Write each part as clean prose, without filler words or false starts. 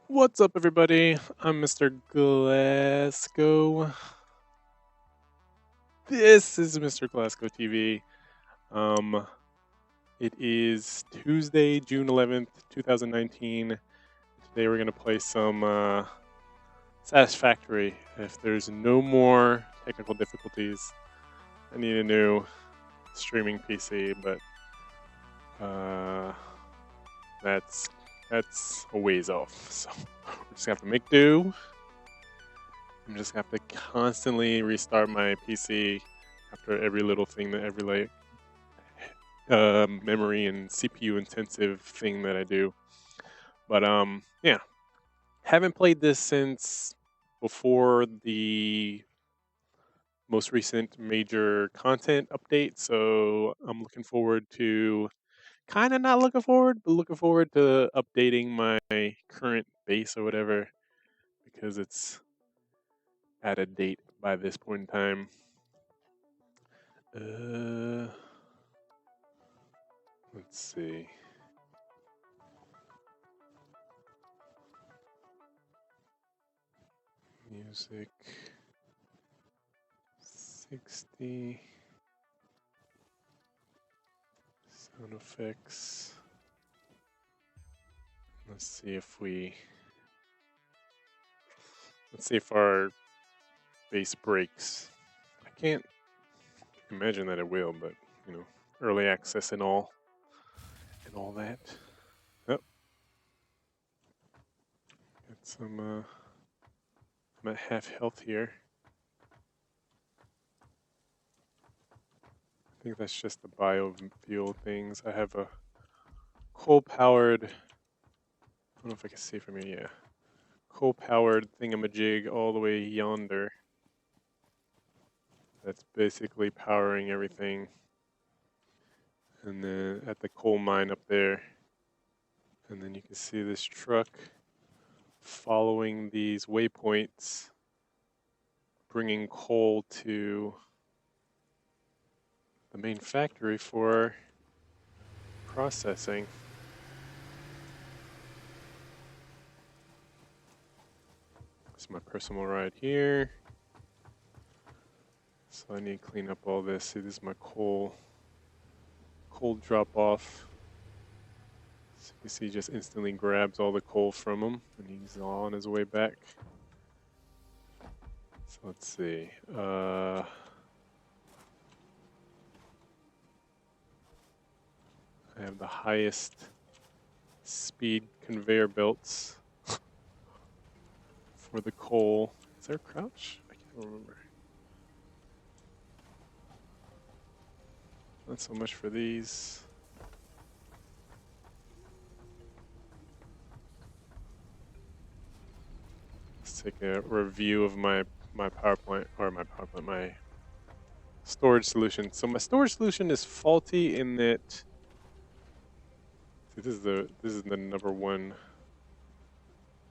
What's up, everybody? I'm Mr. Glasgow. This is Mr. Glasgow TV. It is Tuesday, June 11th, 2019. Today we're going to play some Satisfactory. If there's no more technical difficulties, I need a new streaming PC, but that's a ways off. So we're just going to have to make do. I'm just gonna have to constantly restart my PC after every little thing that every memory and CPU intensive thing that I do. But yeah, haven't played this since before the most recent major content update, so I'm looking forward to not looking forward, but looking forward to updating my current base or whatever, because it's at a date by this point in time. Let's see. Music 60. Sound effects. Let's see if our bass breaks. I can't imagine that it will, but early access and all that. Oh, got some. I'm at half health here. I think that's just the biofuel things. I have a coal-powered. I don't know if I can see from here. Yeah, coal-powered thingamajig all the way yonder. That's basically powering everything. And then at the coal mine up there. And then you can see this truck following these waypoints, bringing coal to the main factory for processing. This is my personal ride here. So I need to clean up all this. See, this is my coal drop off. So you can see he just instantly grabs all the coal from him and he's on his way back. So let's see. I have the highest speed conveyor belts for the coal. Is there a crouch? I can't remember. Not so much for these. Let's take a review of my storage solution. So my storage solution is faulty in that This is the number one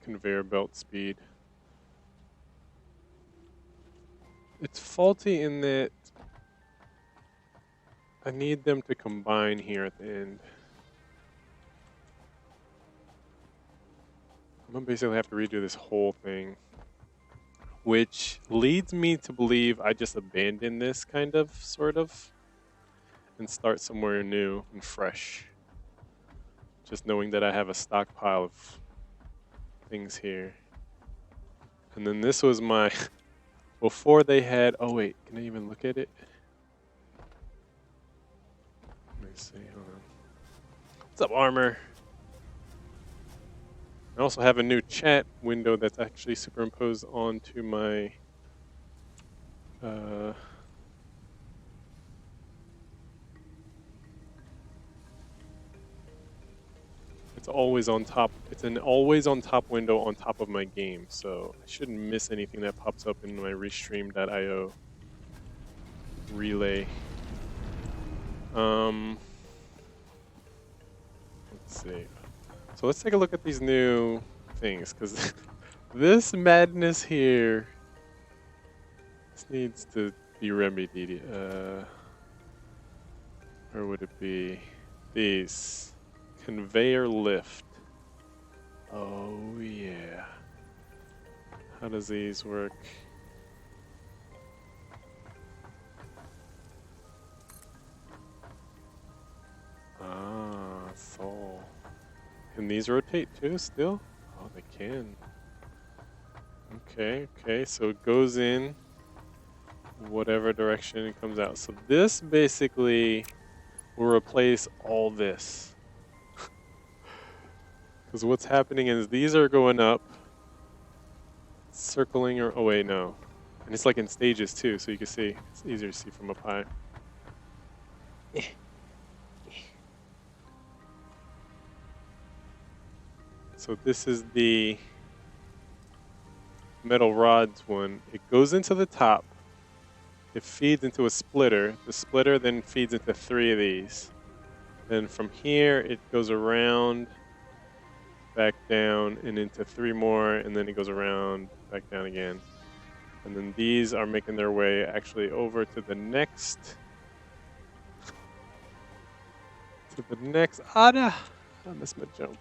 conveyor belt speed. It's faulty in that I need them to combine here at the end. I'm gonna basically have to redo this whole thing, which leads me to believe I just abandon this kind of, sort of, and start somewhere new and fresh. Just knowing that I have a stockpile of things here. And then this was my, before they had, oh wait, can I even look at it? Let me see, hold on. What's up, Armor? I also have a new chat window that's actually superimposed onto my it's always on top. It's an always on top window on top of my game, so I shouldn't miss anything that pops up in my restream.io relay. Let's see. So let's take a look at these new things, because this madness here, this needs to be remedied. Where would it be? These. Conveyor lift. Oh yeah. How does these work? Ah, so. Can these rotate too still? Oh, they can. Okay, so it goes in whatever direction it comes out. So this basically will replace all this. Because what's happening is these are going up, circling, or, oh wait, no. And it's like in stages too, so you can see. It's easier to see from up high. So this is the metal rods one. It goes into the top. It feeds into a splitter. The splitter then feeds into 3 of these. Then from here, it goes around, back down, and into 3 more, and then it goes around, back down again. And then these are making their way actually over to the next. I missed my jump.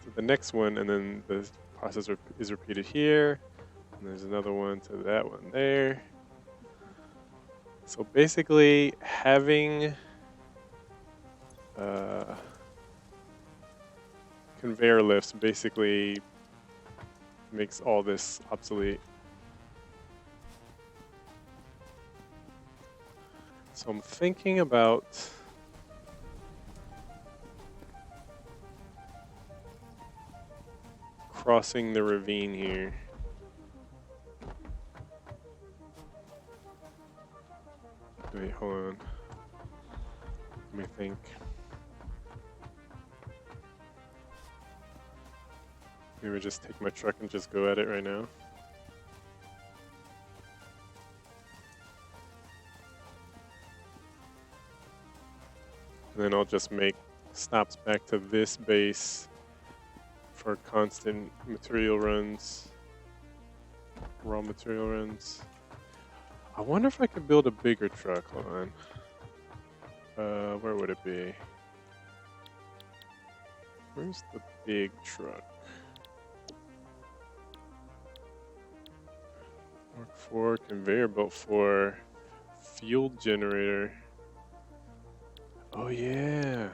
To the next one, and then the process is repeated here. And there's another one to that one there. So basically, having conveyor lifts basically makes all this obsolete. So I'm thinking about crossing the ravine here. Wait, hold on. Let me think. Maybe just take my truck and just go at it right now. And then I'll just make stops back to this base for constant material runs, raw material runs. I wonder if I could build a bigger truck. Hold on. Where would it be? Where's the big truck? Mark 4 conveyor belt 4 fuel generator. Oh yeah.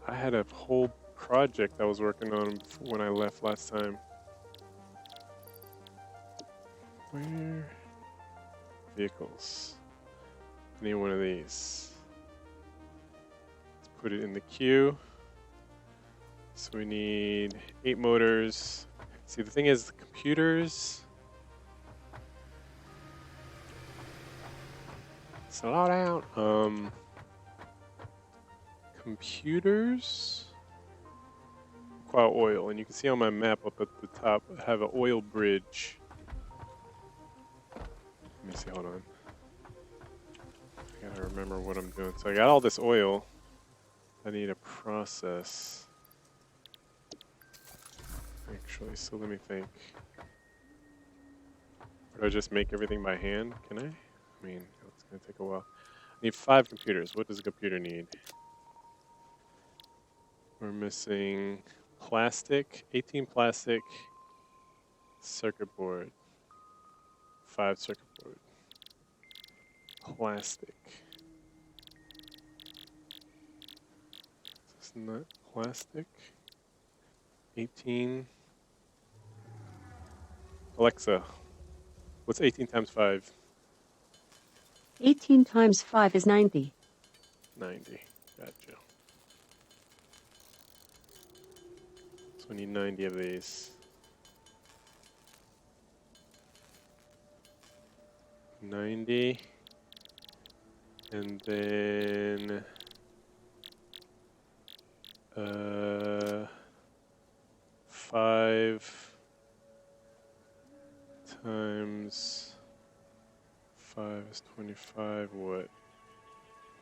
I had a whole project I was working on when I left last time. Where? Vehicles. I need one of these. Let's put it in the queue. So we need 8 motors. See, the thing is, the computers. Slow down. Computers require oil, and you can see on my map up at the top, I have an oil bridge. Let me see, hold on. I gotta remember what I'm doing. So I got all this oil. I I need a process. Actually, so let me think. Or do I just make everything by hand? Can I? I mean, it's going to take a while. I need 5 computers. What does a computer need? We're missing plastic, 18 plastic, circuit board, 5 circuit board, plastic. Is this not plastic? 18. Alexa, what's 18 times 5? 18 times 5 is 90. 90. Gotcha. So we need 90 of these. 90. And then 5 times 5 is 25. What?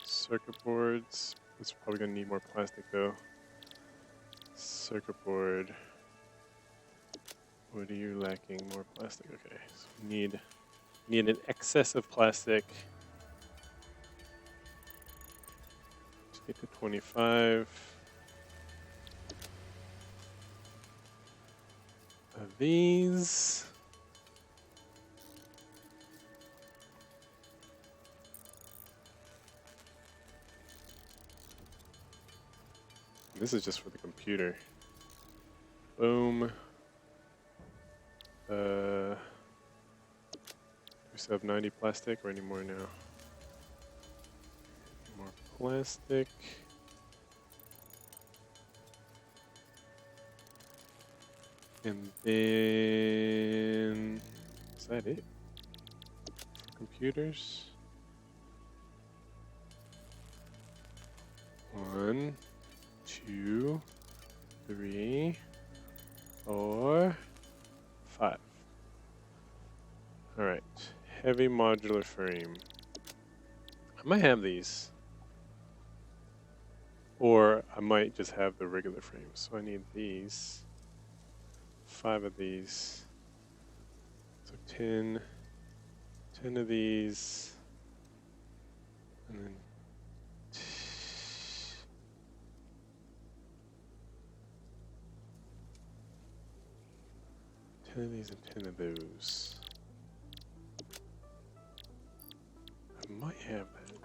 Circuit boards. It's probably gonna need more plastic though. Circuit board. What are you lacking? More plastic. Okay, so we need an excess of plastic. Let's get to 25 of these. This is just for the computer. Boom. We still have 90 plastic or any more now? More plastic. And then, is that it? For computers? 1, 2, 3, 4, 5. Alright, heavy modular frame. I might have these. Or I might just have the regular frames. So I need these. 5 of these. So 10 of these. And then 10 of these and 10 of those. I might have that.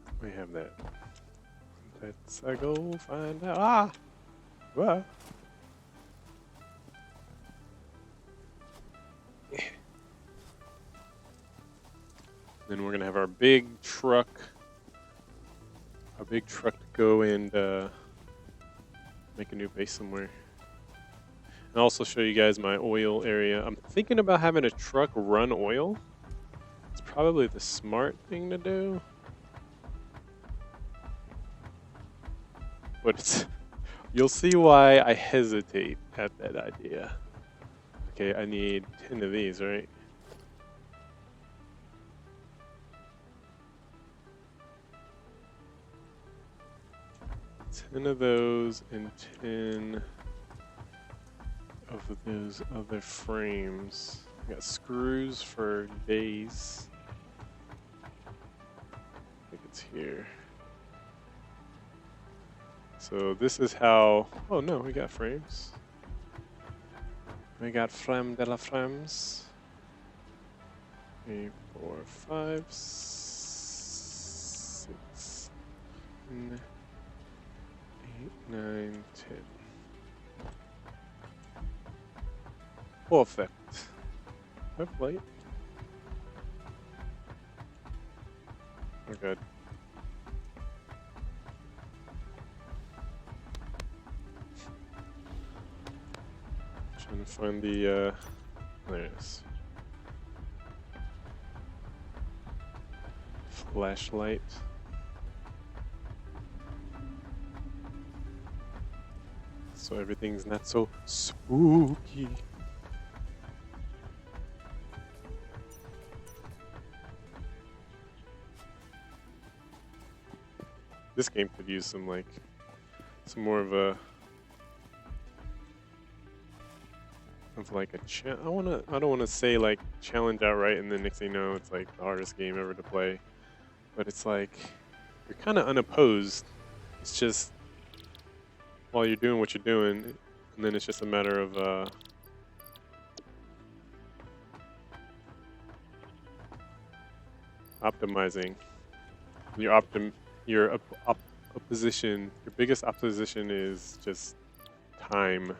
I might have that. Let's go find out. Ah! Well. Then we're gonna have our big truck. Our big truck to go and make a new base somewhere. And I'll also show you guys my oil area. I'm thinking about having a truck run oil. It's probably the smart thing to do. But it's, you'll see why I hesitate at that idea. Okay, I need 10 of these, right? Ten of those and 10 of those other frames. I got screws for days. I think it's here. So this is how, oh no, we got frames. We got frame de la frames. 3, 4, 5, 6, 7, 8, 9, 10. Perfect. Have light. We're good. Trying to find the, there it is. Flashlight. So everything's not so spooky. This game could use some more of a I don't wanna say like challenge outright, and then next thing you know, it's like the hardest game ever to play. But it's like you're kind of unopposed. It's just while you're doing what you're doing, and then it's just a matter of optimizing. Your opposition. Your biggest opposition is just time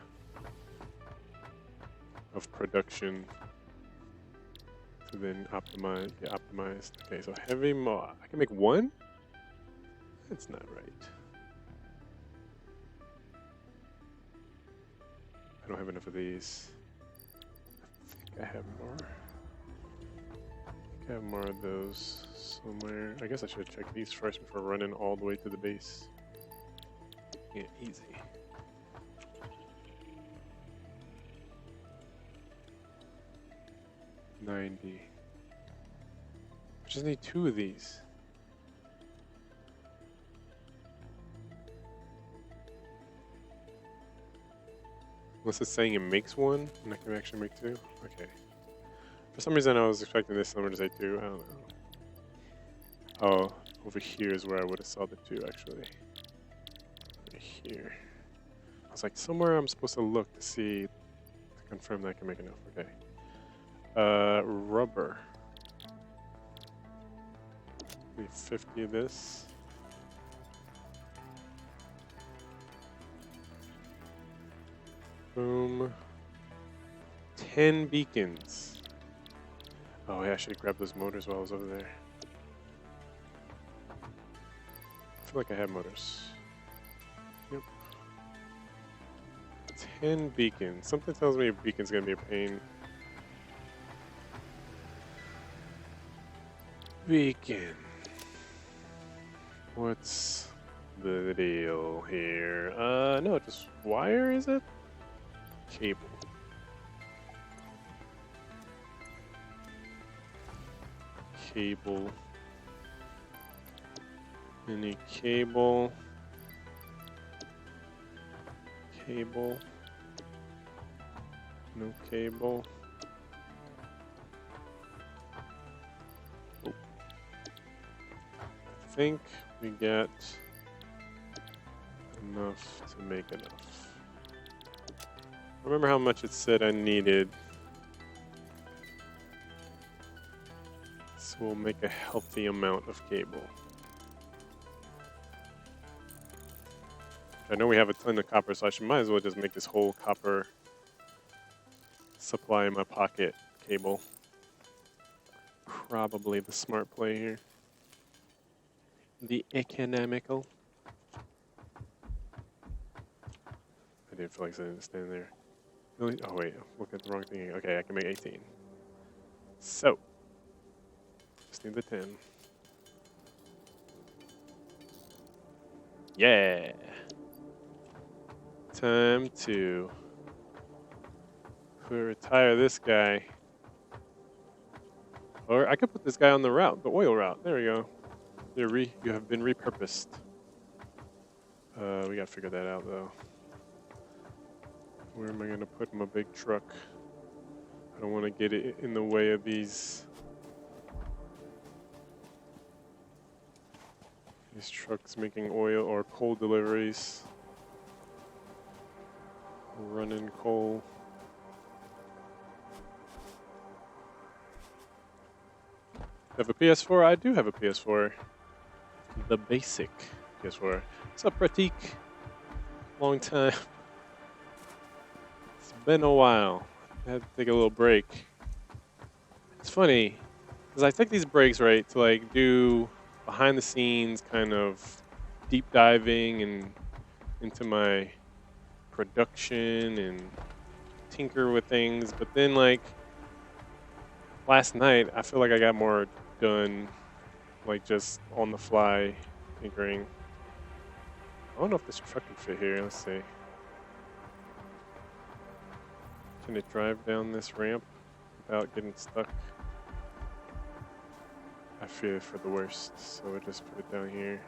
of production to then get optimized. Okay, so heavy mod. I can make one? That's not right. I don't have enough of these. I think I have more. I have more of those somewhere. I guess I should check these first before running all the way to the base. Yeah, easy. $90. I just need 2 of these. Unless it's saying it makes 1, and I can actually make 2. Okay. For some reason, I was expecting this number to say 2. I don't know. Oh, over here is where I would have saw the 2, actually. Right here. I was like, somewhere I'm supposed to look to see, to confirm that I can make enough. Okay. Rubber. Need 50 of this. Boom. 10 beacons. Oh yeah, I should have grabbed those motors while I was over there. I feel like I have motors. Yep. 10 beacons. Something tells me a beacon's gonna be a pain. Beacon. What's the deal here? No, just wire, is it? Cable. Cable. Any cable. Cable. No cable. Oh. I think we get enough to make enough. Remember how much it said I needed. So we'll make a healthy amount of cable. I know we have a ton of copper, so might as well just make this whole copper supply in my pocket cable. Probably the smart play here. The economical. I didn't feel like standing there. Really? Oh wait, look at the wrong thing. Okay, I can make 18. So, just need the 10. Yeah. Time to retire this guy. Or I could put this guy on the route, the oil route. There we go. You have been repurposed. We gotta figure that out though. Where am I gonna put my big truck? I don't want to get it in the way of these trucks making oil or coal deliveries. Running coal. Have a PS4? I do have a PS4. The basic PS4. What's up, Pratik? Long time. It's been a while. I had to take a little break. It's funny, because I take these breaks, right, to like do behind the scenes kind of deep diving and into my production and tinker with things, but then like last night I feel like I got more done like just on the fly tinkering. I don't know if this truck can fit here. Let's see. Can it drive down this ramp without getting stuck? I fear for the worst, so we'll just put it down here.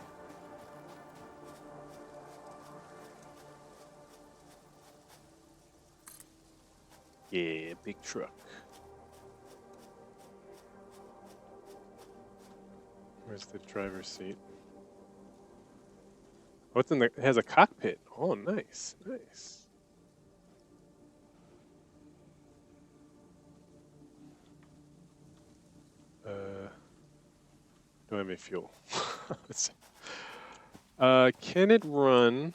Yeah, big truck. Where's the driver's seat? Oh, it's in the. It has a cockpit. Oh, nice, nice. Don't have any fuel. Can it run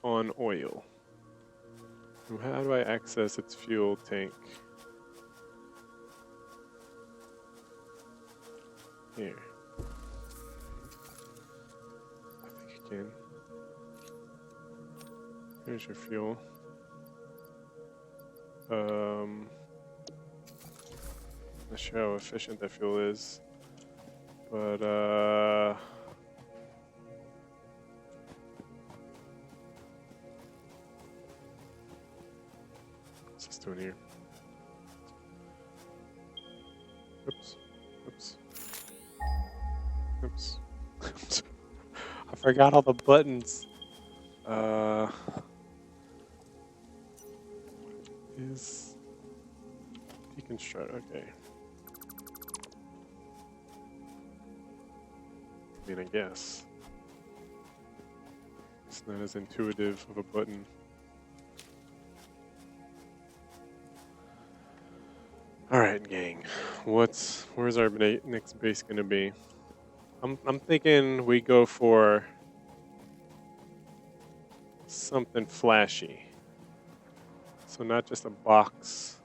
on oil? How do I access its fuel tank? Here. I think I can. Here's your fuel. Not sure how efficient that fuel is, but what's this doing here? Oops, oops, oops. I forgot all the buttons. Is deconstruct, okay. I mean, I guess. It's not as intuitive of a button. Alright, gang. Where's our next base gonna be? I'm thinking we go for something flashy. So not just a box.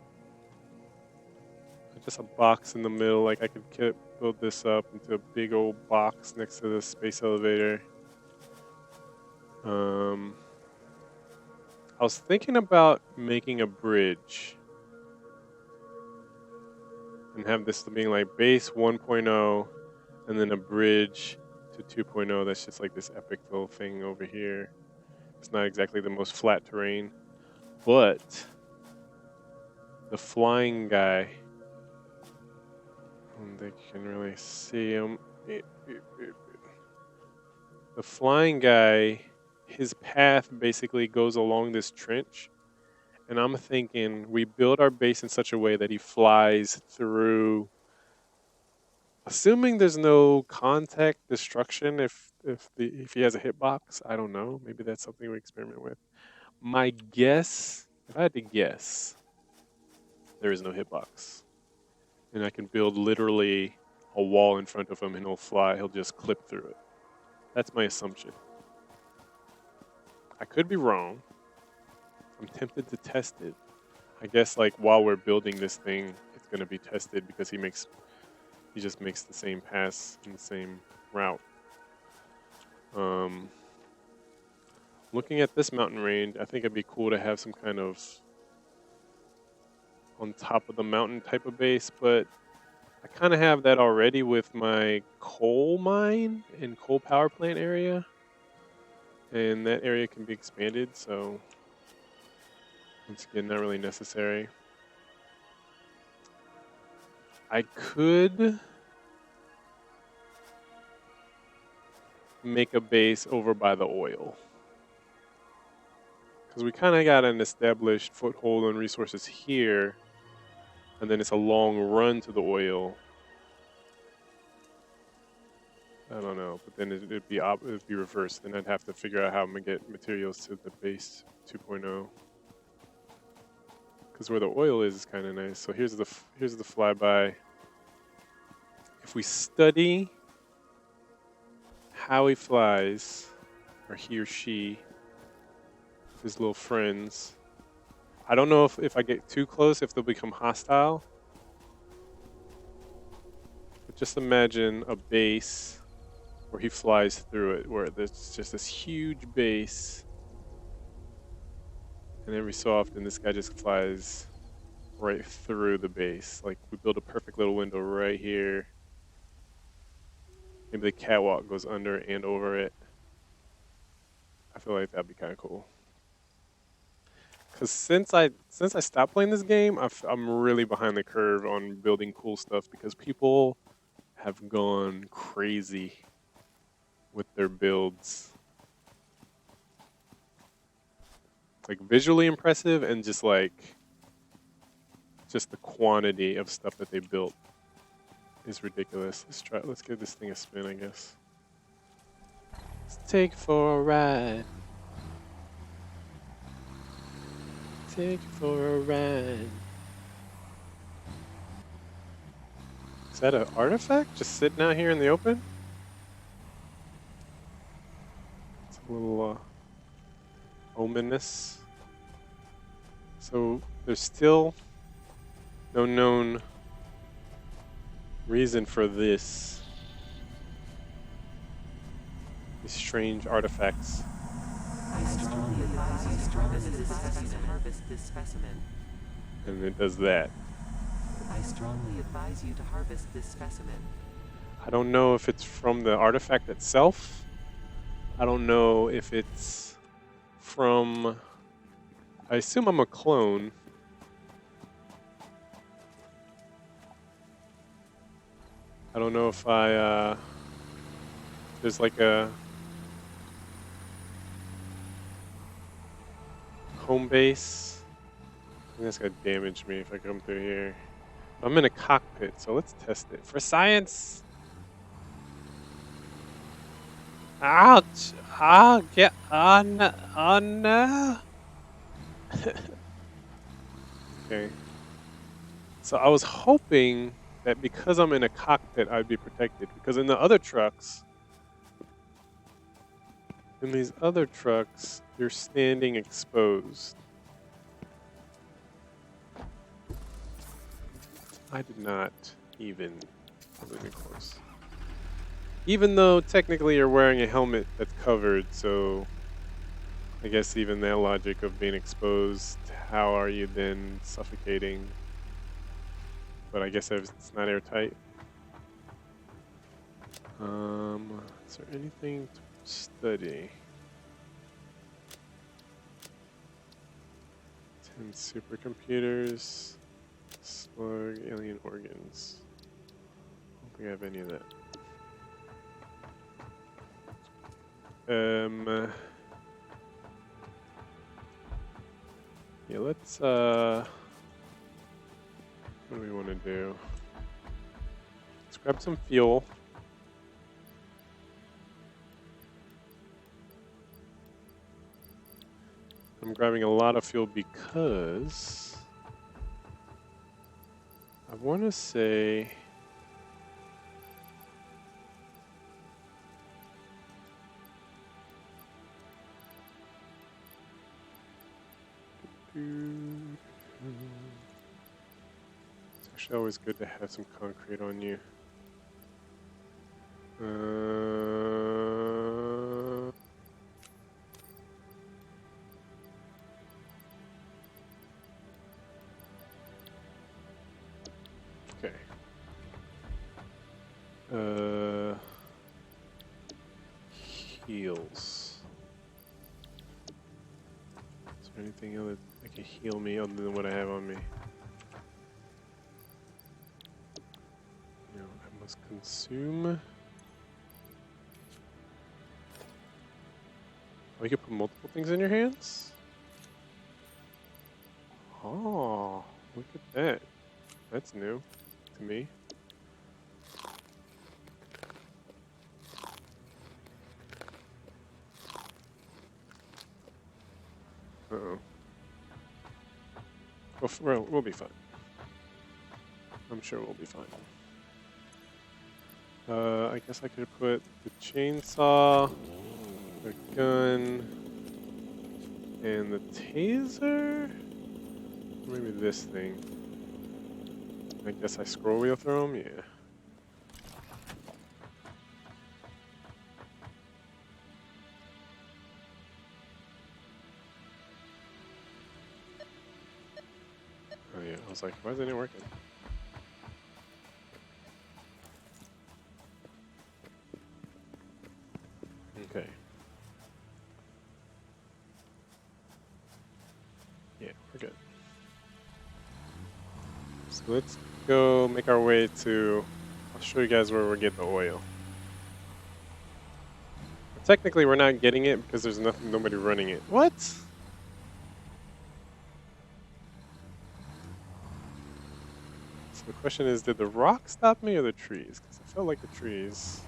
Not just a box in the middle. Like I could build this up into a big old box next to the space elevator. I was thinking about making a bridge and have this being like base 1.0 and then a bridge to 2.0 that's just like this epic little thing over here. It's not exactly the most flat terrain, but the flying guy, I don't think you can really see him. The flying guy, his path basically goes along this trench. And I'm thinking we build our base in such a way that he flies through, assuming there's no contact destruction if he has a hitbox. I don't know. Maybe that's something we experiment with. My guess, if I had to guess, there is no hitbox. And I can build literally a wall in front of him and he'll fly. He'll just clip through it. That's my assumption. I could be wrong. I'm tempted to test it. I guess like while we're building this thing, it's going to be tested because he just makes the same pass in the same route. Looking at this mountain range, I think it'd be cool to have some kind of on top of the mountain type of base, but I kind of have that already with my coal mine and coal power plant area. And that area can be expanded, so once again, not really necessary. I could make a base over by the oil. Because we kind of got an established foothold on resources here, and then it's a long run to the oil. I don't know, but then it'd be reversed. Then I'd have to figure out how I'm gonna get materials to the base 2.0. Because where the oil is kind of nice. So here's the flyby. If we study how he flies, or he or she, his little friends. I don't know if I get too close, if they'll become hostile. But just imagine a base where he flies through it, where there's just this huge base. And every so often, this guy just flies right through the base. Like, we build a perfect little window right here. Maybe the catwalk goes under and over it. I feel like that'd be kind of cool. Because since I stopped playing this game, I'm really behind the curve on building cool stuff because people have gone crazy with their builds. like visually impressive and just like just the quantity of stuff that they built is ridiculous. Let's give this thing a spin, I guess. Let's take it for a ride. Take it for a ride. Is that an artifact just sitting out here in the open? It's a little ominous. So there's still no known reason for these strange artifacts. I strongly advise you to harvest this specimen. And it does that. I strongly advise you to harvest this specimen. I don't know if it's from the artifact itself. I don't know if it's from... I assume I'm a clone. I don't know if there's like a home base. I think that's gonna damage me if I come through here. I'm in a cockpit, so let's test it. For science! Ouch! Oh, get on! Oh no! Okay. So I was hoping that because I'm in a cockpit, I'd be protected. Because in the other trucks, you're standing exposed. I did not even living course. Even though technically you're wearing a helmet that's covered, so I guess even that logic of being exposed, how are you then suffocating? But I guess it's not airtight. Is there anything to study? 10 supercomputers, slug, alien organs. I don't think I have any of that. Yeah, let's, what do we want to do? Let's grab some fuel. I'm grabbing a lot of fuel because I want to say it's actually always good to have some concrete on you. Okay. Heals. Is there anything else that can heal me other than what I have on me? No, I must consume. Oh, you can put multiple things in your hands? Oh, look at that. That's new to me. Uh-oh. We'll be fine. I'm sure we'll be fine. I guess I could put the chainsaw, the gun, and the taser? Maybe this thing. I guess I scroll wheel through them? Yeah. Oh yeah, I was like, why isn't it working? Okay. Yeah, we're good. So let's go make our way to, I'll show you guys where we're getting the oil. Technically we're not getting it because there's nobody running it. What? The question is, did the rock stop me or the trees? Because I felt like the trees.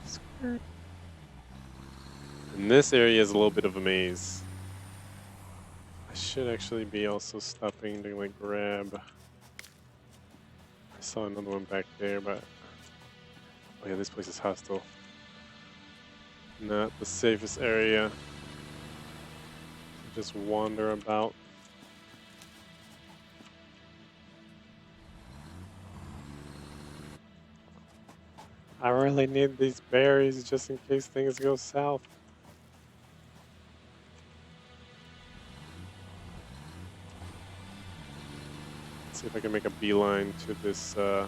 Skirt. And this area is a little bit of a maze. I should actually be also stopping to like grab. I saw another one back there, but oh yeah, this place is hostile. Not the safest area to just wander about. I really need these berries just in case things go south. Let's see if I can make a beeline to this. To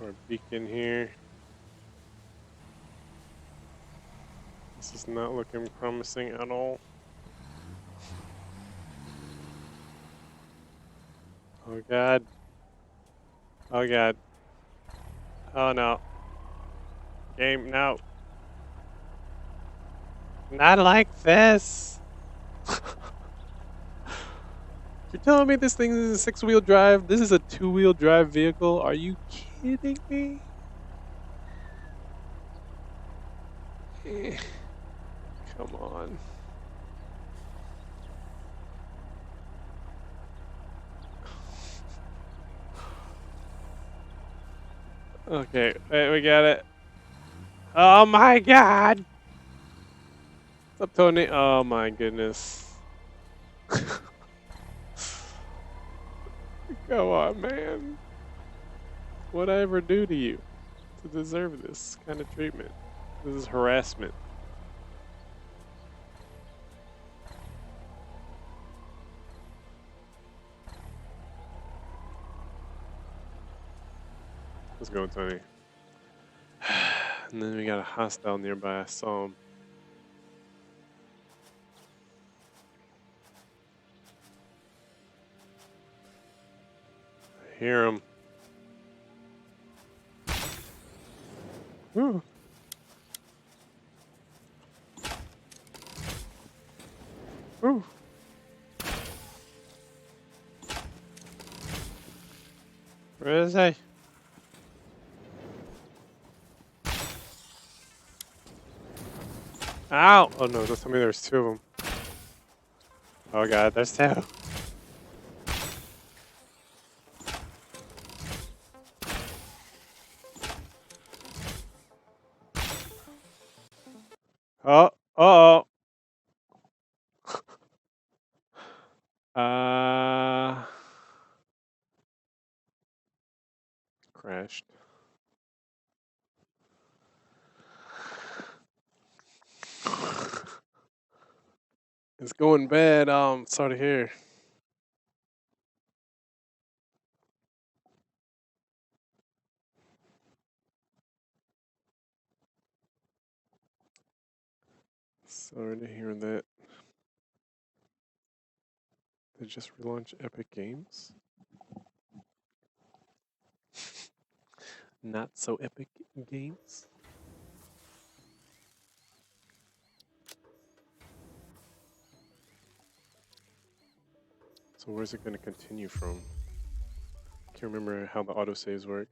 our beacon here. This is not looking promising at all. Oh god. Oh god. Oh no. Game, no. Not like this. You're telling me this thing is a 6-wheel drive? This is a 2-wheel drive vehicle? Are you kidding me? Come on. Okay, wait, we got it. Oh my god! What's up, Tony? Oh my goodness. Come on, man. What'd I ever do to you to deserve this kind of treatment? This is harassment. Let's go, Tony. And then we got a hostile nearby. I saw him. I hear him. Ooh. Ooh. Where is he? Ow! Oh no, don't tell me there's 2 of them. Oh god, there's 2. Oh, uh-oh. Crashed. It's going bad. Sorry to hear. Sorry to hear that. They just relaunched Epic Games. Not so Epic Games. So where's it going to continue from? Can't remember how the autosaves work.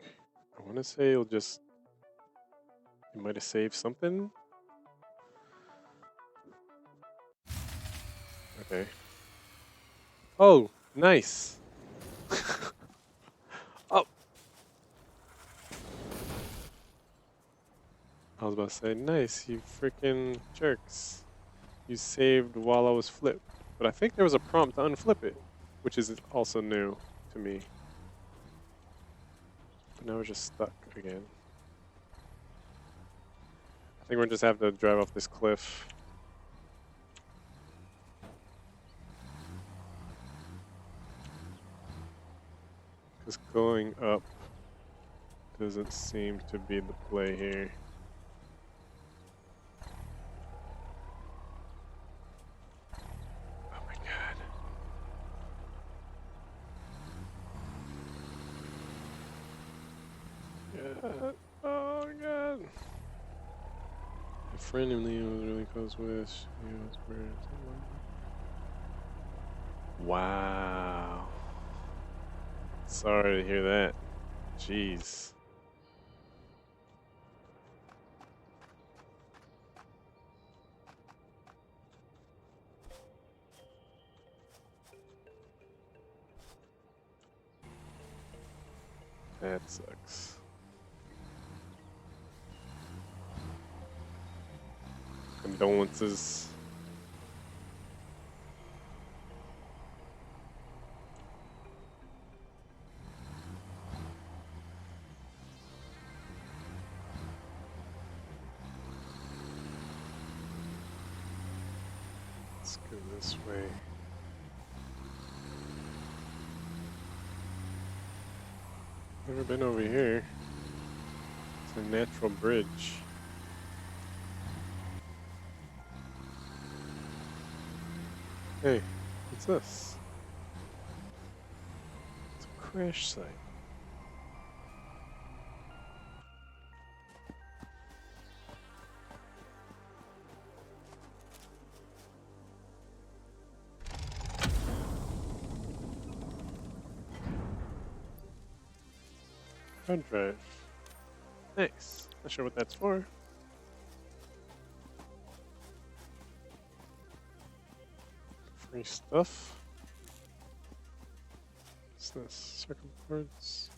I want to say it'll just... It might have saved something? Okay. Oh, nice. Oh. I was about to say, nice, you freaking jerks. You saved while I was flipped. But I think there was a prompt to unflip it, which is also new to me. But now we're just stuck again. I think we're just have to drive off this cliff. Because going up doesn't seem to be the play here. Oh god. A friend who Leo was really close with. She was murdered. Wow. Sorry to hear that. Jeez. That sucks. Condolences. Let's go this way. Never been over here. It's a natural bridge. Hey, what's this? It's a crash site. Hard drive. Nice. Not sure what that's for. Free stuff. What's this? Circuit boards.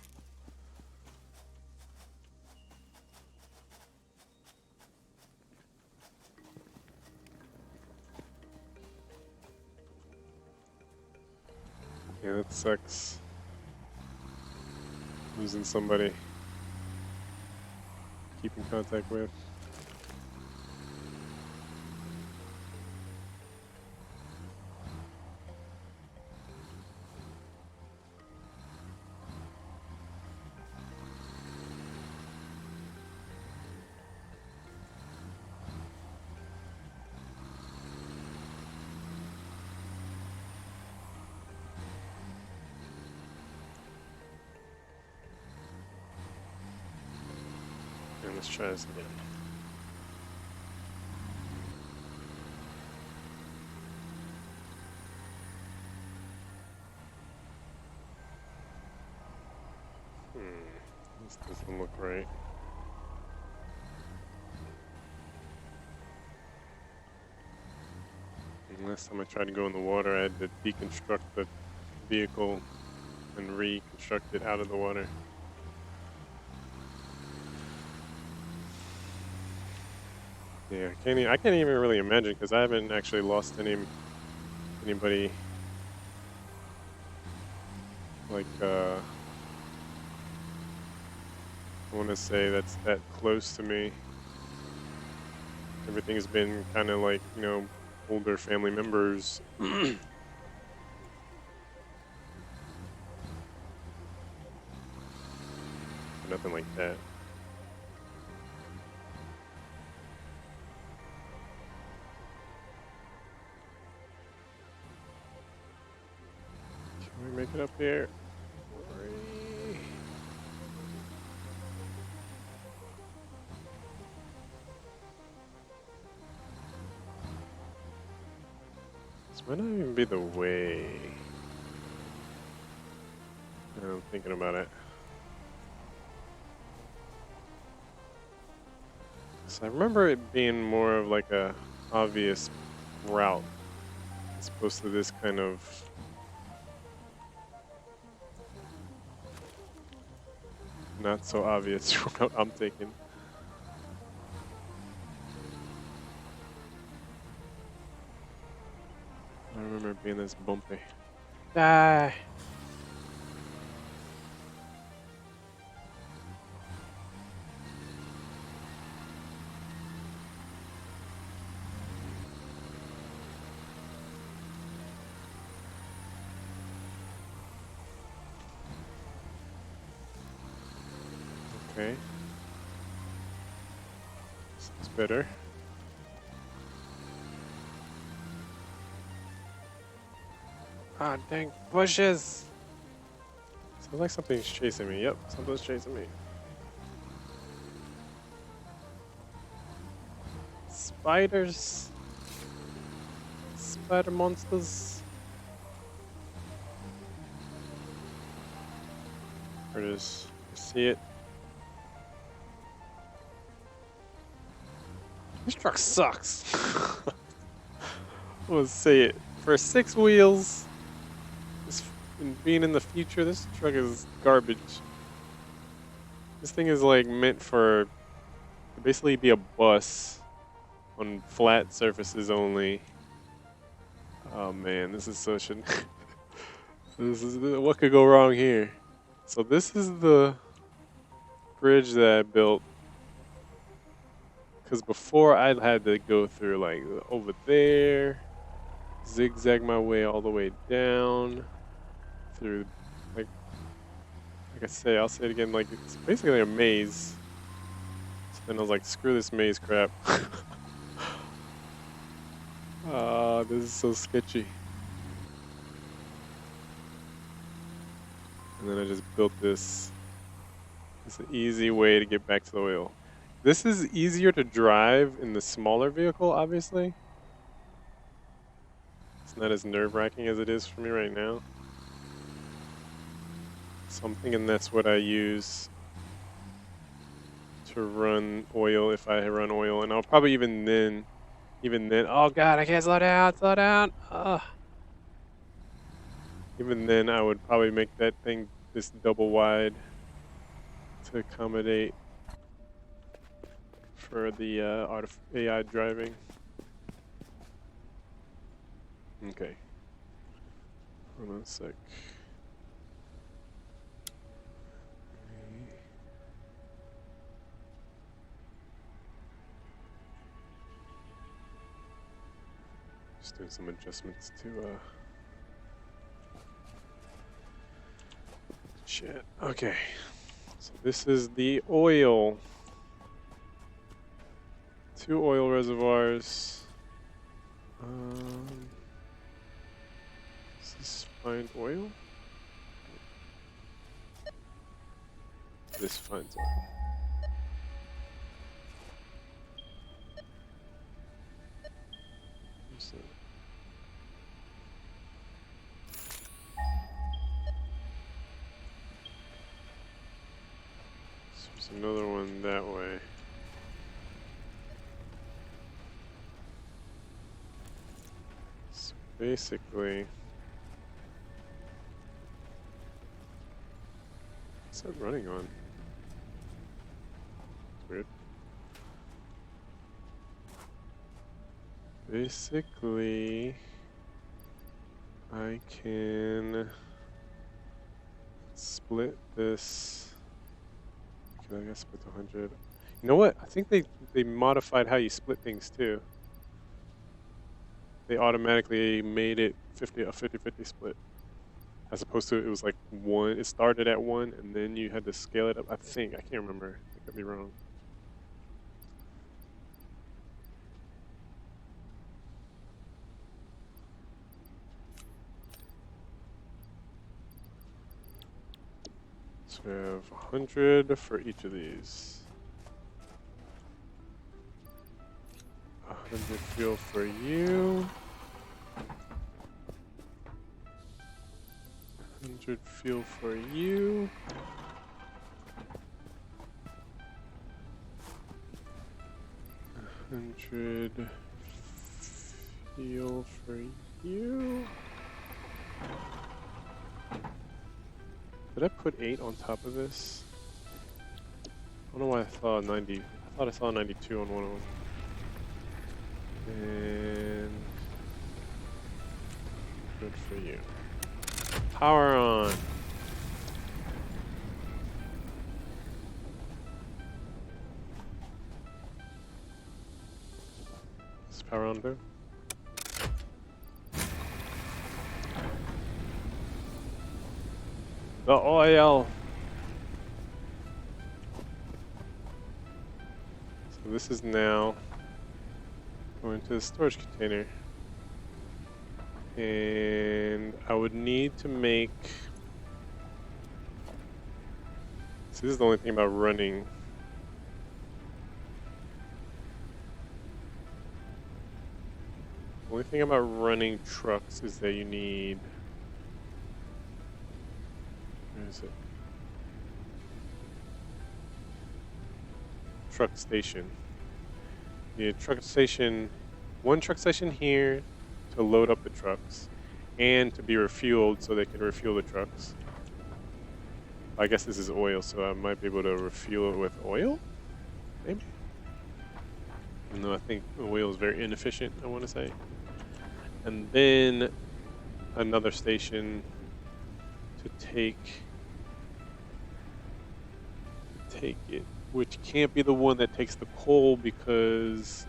Yeah, that sucks. Losing somebody. Keep in contact with. And let's try this again. This doesn't look right. And last time I tried to go in the water, I had to deconstruct the vehicle and reconstruct it out of the water. Yeah, I can't even really imagine because I haven't actually lost anybody like I want to say that's that close to me. Everything's been kind of like, older family members. Nothing like that. Can we make it up here? This might not even be the way. I'm thinking about it. So I remember it being more of like a obvious route as opposed to this kind of not so obvious route I'm taking. I remember it being this bumpy. Die! Okay. Sounds better. Ah, dang bushes! Sounds like something's chasing me. Yep, something's chasing me. spiders. Spider monsters. There it is. You see it? This truck sucks. I'm gonna say it. For 6 wheels, and being in the future, this truck is garbage. This thing is like meant for to basically be a bus on flat surfaces only. Oh man, this is such an this is what could go wrong here. So this is the bridge that I built because before I had to go through like over there, zigzag my way all the way down through like I say, I'll say it again, like it's basically a maze. So then I was like, screw this maze crap. This is so sketchy. And then I just built this. It's an easy way to get back to the oil. This is easier to drive in the smaller vehicle, obviously. It's not as nerve-wracking as it is for me right now. So I'm thinking that's what I use to run oil if I run oil. And I'll probably even then, oh God, I can't slow down, slow down. Even then, I would probably make that thing this double wide to accommodate for the AI driving. Okay. Hold on a sec. Just doing some adjustments to shit. Okay. So this is the oil. 2 oil reservoirs. Is this find oil? This finds oil. So there's another one that way. So basically, what's that running on? It's weird. Basically, I can split this. Can I guess split to 100? You know what? I think they modified how you split things too. They automatically made it a 50-50 split. As opposed to it was like 1, it started at 1 and then you had to scale it up. I think, I can't remember. I could be wrong. So we have 100 for each of these. 100 fuel for you. 100 fuel for you. 100 fuel for you. Did I put 8 on top of this? I don't know why I saw 90. I thought I saw 92 on one of them. And good for you. Power on. Is power on too? The oil. So this is now going to the storage container. And I would need to make. So this is the only thing about running. Only thing about running trucks is that you need. Where is it? Truck station. You need a truck station, one truck station here to load up the trucks, and to be refueled so they can refuel the trucks. I guess this is oil, so I might be able to refuel it with oil? Maybe? Even though I think oil is very inefficient, I want to say. And then another station to take it, which can't be the one that takes the coal because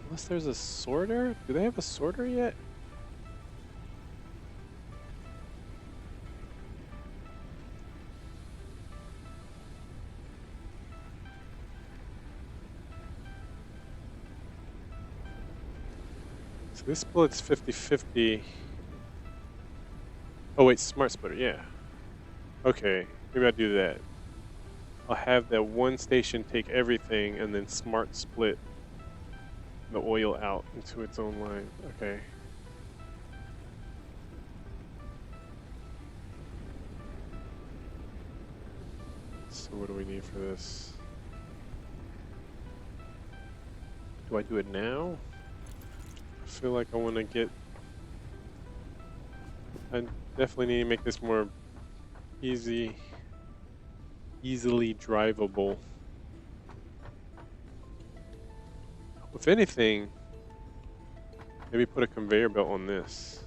unless there's a sorter? Do they have a sorter yet? So this split's 50-50. Oh wait, smart splitter, yeah. Okay, maybe I'll do that. I'll have that one station take everything and then smart split the oil out into its own line. Okay. So what do we need for this? Do I do it now? I feel like I want to get... I definitely need to make this more easily drivable. If anything, maybe put a conveyor belt on this.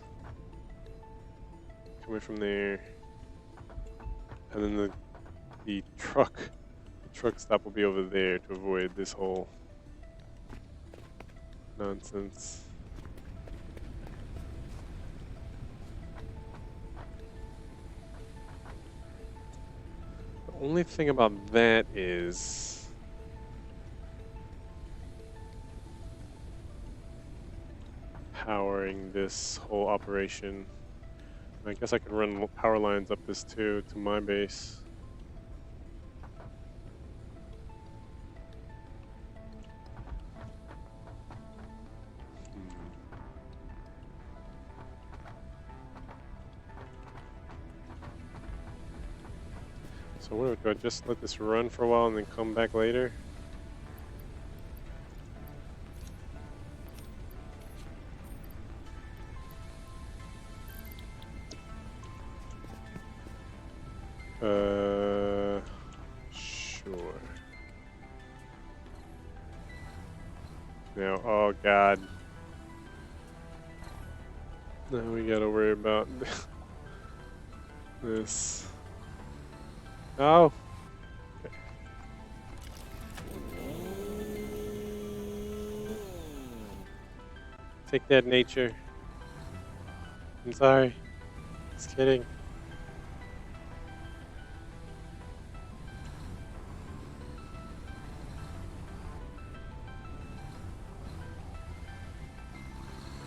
Coming from there. And then the truck stop will be over there to avoid this whole nonsense. The only thing about that is powering this whole operation. I guess I can run power lines up this too to my base. So what do I just let this run for a while and then come back later? Sure. Now, oh god. Now we gotta worry about this. Oh. Okay. Take that, nature. I'm sorry. Just kidding.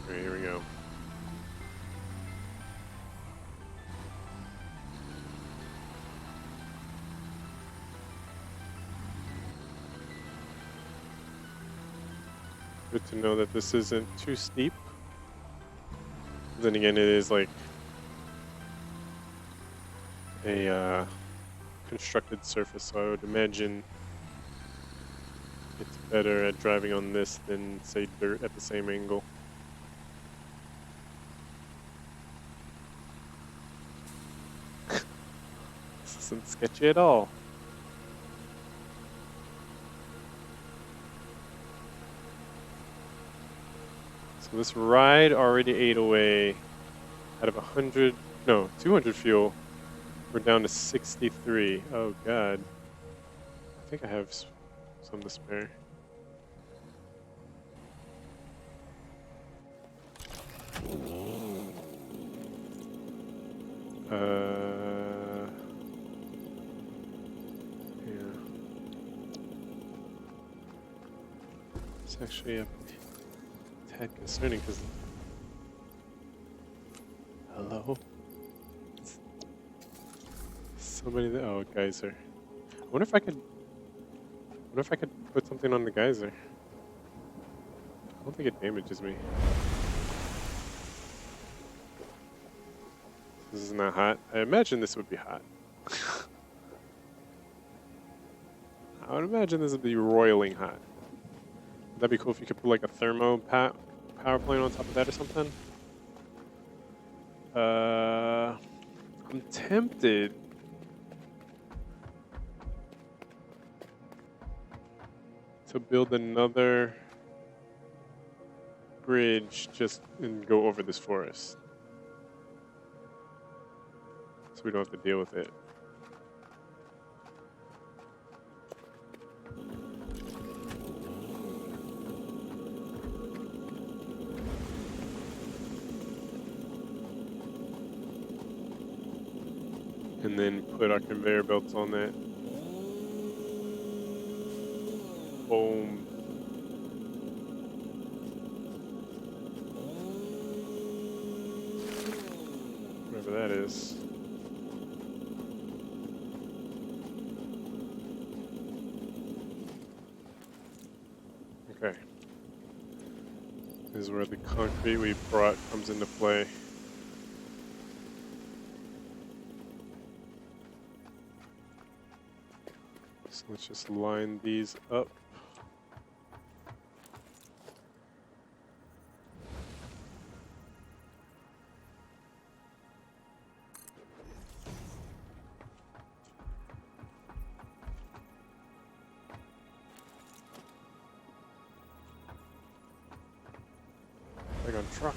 Alright, here we go. Good to know that this isn't too steep. Then again, it is like a constructed surface, so I would imagine it's better at driving on this than, say, dirt at the same angle. This isn't sketchy at all. So this ride already ate away out of 200 fuel. We're down to 63. Oh god. I think I have some to spare. Yeah. It's actually a tad concerning because... Hello? Somebody there. Oh, geyser. I wonder if I could put something on the geyser. I don't think it damages me. This is not hot. I imagine this would be hot. I would imagine this would be roiling hot. That'd be cool if you could put like a power plant on top of that or something. I'm tempted to build another bridge just and go over this forest, so we don't have to deal with it. And then put our conveyor belts on that. Boom. Whatever that is. Okay. This is where the concrete we brought comes into play. So let's just line these up. Like on truck.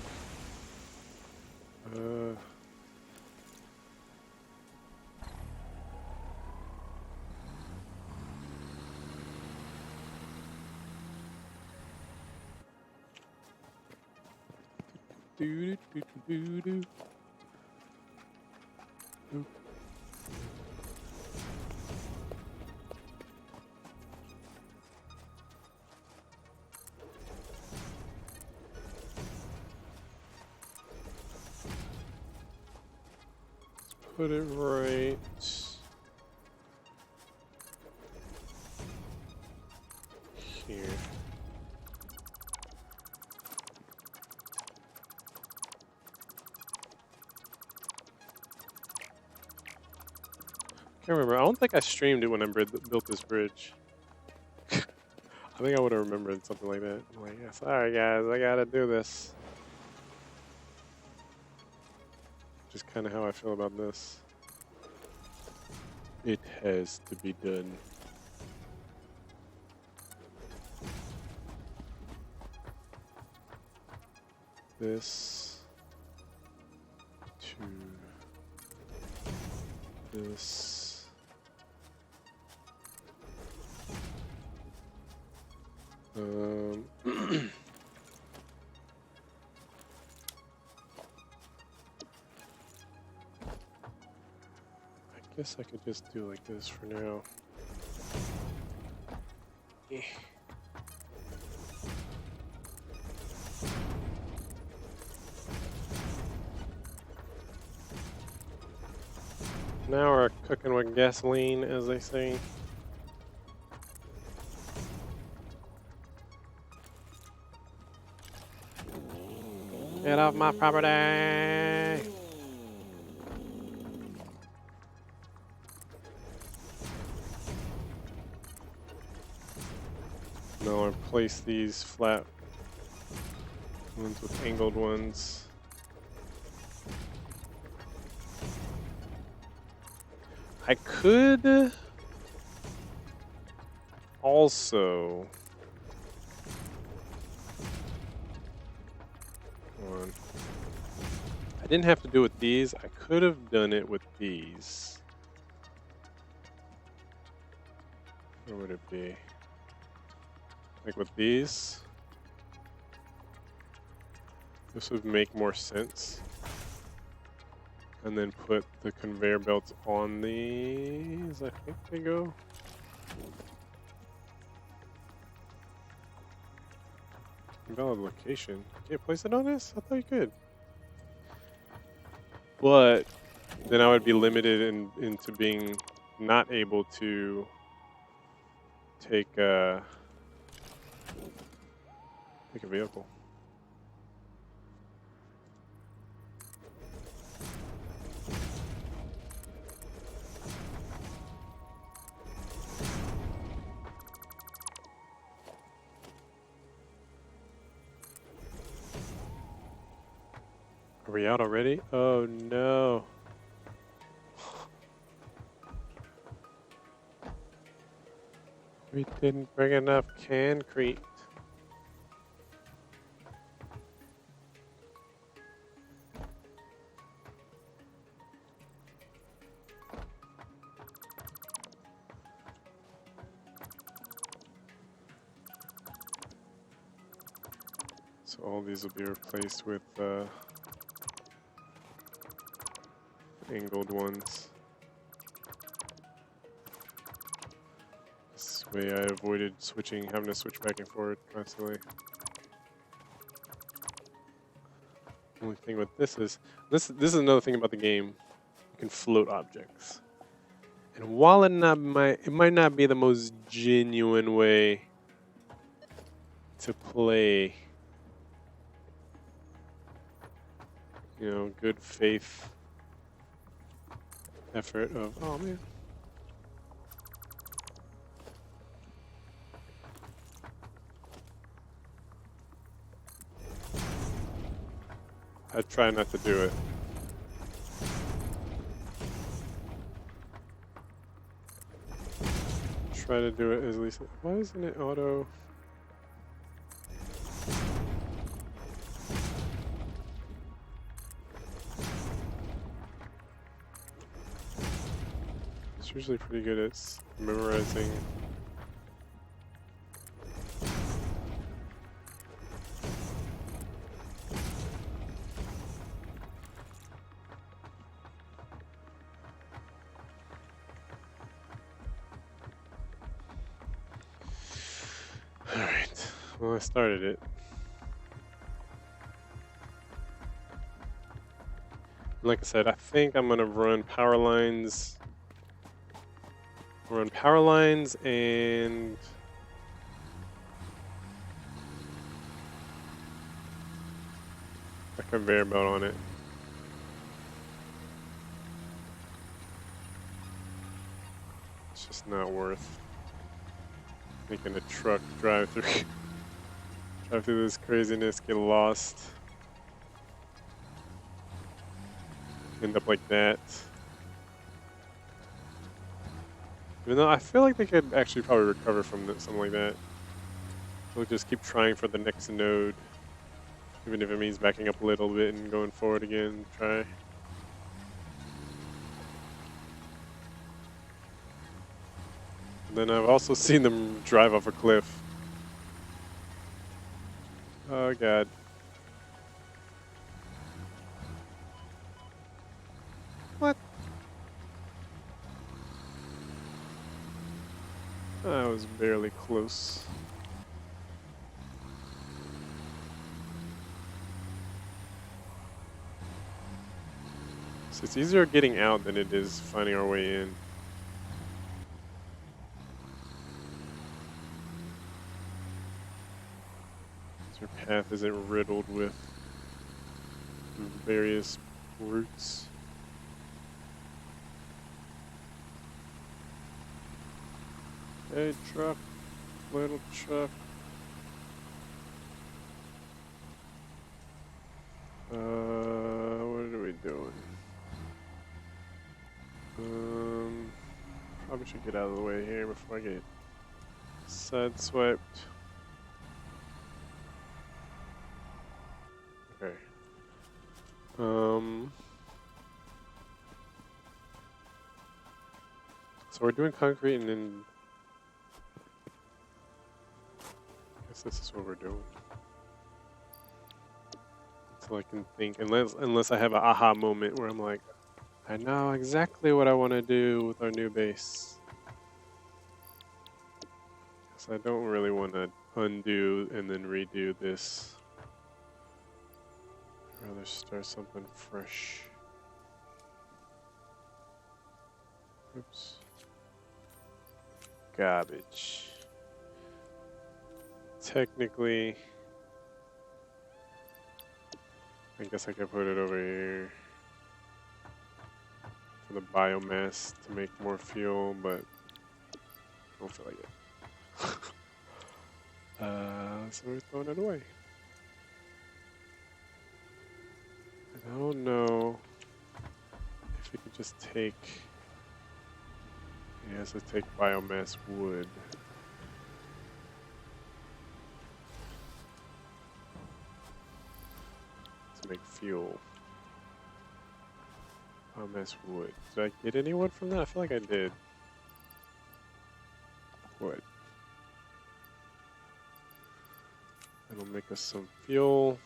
Do do do do do. Oop. Put it right here. Can't remember. I don't think I streamed it when I built this bridge. I think I would have remembered something like that. I'm like, yeah, sorry guys, I gotta do this. Just kind of how I feel about this. It has to be done. This to this. I guess I could just do like this for now. Yeah. Now we're cooking with gasoline, as they say. Get off my property! Now I place these flat ones with angled ones. I could also. Hold on. I didn't have to do it with these. I could have done it with these. Where would it be? Like with these? This would make more sense. And then put the conveyor belts on these. I think they go. Invalid location. Can't place it on this? I thought you could. But then I would be limited into being not able to take Make a vehicle. Are we out already? Oh no. We didn't bring enough concrete. So all these will be replaced with angled ones. This way I avoided having to switch back and forth constantly. Only thing with this is this is another thing about the game. You can float objects. And while it might not be the most genuine way to play, you know, good faith effort of, oh man. I try not to do it. Try to do it at least. Why isn't it auto? It's usually pretty good at memorizing. Alright, well I started it. Like I said, I think I'm gonna run power lines. Run power lines and a conveyor belt on it. It's just not worth making a truck drive through this craziness, get lost, end up like that. Even though I feel like they could actually probably recover from something like that. We'll just keep trying for the next node, even if it means backing up a little bit and going forward again. Try. And then I've also seen them drive off a cliff. Oh god. What? I was barely close. So it's easier getting out than it is finding our way in. So your path isn't riddled with various routes. Hey truck, little truck. What are we doing? Probably should get out of the way here before I get sideswiped. Okay. So we're doing concrete and then I guess this is what we're doing. Until I can think, unless I have an aha moment where I'm like, I know exactly what I want to do with our new base. So I don't really want to undo and then redo this. I'd rather start something fresh. Oops. Garbage. Technically, I guess I could put it over here for the biomass to make more fuel, but I don't feel like it. So we're throwing it away. I don't know if we could just take. Yes, let's take biomass wood. To make fuel. Biomass wood. Did I get any wood from that? I feel like I did. Wood. That'll make us some fuel.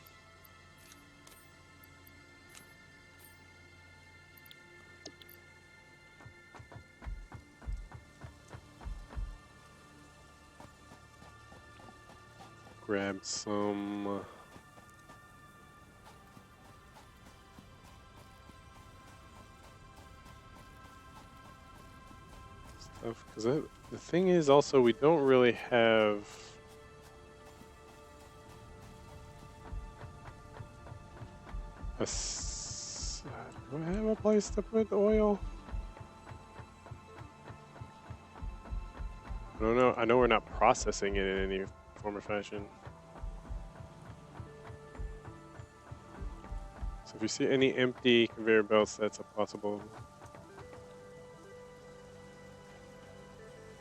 Grab some stuff, because the thing is also we don't really have do I have a place to put the oil? I don't know. I know we're not processing it in any form or fashion. So if you see any empty conveyor belts, that's a possible.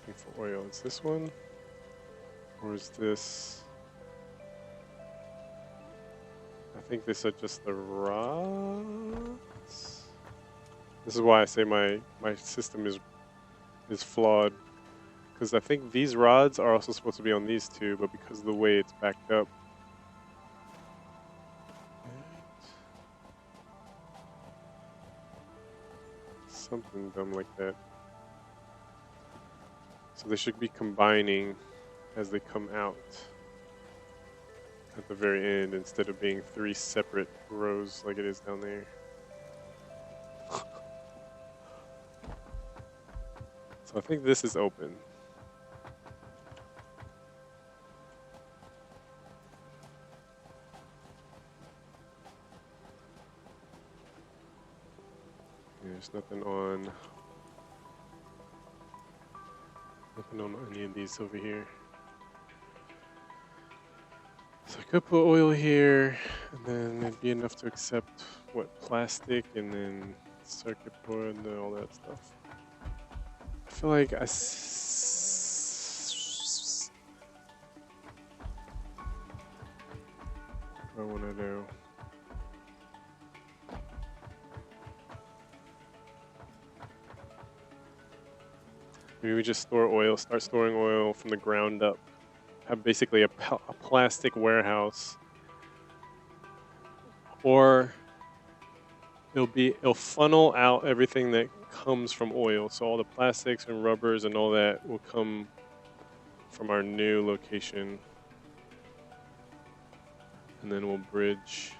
Looking for oil. Is this one? Or is this? I think these are just the rods. This is why I say my system is flawed. Because I think these rods are also supposed to be on these two, but because of the way it's backed up. Something dumb like that. So they should be combining as they come out at the very end instead of being 3 separate rows like it is down there. So I think this is open. There's nothing on any of these over here. So I could put oil here, and then it'd be enough to accept what plastic, and then circuit board, and then all that stuff. I feel like what do I want to do? Maybe we just store oil, start storing oil from the ground up. Have basically a plastic warehouse. Or it'll funnel out everything that comes from oil. So all the plastics and rubbers and all that will come from our new location. And then we'll bridge.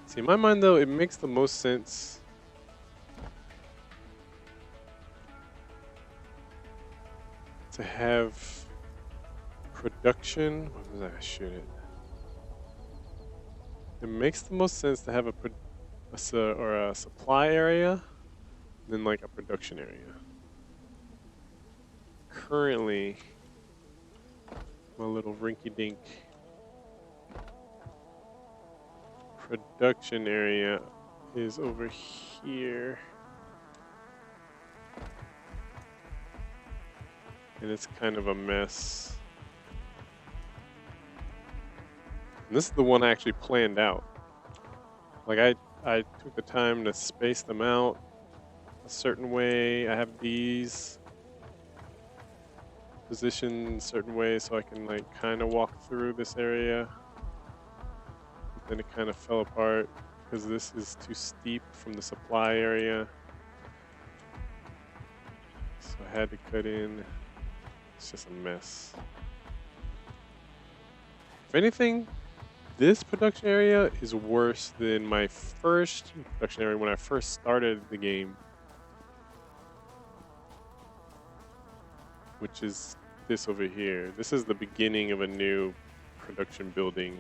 See, in my mind though, it makes the most sense to have production. What was I shoot it? It makes the most sense to have a supply area than like a production area. Currently, my little rinky-dink production area is over here. And it's kind of a mess. And this is the one I actually planned out. Like I took the time to space them out a certain way. I have these positioned a certain way so I can like kind of walk through this area. But then it kind of fell apart because this is too steep from the supply area. So I had to cut in. It's just a mess. If anything, this production area is worse than my first production area when I first started the game. Which is this over here. This is the beginning of a new production building.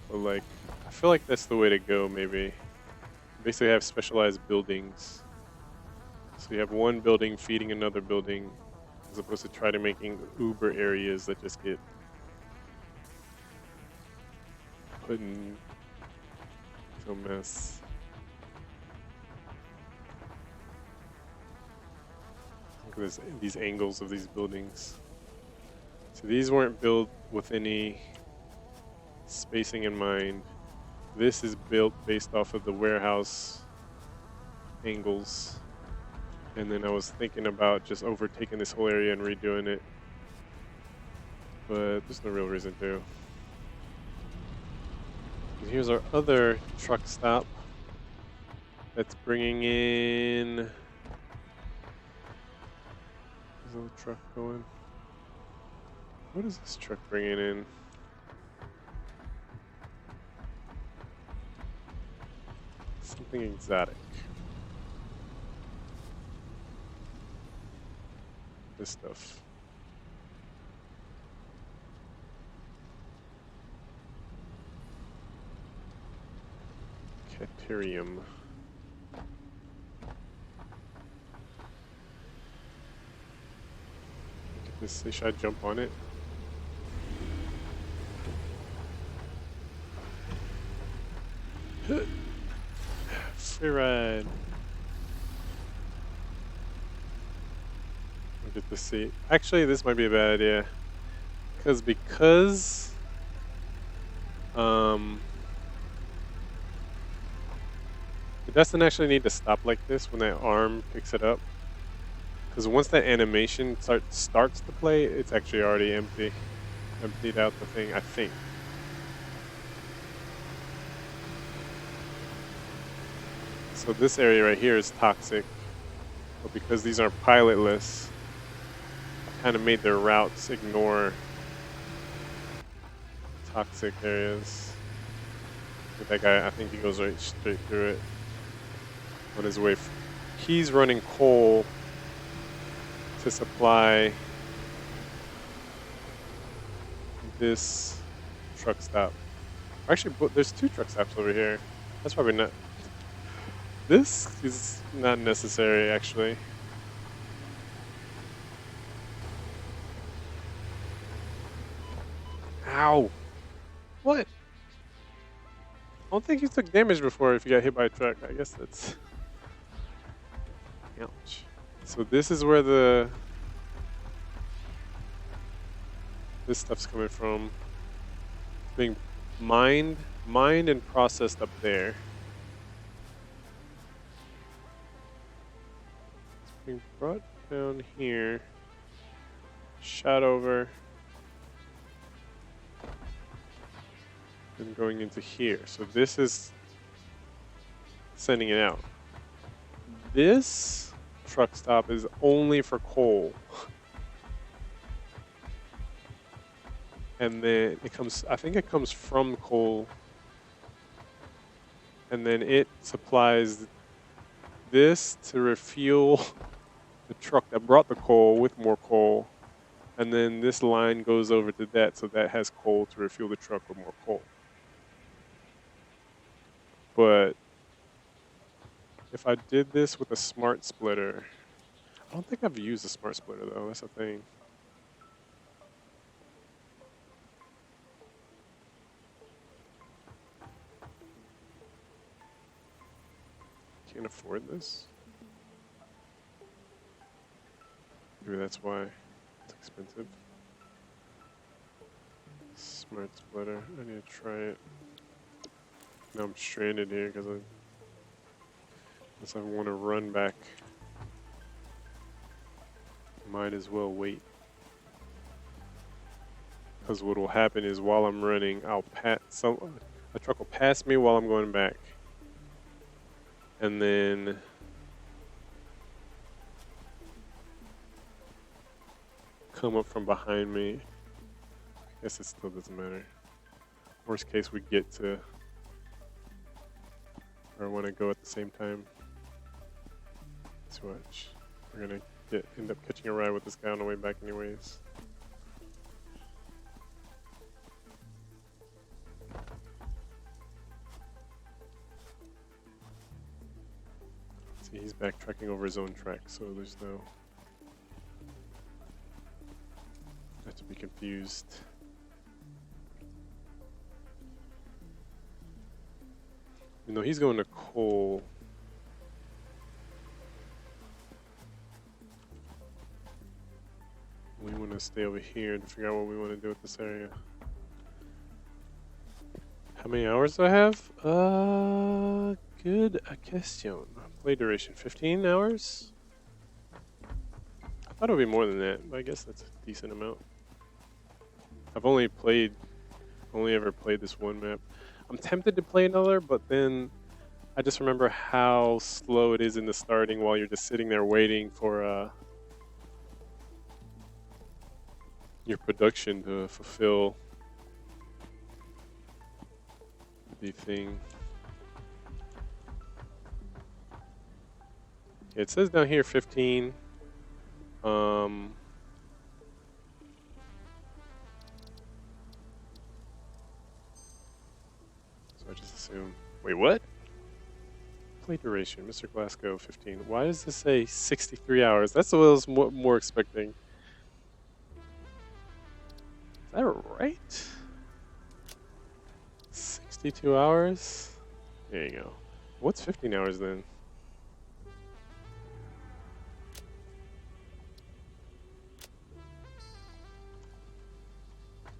But like, I feel like that's the way to go, maybe. Basically have specialized buildings. So you have one building feeding another building, as opposed to try to making uber areas that just get put in a mess. Look at this, these angles of these buildings. So these weren't built with any spacing in mind. This is built based off of the warehouse angles. And then I was thinking about just overtaking this whole area and redoing it. But there's no real reason to. And here's our other truck stop that's bringing in. There's a little truck going. What is this truck bringing in? Something exotic. This stuff. Caterium. Look at this. Should I jump on it? Free ride. Look at the seat. Actually, this might be a bad idea. Because it doesn't actually need to stop like this when that arm picks it up. Because once that animation starts to play, it's actually already emptied out the thing, I think. So this area right here is toxic, but because these are pilotless, I kind of made their routes ignore toxic areas. With that guy, I think he goes right straight through it on his way. He's running coal to supply this truck stop. Actually, there's two truck stops over here. That's probably not. This is not necessary, actually. Ow! What? I don't think you took damage before if you got hit by a truck. I guess that's... Ouch. So this is where this stuff's coming from. It's being mined and processed up there. It's being brought down here, shot over, and going into here. So this is sending it out. This truck stop is only for coal. And then it comes, I think it comes from coal. And then it supplies this to refuel the truck that brought the coal with more coal. And then this line goes over to that, so that has coal to refuel the truck with more coal. But if I did this with a smart splitter, I don't think I've used a smart splitter though, that's the thing. Can't afford this. Maybe that's why it's expensive. Smart splitter, I need to try it. Now I'm stranded here because unless I want to run back, might as well wait. Because what will happen is while I'm running, a truck will pass me while I'm going back. And then come up from behind me. I guess it still doesn't matter. Worst case, we get to where I want to go at the same time. too much. We're gonna end up catching a ride with this guy on the way back, anyways. See, he's backtracking over his own track, so there's no not to be confused. You know, he's going to coal. We want to stay over here to figure out what we want to do with this area. How many hours do I have? Good question. Play duration 15 hours? I thought it would be more than that, but I guess that's a decent amount. I've only ever played this one map. I'm tempted to play another, but then I just remember how slow it is in the starting while you're just sitting there waiting for your production to fulfill the thing. It says down here 15. So I just assume. Wait, what? Play duration, MrGlasco 15. Why does this say 63 hours? That's what I was more expecting. Is that right? 62 hours? There you go. What's 15 hours then?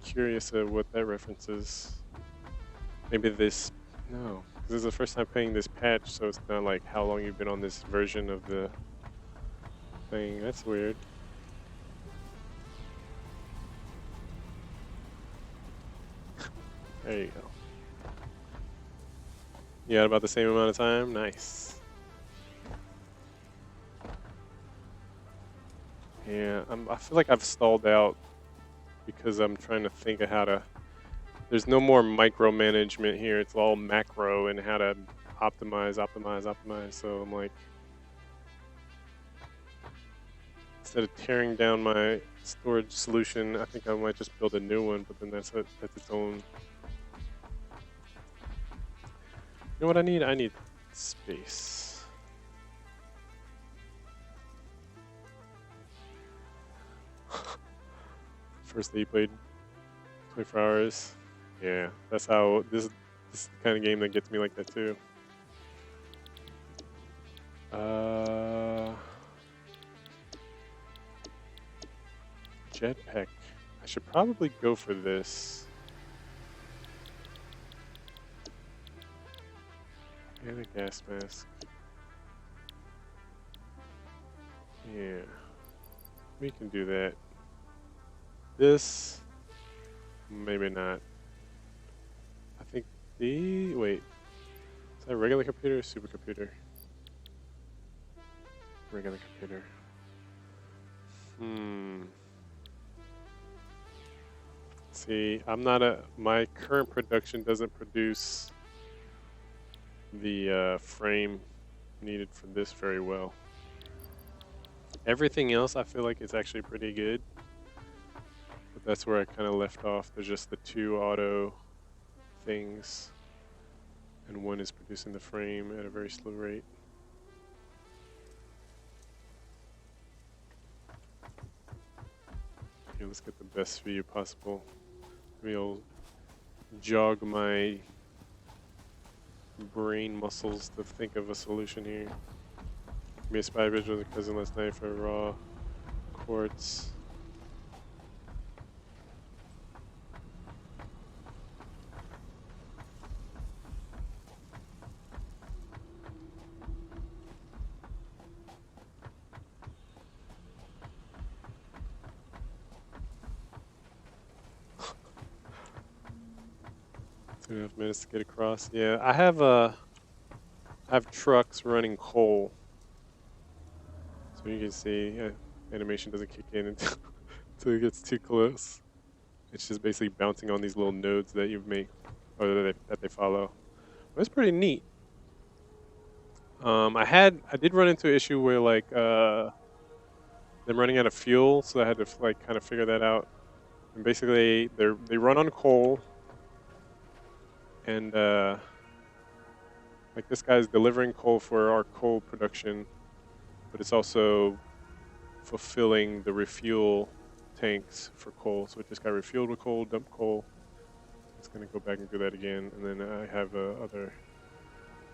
Curious of what that reference is. Maybe this. No. This is the first time playing this patch, so it's not like how long you've been on this version of the thing. That's weird. There you go. You had about the same amount of time? Nice. Yeah, I feel like I've stalled out because I'm trying to think of how to. There's no more micromanagement here. It's all macro and how to optimize. So I'm like, instead of tearing down my storage solution, I think I might just build a new one. But then that's its own. You know what I need? I need space. First day you played 24 hours. Yeah, that's how this is the kind of game that gets me like that too. Jetpack. I should probably go for this. And a gas mask. Yeah, we can do that. This, maybe not. I think wait, is that a regular computer or supercomputer? Regular computer. See, my current production doesn't produce the frame needed for this very well. Everything else I feel like is actually pretty good. But that's where I kind of left off. There's just the 2 auto things. And one is producing the frame at a very slow rate. Okay, let's get the best view possible. Maybe I'll jog my brain muscles to think of a solution here. Me a spy bridge with a cousin last night for raw quartz. Two and a half minutes to get across. Yeah, I have trucks running coal. So you can see animation doesn't kick in until it gets too close. It's just basically bouncing on these little nodes that you've made, or that they follow. But it's pretty neat. I did run into an issue where like them running out of fuel, so I had to like kind of figure that out. And basically, they run on coal, and like this guy's delivering coal for our coal production, but it's also fulfilling the refuel tanks for coal. So it just got refueled with coal, dumped coal. It's gonna go back and do that again, and then I have other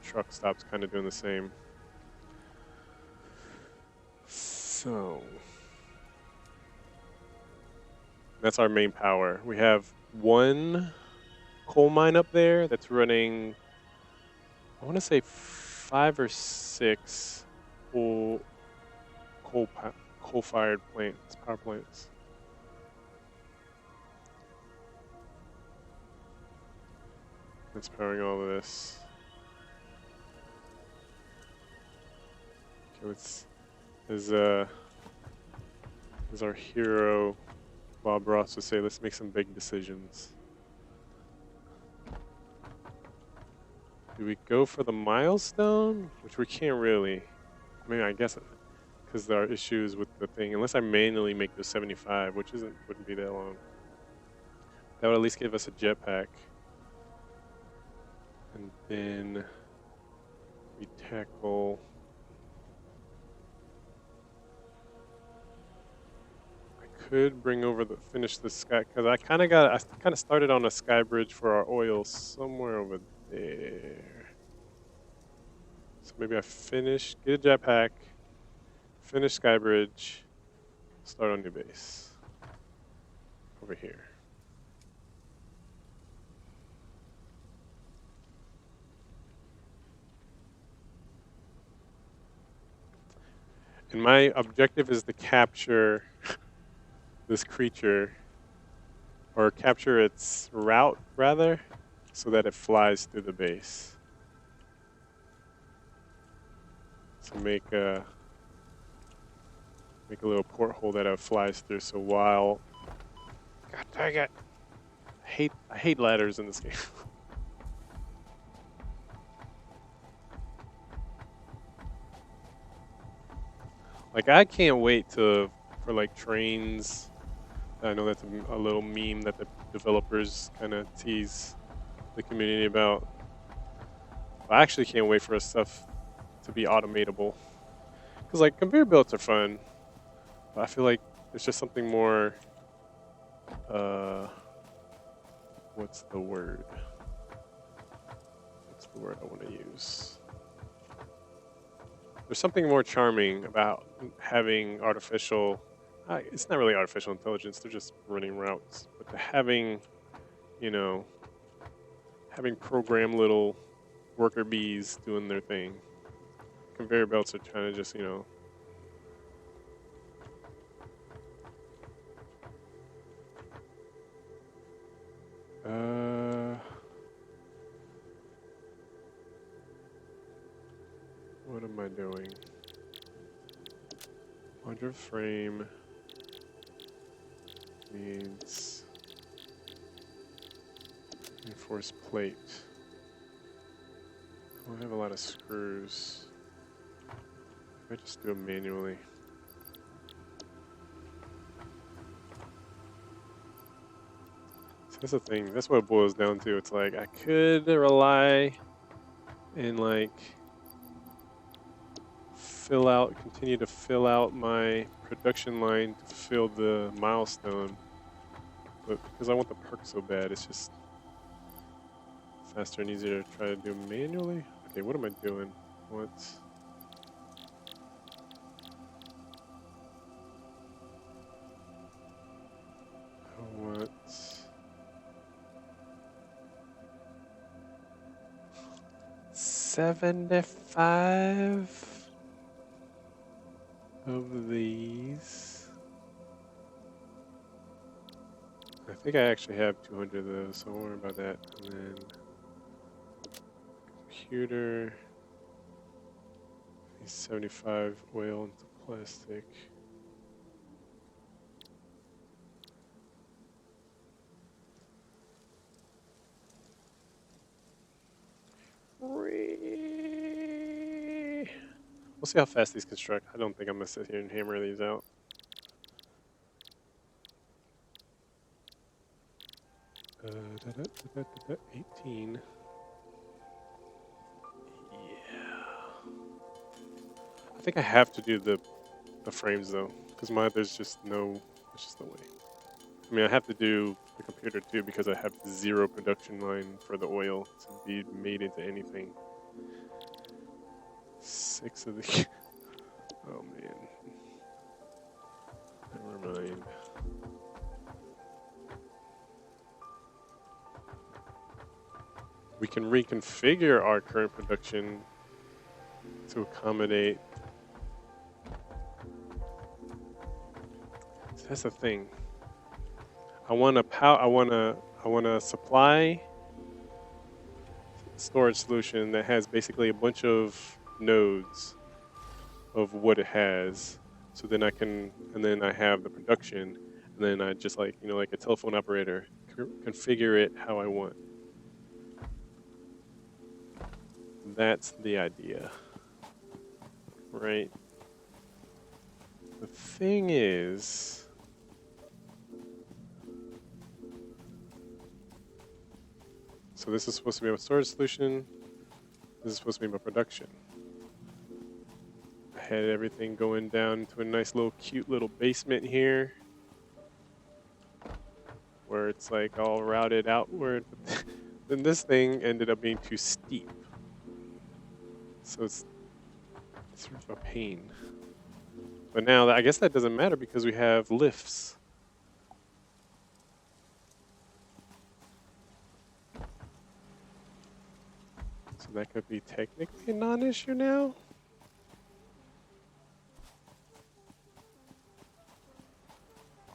truck stops kind of doing the same. So that's our main power. We have one coal mine up there that's running, I want to say 5 or 6 coal coal-fired plants, power plants. That's powering all of this. Okay, let's as our hero Bob Ross would say, let's make some big decisions. Do we go for the milestone? Which we can't really. I mean, I guess because there are issues with the thing. Unless I manually make the 75, which wouldn't be that long. That would at least give us a jetpack. And then we tackle. I could bring over finish the sky because I kind of started on a sky bridge for our oil somewhere over there. So maybe I get a jetpack, finish Skybridge, start on new base over here. And my objective is to capture this creature, or capture its route rather, so that it flies through the base. So make a little porthole that it flies through. So while, God dang it, I hate ladders in this game. Like I can't wait for like trains. I know that's a little meme that the developers kind of tease the community about. I actually can't wait for stuff to be automatable. Because like conveyor belts are fun, but I feel like there's just something more. What's the word? What's the word I want to use? There's something more charming about having artificial. It's not really artificial intelligence; they're just running routes. But having, you know, having programmed little worker bees doing their thing. Conveyor belts are trying to just, what am I doing? Under frame needs reinforced plate. I don't have a lot of screws. I just do them manually. So that's the thing. That's what it boils down to. It's like I could rely and like continue to fill out my production line to fill the milestone. But because I want the perk so bad, it's just faster and easier to try to do manually. Okay, what am I doing? What? What? 75 of these. I think I actually have 200 of those, so don't worry about that. And then computer. These 75 oil into plastic. We'll see how fast these construct. I don't think I'm gonna sit here and hammer these out. Da, da, da, 18. Yeah. I think I have to do the frames though, because there's just no way. I mean, I have to do the computer too because I have 0 production line for the oil to be made into anything. 6 of the. Oh man. Never mind. We can reconfigure our current production to accommodate. So that's the thing. I want a supply storage solution that has basically a bunch of nodes of what it has. So then and then I have the production, and then I just like a telephone operator, configure it how I want. That's the idea, right? The thing is, so this is supposed to be my storage solution. This is supposed to be my production. I had everything going down to a nice little cute little basement here, where it's like all routed outward. Then this thing ended up being too steep. So it's sort of a pain. But now I guess that doesn't matter because we have lifts. So that could be technically a non-issue now.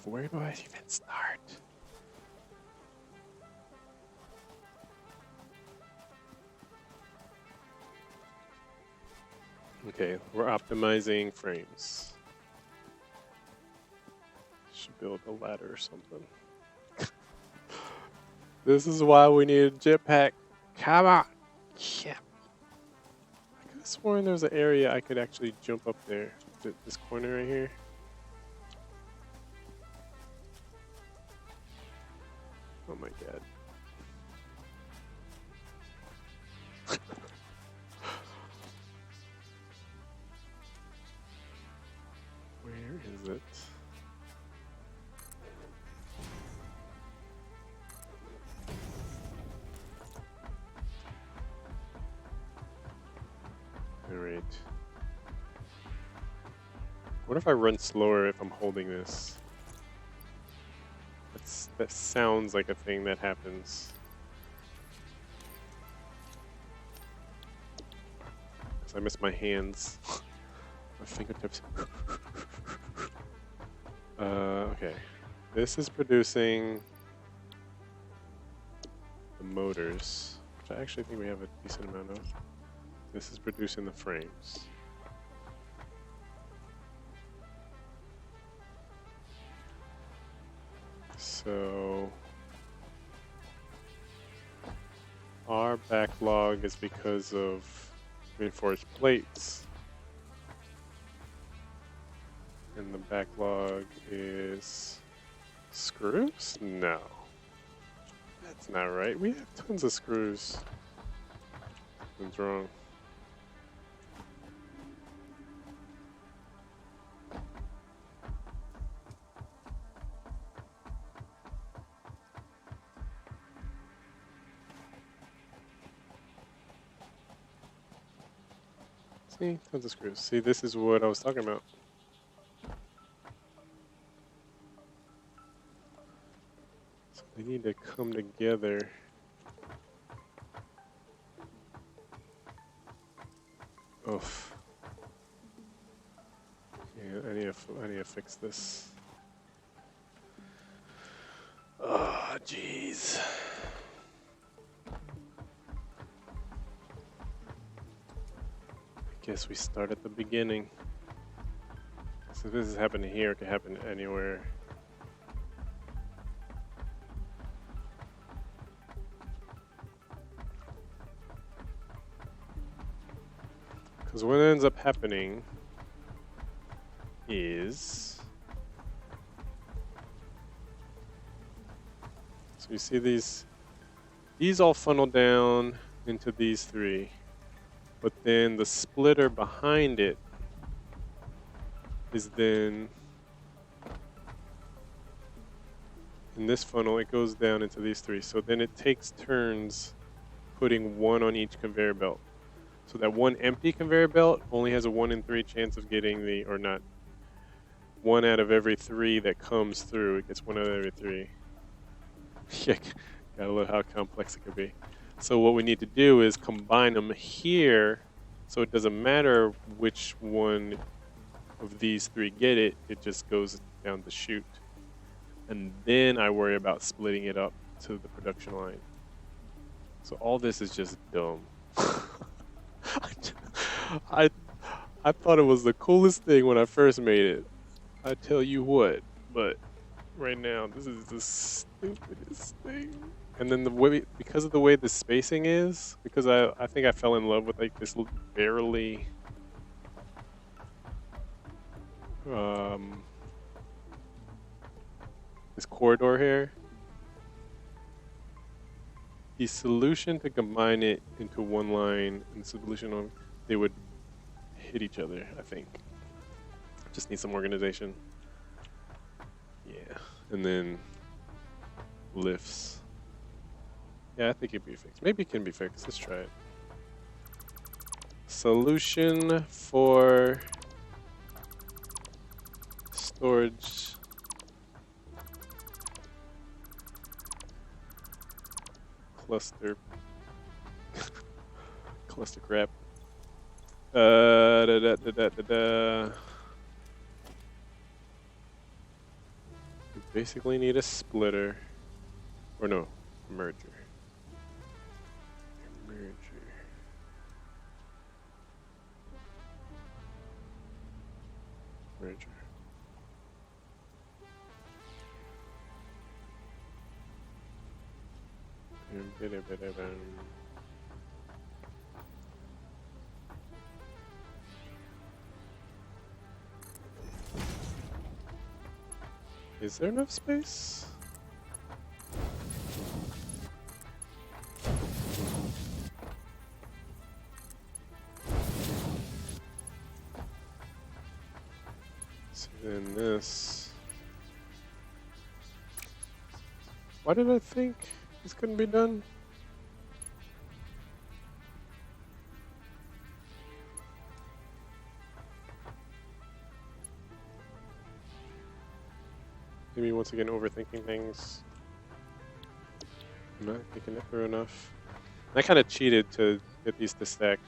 Where do I even start? Okay, we're optimizing frames. Should build a ladder or something. This is why we need a jetpack. Come on. Yeah. I could have sworn there was an area I could actually jump up there. This corner right here. Oh my god. Where is it? Alright. What if I run slower if I'm holding this? That sounds like a thing that happens. I miss my hands. My fingertips. Okay. This is producing the motors, which I actually think we have a decent amount of. This is producing the frames. So our backlog is because of reinforced plates. And the backlog is screws? No. That's not right. We have tons of screws. Something's wrong. See, tons of screws. See, this is what I was talking about. So they need to come together. Oof. Yeah, I need to fix this. Oh, jeez. Guess we start at the beginning. So if this is happening here, it can happen anywhere. Because what ends up happening is, so you see these all funnel down into these three, but then the splitter behind it is then, in this funnel, it goes down into these three. So then it takes turns putting one on each conveyor belt. So that one empty conveyor belt only has a 1 in 3 chance of getting the, or not, 1 out of every 3 that comes through. It gets 1 out of every 3. Yeah, gotta love how complex it could be. So what we need to do is combine them here, so it doesn't matter which one of these 3 get it, it just goes down the chute. And then I worry about splitting it up to the production line. So all this is just dumb. I thought it was the coolest thing when I first made it. I tell you what, but right now this is the stupidest thing. And then the way, because of the way the spacing is, because I think I fell in love with like this barely this corridor here. The solution to combine it into one line and the solution of they would hit each other, I think. Just need some organization. Yeah. And then lifts. Yeah, I think it can be fixed. Maybe it can be fixed. Let's try it. Solution for storage. Cluster. Cluster crap. Da, da, da, da, da, da. We basically need a splitter. Or no, a merger. Merger. Is there enough space? So then this. Why did I think this couldn't be done? Maybe once again overthinking things. I'm not thinking it through enough. I kind of cheated to get these to stack.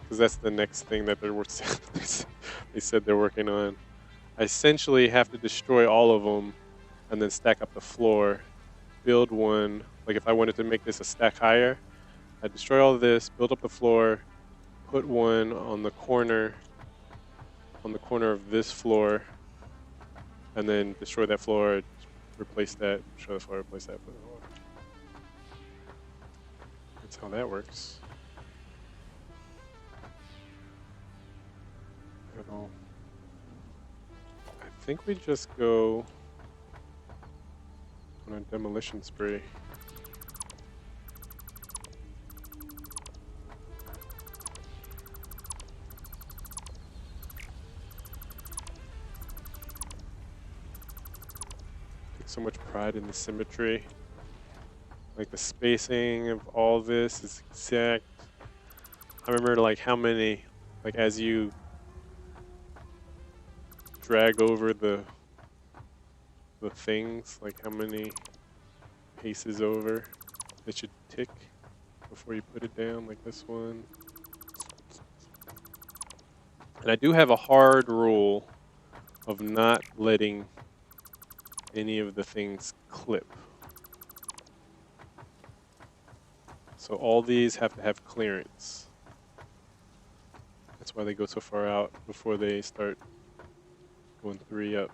Because that's the next thing that they said they're working on. I essentially have to destroy all of them and then stack up the floor, build one. Like if I wanted to make this a stack higher, I destroy all of this, build up the floor, put one on the corner of this floor, and then destroy that floor, replace that, destroy the floor, replace that. That's how that works. I think we just go on a demolition spree. Take so much pride in the symmetry. Like the spacing of all this is exact. I remember like how many, like as you drag over the things, like how many paces over it should tick before you put it down, like this one. And I do have a hard rule of not letting any of the things clip. So all these have to have clearance. That's why they go so far out before they start going 3 up.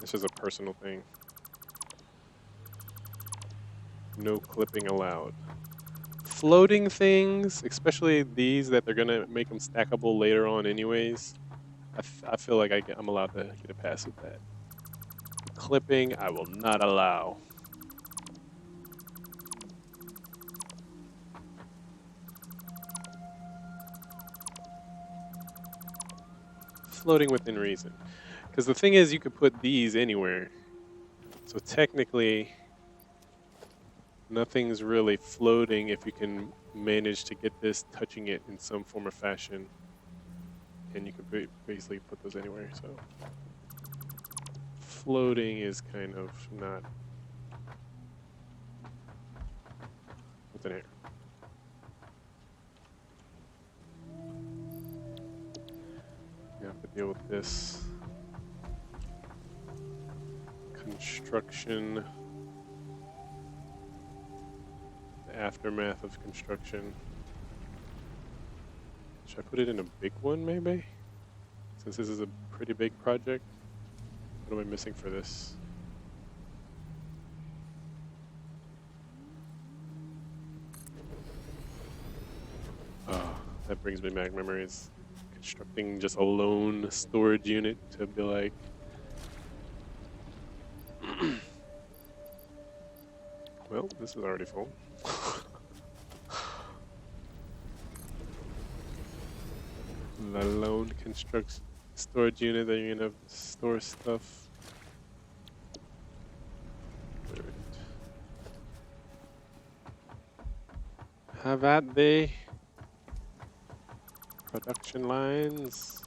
It's just a personal thing. No clipping allowed. Floating things, especially these that they're gonna make them stackable later on anyways, I feel like I'm allowed to get a pass with that. Clipping, I will not allow. Floating within reason. Because the thing is, you could put these anywhere. So technically, nothing's really floating if you can manage to get this touching it in some form or fashion. And you could basically put those anywhere, so. Floating is kind of not within here. You have to deal with this. Construction. The aftermath of construction. Should I put it in a big one, maybe? Since this is a pretty big project. What am I missing for this? Oh, that brings me back memories. Constructing just a lone storage unit to be like... Well, this is already full. The lone construct storage unit that you're gonna store stuff. Have at the production lines.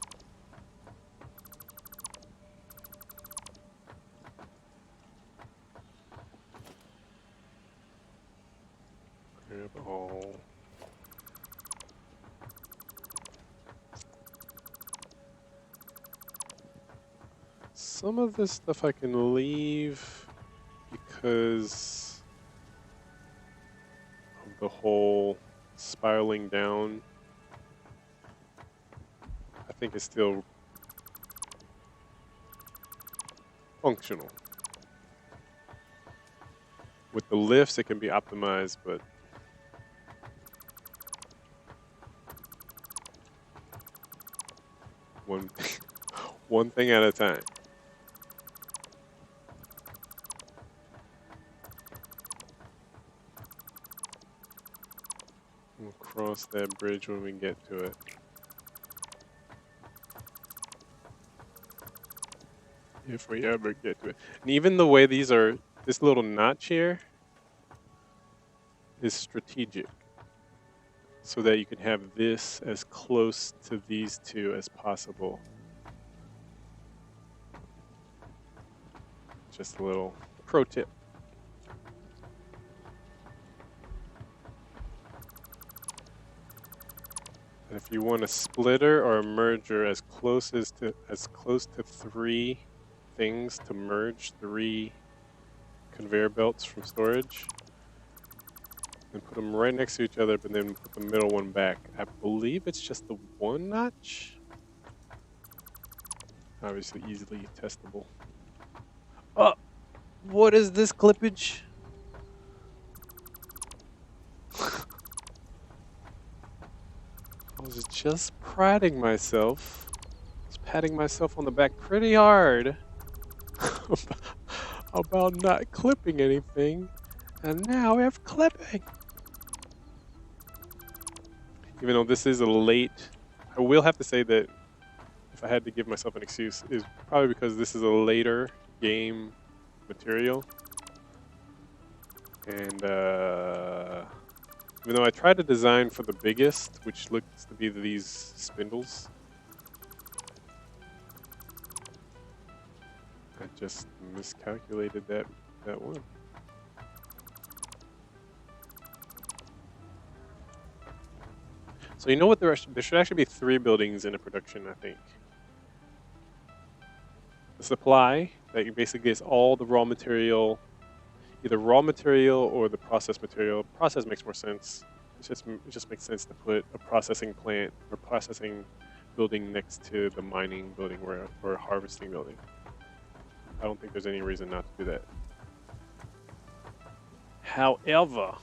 Grab all. Some of this stuff I can leave because of the whole spiraling down. I think it's still functional. With the lifts, it can be optimized, but one thing at a time. We'll cross that bridge when we get to it. If we ever get to it. And even the way these are, this little notch here is strategic. So that you can have this as close to these two as possible. Just a little pro tip. And if you want a splitter or a merger as close to 3 things to merge 3 conveyor belts from storage, and put them right next to each other, but then put the middle one back. I believe it's just the 1 notch. Obviously easily testable. Oh, what is this clippage? I was just patting myself. I was patting myself on the back pretty hard about not clipping anything, and now we have clipping. Even though this is a late, I will have to say that if I had to give myself an excuse, is probably because this is a later game material. And even though I tried to design for the biggest, which looks to be these spindles, I just miscalculated that one. So you know what, there should actually be 3 buildings in a production, I think. The supply, that basically is all the raw material, either raw material or the process material. Process makes more sense. It just makes sense to put a processing plant or processing building next to the mining building or harvesting building. I don't think there's any reason not to do that. However,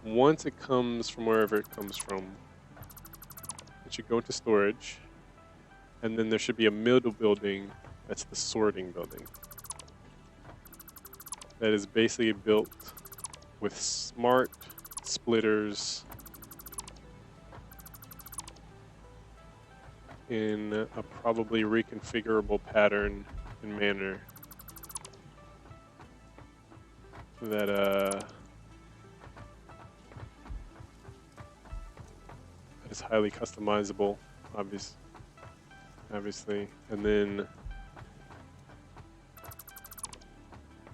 once it comes from wherever it comes from, it should go into storage, and then there should be a middle building that's the sorting building. That is basically built with smart splitters in a probably reconfigurable pattern and manner that is highly customizable, obviously, and then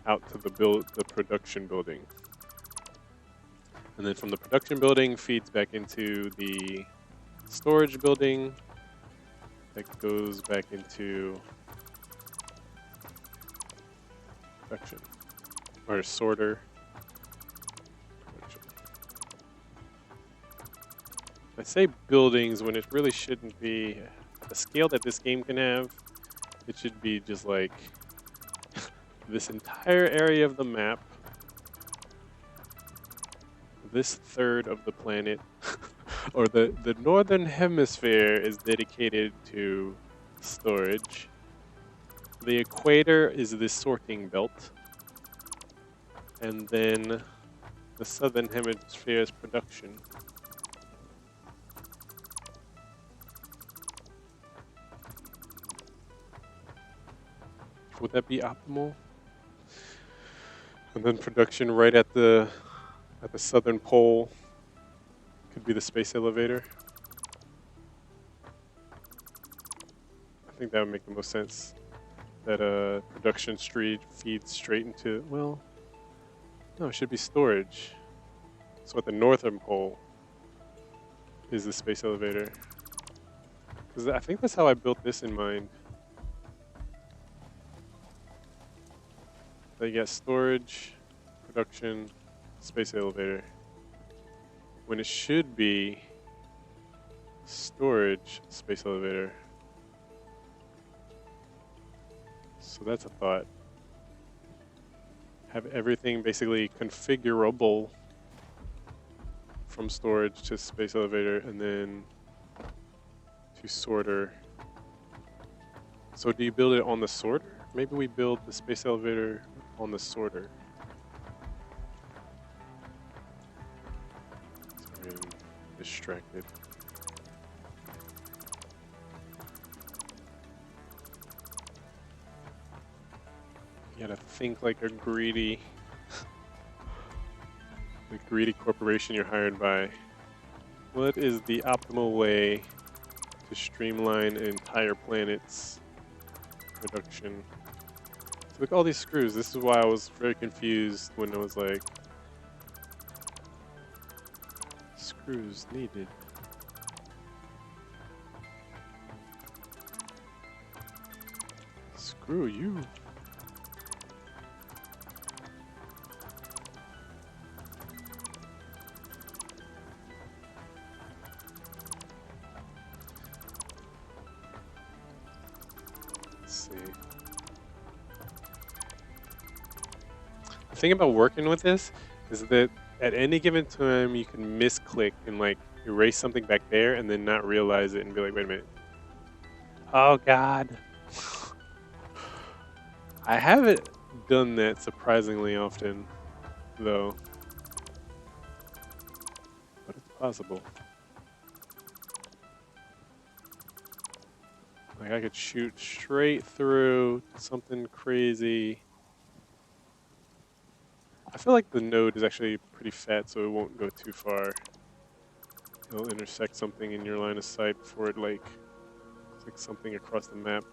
out to the production building, and then from the production building feeds back into the storage building that goes back into production or sorter. I say buildings when it really shouldn't be. The scale that this game can have, it should be just like this entire area of the map, this third of the planet, or the northern hemisphere is dedicated to storage. The equator is the sorting belt, and then the southern hemisphere is production. Would that be optimal? And then production right at the southern pole could be the space elevator. I think that would make the most sense. That production street feeds straight into, well, no, it should be storage. So at the northern pole is the space elevator. Because I think that's how I built this in mind. So you got storage, production, space elevator. When it should be storage, space elevator. So that's a thought. Have everything basically configurable from storage to space elevator and then to sorter. So do you build it on the sorter? Maybe we build the space elevator on the sorter. Sorry, I'm distracted. You gotta think like a greedy, the greedy corporation you're hired by. What is the optimal way to streamline an entire planet's production? So look at all these screws. This is why I was very confused when I was like, screws needed. Screw you. Let's see. The thing about working with this is that at any given time you can misclick and like erase something back there and then not realize it and be like, wait a minute. Oh God. I haven't done that surprisingly often though. But it's possible. Like I could shoot straight through something crazy. I feel like the node is actually pretty fat, so it won't go too far. It'll intersect something in your line of sight before it like clicks something across the map.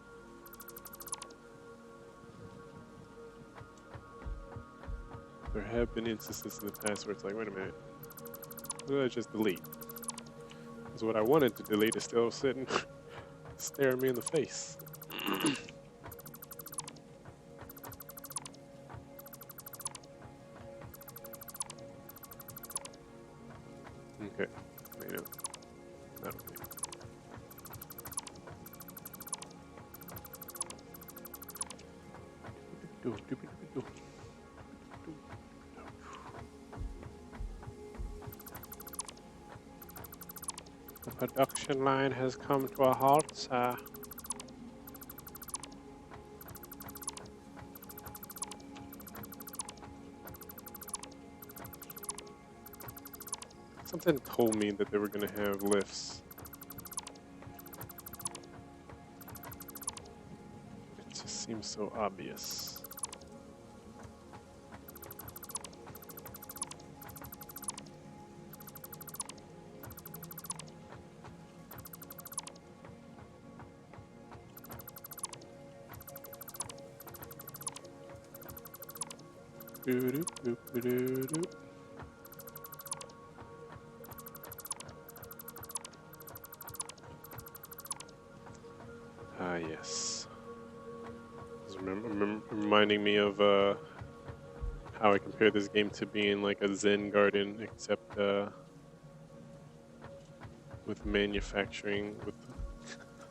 There have been instances in the past where it's like, wait a minute, what did I just delete? Because what I wanted to delete is still sitting staring me in the face. Okay, wait, no. That'll be. The production line has come to a halt, sir. Something told me that they were going to have lifts. It just seems so obvious. Ah, yes. It's reminding me of how I compare this game to being like a Zen garden, except with manufacturing, with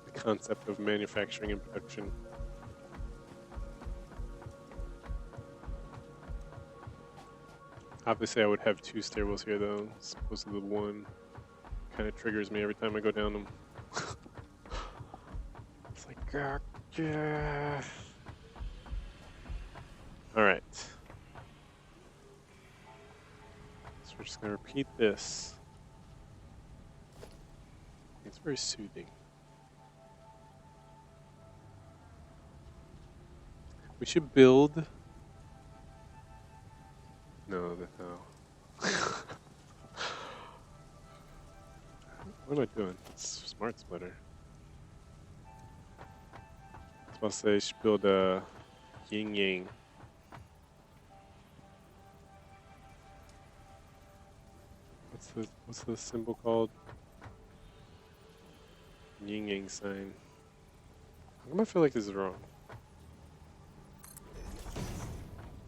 the concept of manufacturing and production. Obviously, I would have 2 stairwells here, though, as opposed to the one. Kind of triggers me every time I go down them. It's like, gotcha. All right. So we're just gonna repeat this. It's very soothing. We should build. No. What am I doing? It's smart splitter. I was about to say I should build a yin yang. What's the symbol called? Yin yang sign. How come I feel like this is wrong?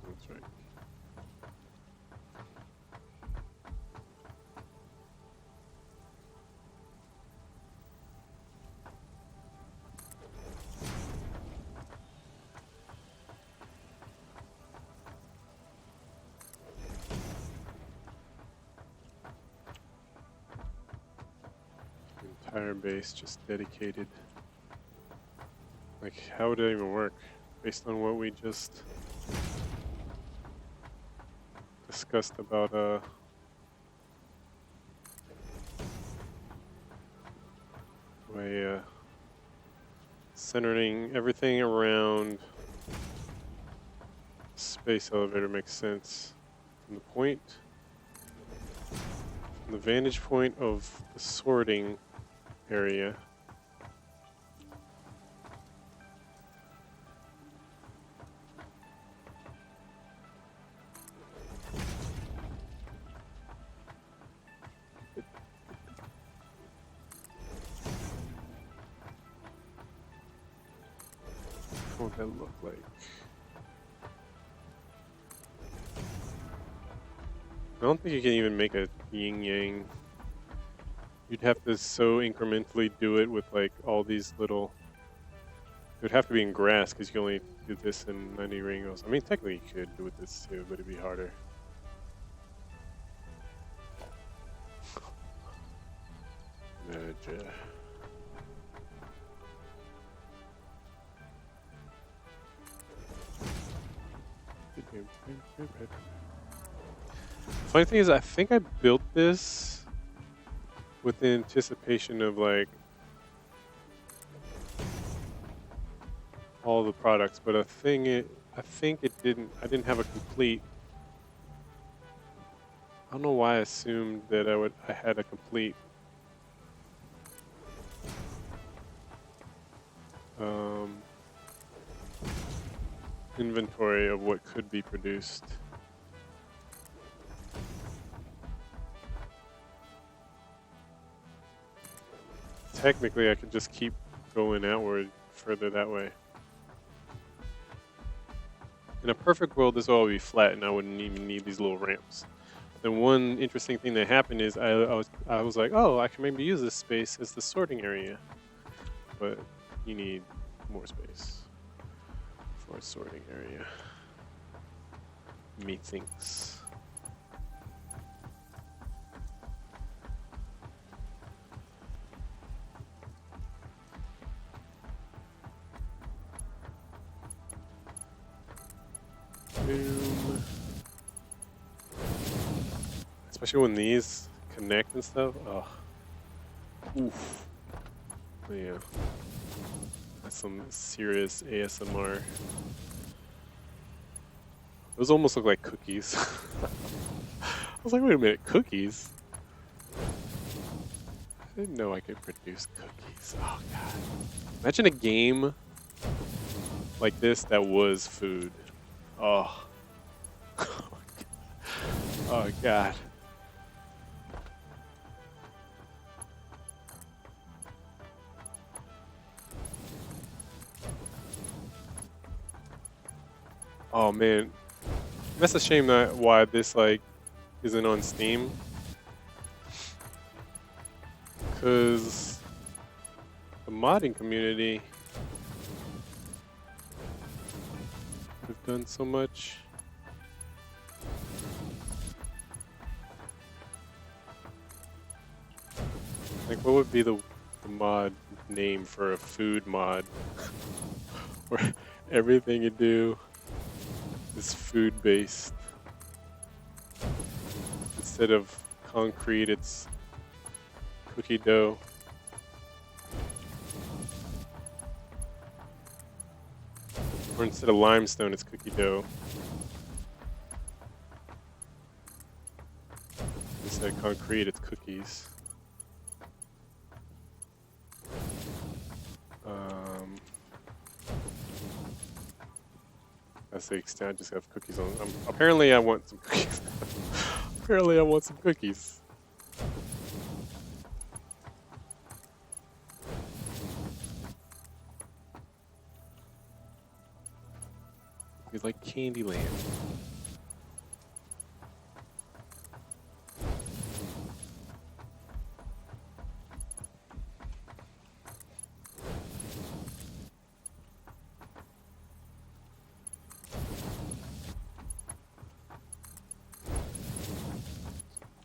That's right. Entire base just dedicated. Like, how would it even work based on what we just discussed about way centering everything around space elevator makes sense from the vantage point of the sorting area. What would that look like? I don't think you can even make a yin yang. You'd have to so incrementally do it with like all these little. It would have to be in grass because you can only do this in 90 angles. I mean, technically you could do it with this too, but it'd be harder. Merge. Funny thing is, I think I built this with the anticipation of like all the products, but I think it didn't. I didn't have a complete. I don't know why I assumed that I had a complete inventory of what could be produced. Technically, I could just keep going outward further that way. In a perfect world, this all would be flat, and I wouldn't even need these little ramps. The one interesting thing that happened is I was like, oh, I can maybe use this space as the sorting area, but you need more space Or sorting area. Methinks. Boom. Especially when these connect and stuff. Oh. Oof. Oh, yeah. That's some serious ASMR. Those almost look like cookies. I was like, wait a minute, cookies? I didn't know I could produce cookies. Oh god. Imagine a game like this that was food. Oh. Oh god. Oh man. That's a shame that why this like isn't on Steam. Cause the modding community would have done so much. Like what would be the mod name for a food mod? Where everything you do is food based. Instead of concrete, it's cookie dough. Or instead of limestone, it's cookie dough. Instead of concrete, it's cookies. That's the extent. I just have cookies on. Apparently, I want some cookies. Apparently, I want some cookies. It's like Candyland.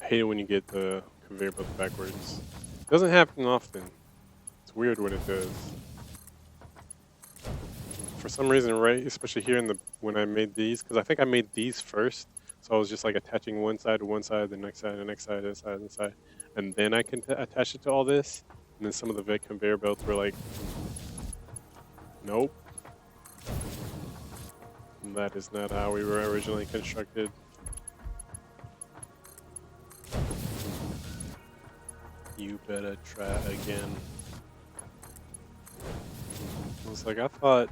I hate it when you get the conveyor belt backwards. It doesn't happen often. It's weird when it does. For some reason, right, especially here in the when I made these, because I think I made these first, so I was just like attaching one side to one side, the next side, the next side, this side, this side, and then I can attach it to all this. And then some of the conveyor belts were like, nope, that is not how we were originally constructed. You better try again. I was like, I thought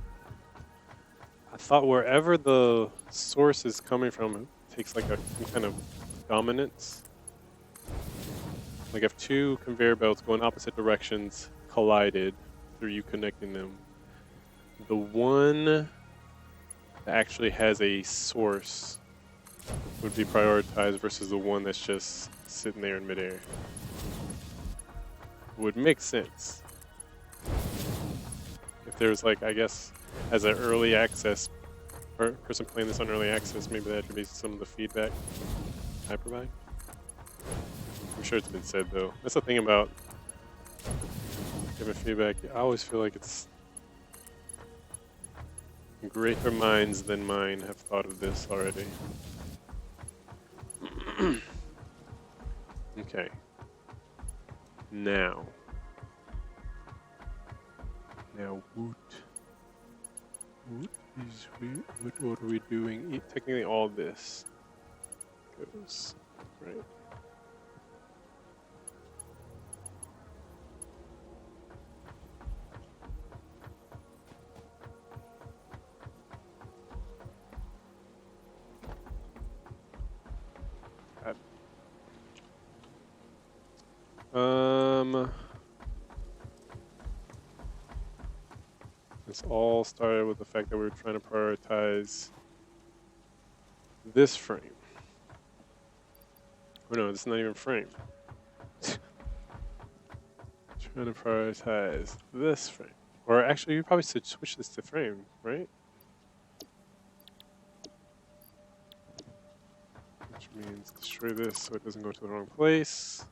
wherever the source is coming from it takes like some kind of dominance. Like if two conveyor belts going opposite directions collided through you connecting them, the one that actually has a source would be prioritized versus the one that's just sitting there in midair. Would make sense. If there's like, I guess, as an early access person playing this on early access, maybe that should be some of the feedback I provide. I'm sure it's been said though. That's the thing about giving feedback. I always feel like it's greater minds than mine have thought of this already. Okay. Now, what are we doing? Technically, all this goes right. This all started with the fact that we were trying to prioritize this frame. Oh no, it's not even frame. Trying to prioritize this frame. Or actually, you probably should switch this to frame, right? means destroy this so it doesn't go to the wrong place.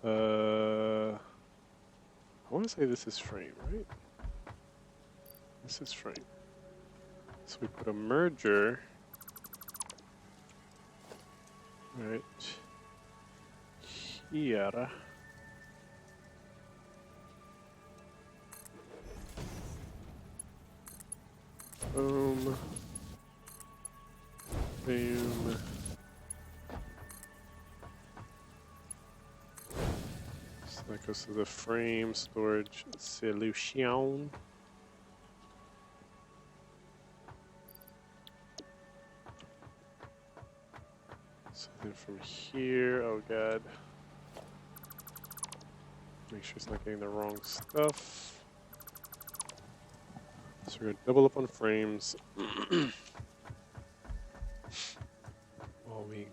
I want to say this is frame, right? This is frame. So we put a merger right here. Boom. Boom. So that goes to the frame storage solution. So then from here, oh god. Make sure it's not getting the wrong stuff. So we're gonna double up on frames. While we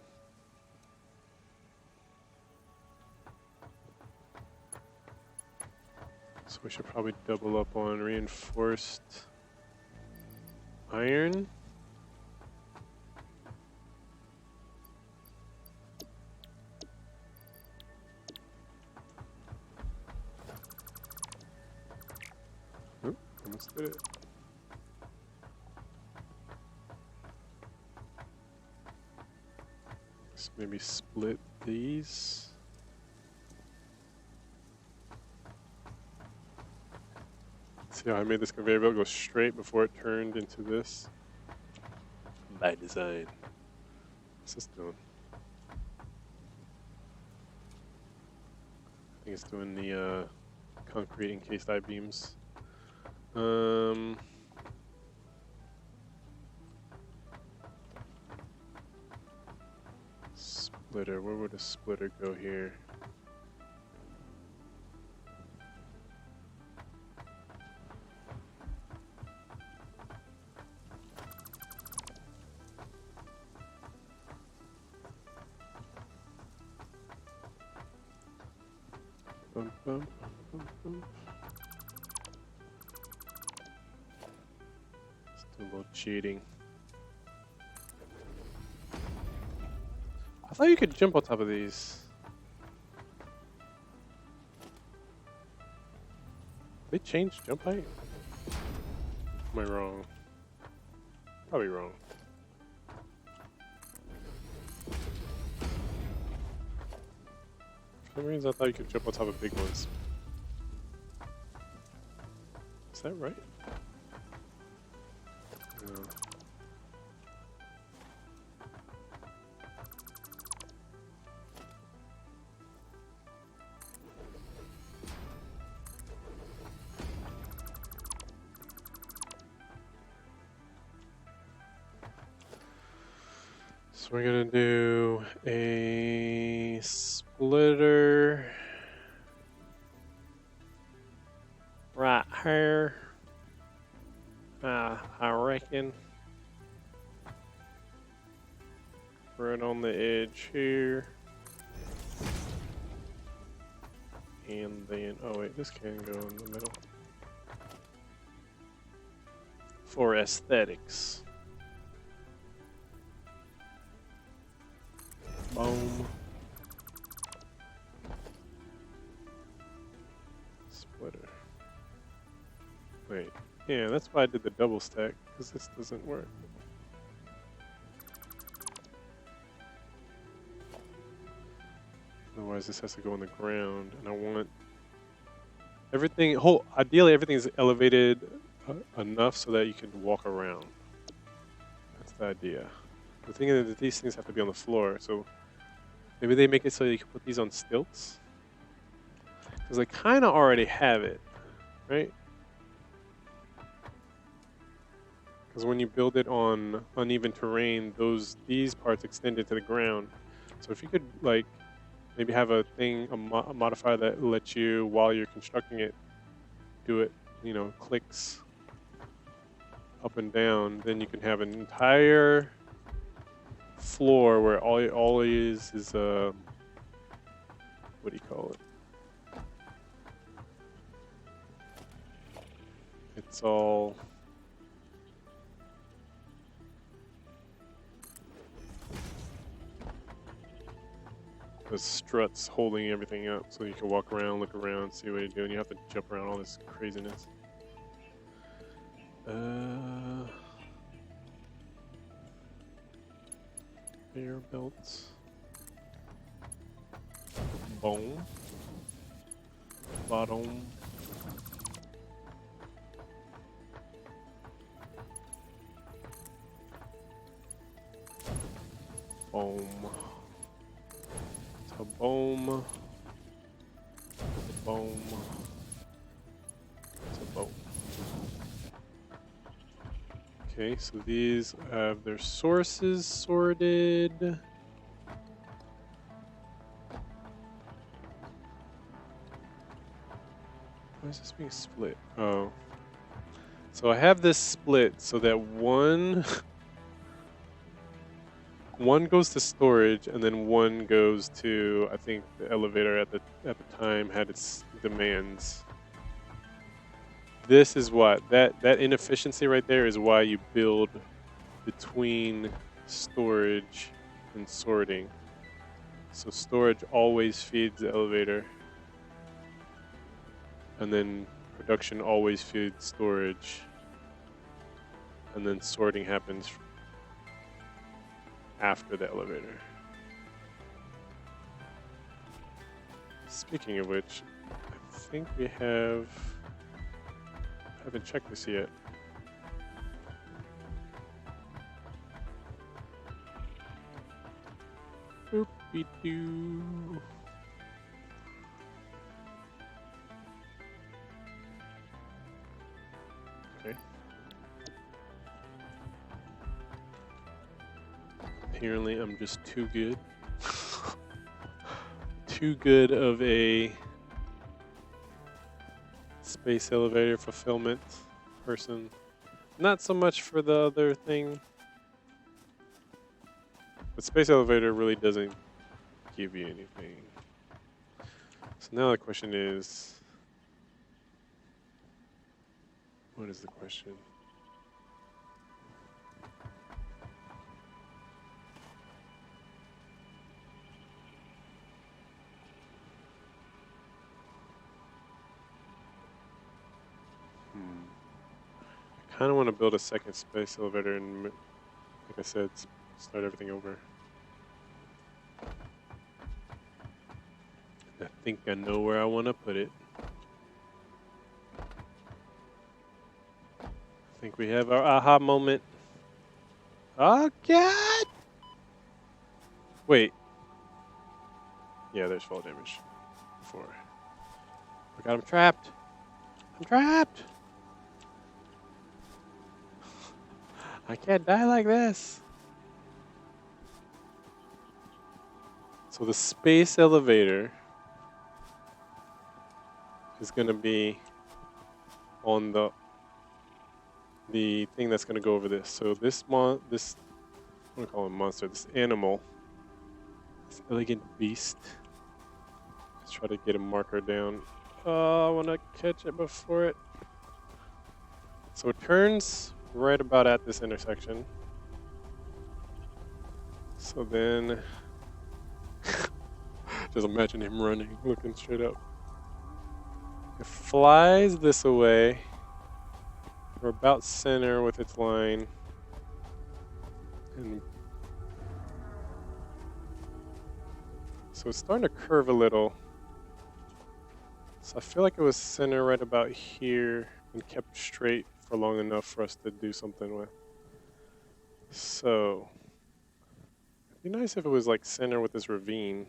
So we should probably double up on reinforced iron. Oop, almost did it. Let's maybe split these. See how I made this conveyor belt go straight before it turned into this? By design. What's this doing? I think it's doing the concrete encased I-beams. Splitter, where would a splitter go here? Bum, bum, bum, bum. Let's do a little cheating. I thought you could jump on top of these. They changed jump height? Am I wrong? Probably wrong. For some reason I thought you could jump on top of big ones. Is that right? No. So we're gonna do a splitter right here. I reckon right on the edge here. And then, oh wait, this can go in the middle. For aesthetics. Boom. Splitter. Wait. Yeah, that's why I did the double stack, because this doesn't work. Otherwise this has to go on the ground, and I want everything, ideally everything is elevated enough so that you can walk around. That's the idea. The thing is that these things have to be on the floor, so maybe they make it so you can put these on stilts. Because I kind of already have it, right? Because when you build it on uneven terrain, these parts extend into the ground. So if you could like maybe have a modifier that lets you, while you're constructing it, do it, clicks up and down, then you can have an entire floor where all is what do you call it? It's all the struts holding everything up, so you can walk around, look around, see what you're doing. You have to jump around all this craziness. Air belts. Bone. Bottom. Boom. To boom. To boom. To boom. Okay, so these have their sources sorted. Why is this being split? Oh. So I have this split so that one one goes to storage and then one goes to, I think the elevator at the time had its demands. This is what that inefficiency right there is why you build between storage and sorting. So storage always feeds the elevator, and then production always feeds storage, and then sorting happens after the elevator. Speaking of which, I think we haven't checked this yet. Boop-be-doo. Okay. Apparently I'm just too good. Too good of a space elevator fulfillment person. Not so much for the other thing. But space elevator really doesn't give you anything. So now the question is, what is the question? I kind of want to build a second space elevator and, like I said, start everything over. I think I know where I want to put it. I think we have our aha moment. Oh, God! Wait. Yeah, there's fall damage. Before. Oh, God, I'm trapped. I'm trapped! I can't die like this. So the space elevator is going to be on the thing that's going to go over this. So this I want to call it a monster, this animal, this elegant beast. Let's try to get a marker down. Oh, I want to catch it before it. So it turns right about at this intersection. So then, just imagine him running, looking straight up. It flies this away. We're about center with its line. And so it's starting to curve a little. So I feel like it was center right about here and kept straight for long enough for us to do something with. So it'd be nice if it was like center with this ravine.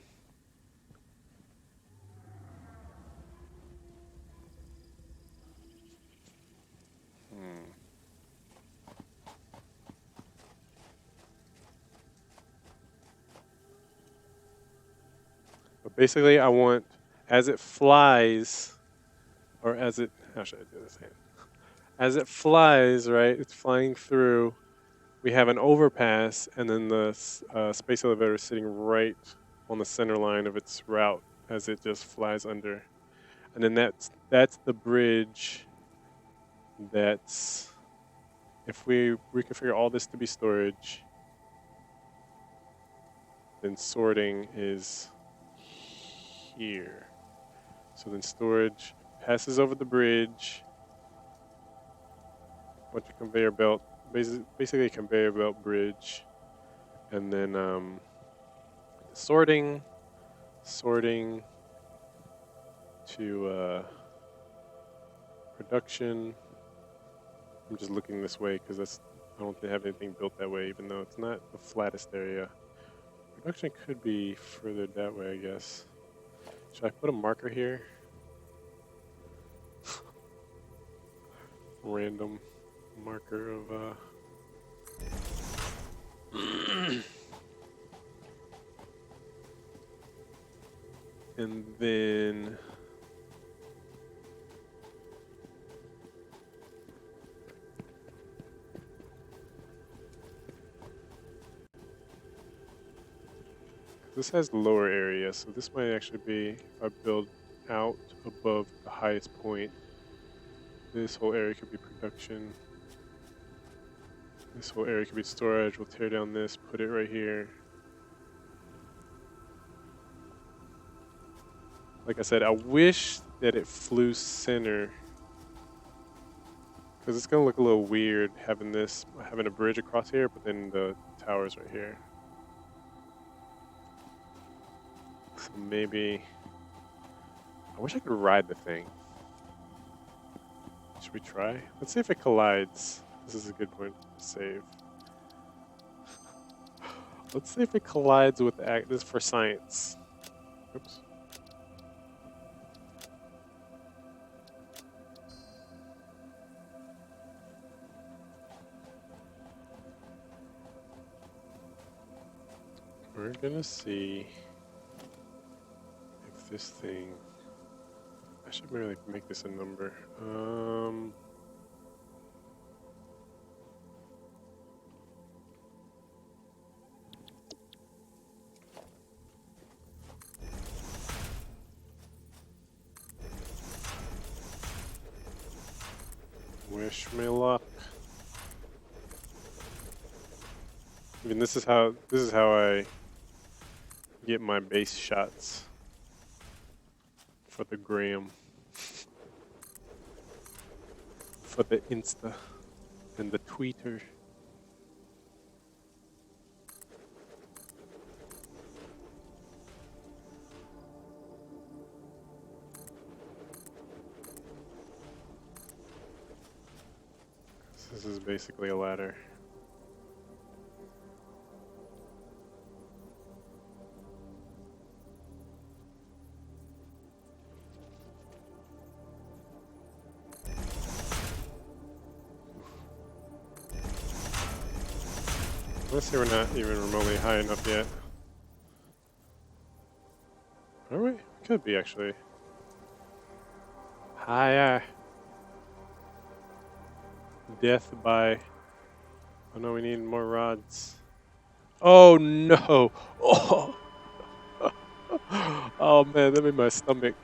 But basically I want, as it flies, or as it, how should I do this hand? As it flies, right, it's flying through, we have an overpass, and then the space elevator is sitting right on the center line of its route as it just flies under. And then that's the bridge that's, if we reconfigure all this to be storage, then sorting is here. So then storage passes over the bridge. Bunch of conveyor belt, basically a conveyor belt bridge, and then sorting to production. I'm just looking this way because I don't have anything built that way, even though it's not the flattest area. Production could be further that way, I guess. Should I put a marker here? Random marker of and then this has lower area, so this might actually be, if I build out above the highest point, this whole area could be production. This whole area could be storage. We'll tear down this, put it right here. Like I said, I wish that it flew center, because it's gonna look a little weird having a bridge across here, but then the tower's right here. So maybe, I wish I could ride the thing. Should we try? Let's see if it collides. This is a good point to save. Let's see if it collides with this is for science. Oops. We're gonna see if this thing. I should really make this a number. Wish me luck. I mean, this is how I get my base shots for the gram, for the Insta and the Twitter. This is basically a ladder. Let's see, we're not even remotely high enough yet. Are we? Could be, actually. Higher. Death by... Oh no, we need more rods. Oh no! Oh! Oh man, that made my stomach...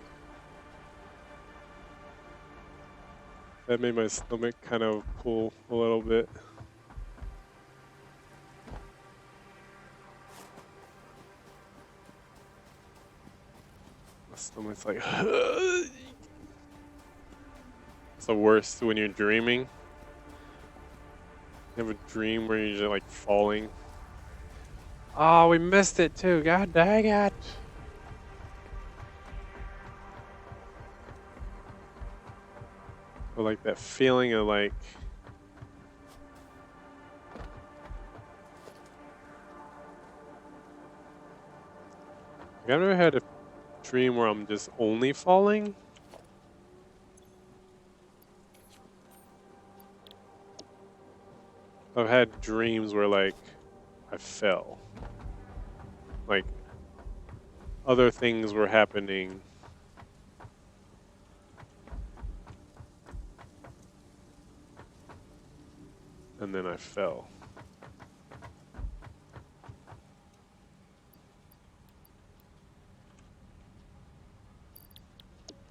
That made my stomach kind of pull a little bit. My stomach's like... It's the worst when you're dreaming. You have a dream where you're just like falling. Oh, we missed it too. God dang it. But like that feeling of like... I've never had a dream where I'm just only falling. I've had dreams where like I fell. Like other things were happening. And then I fell.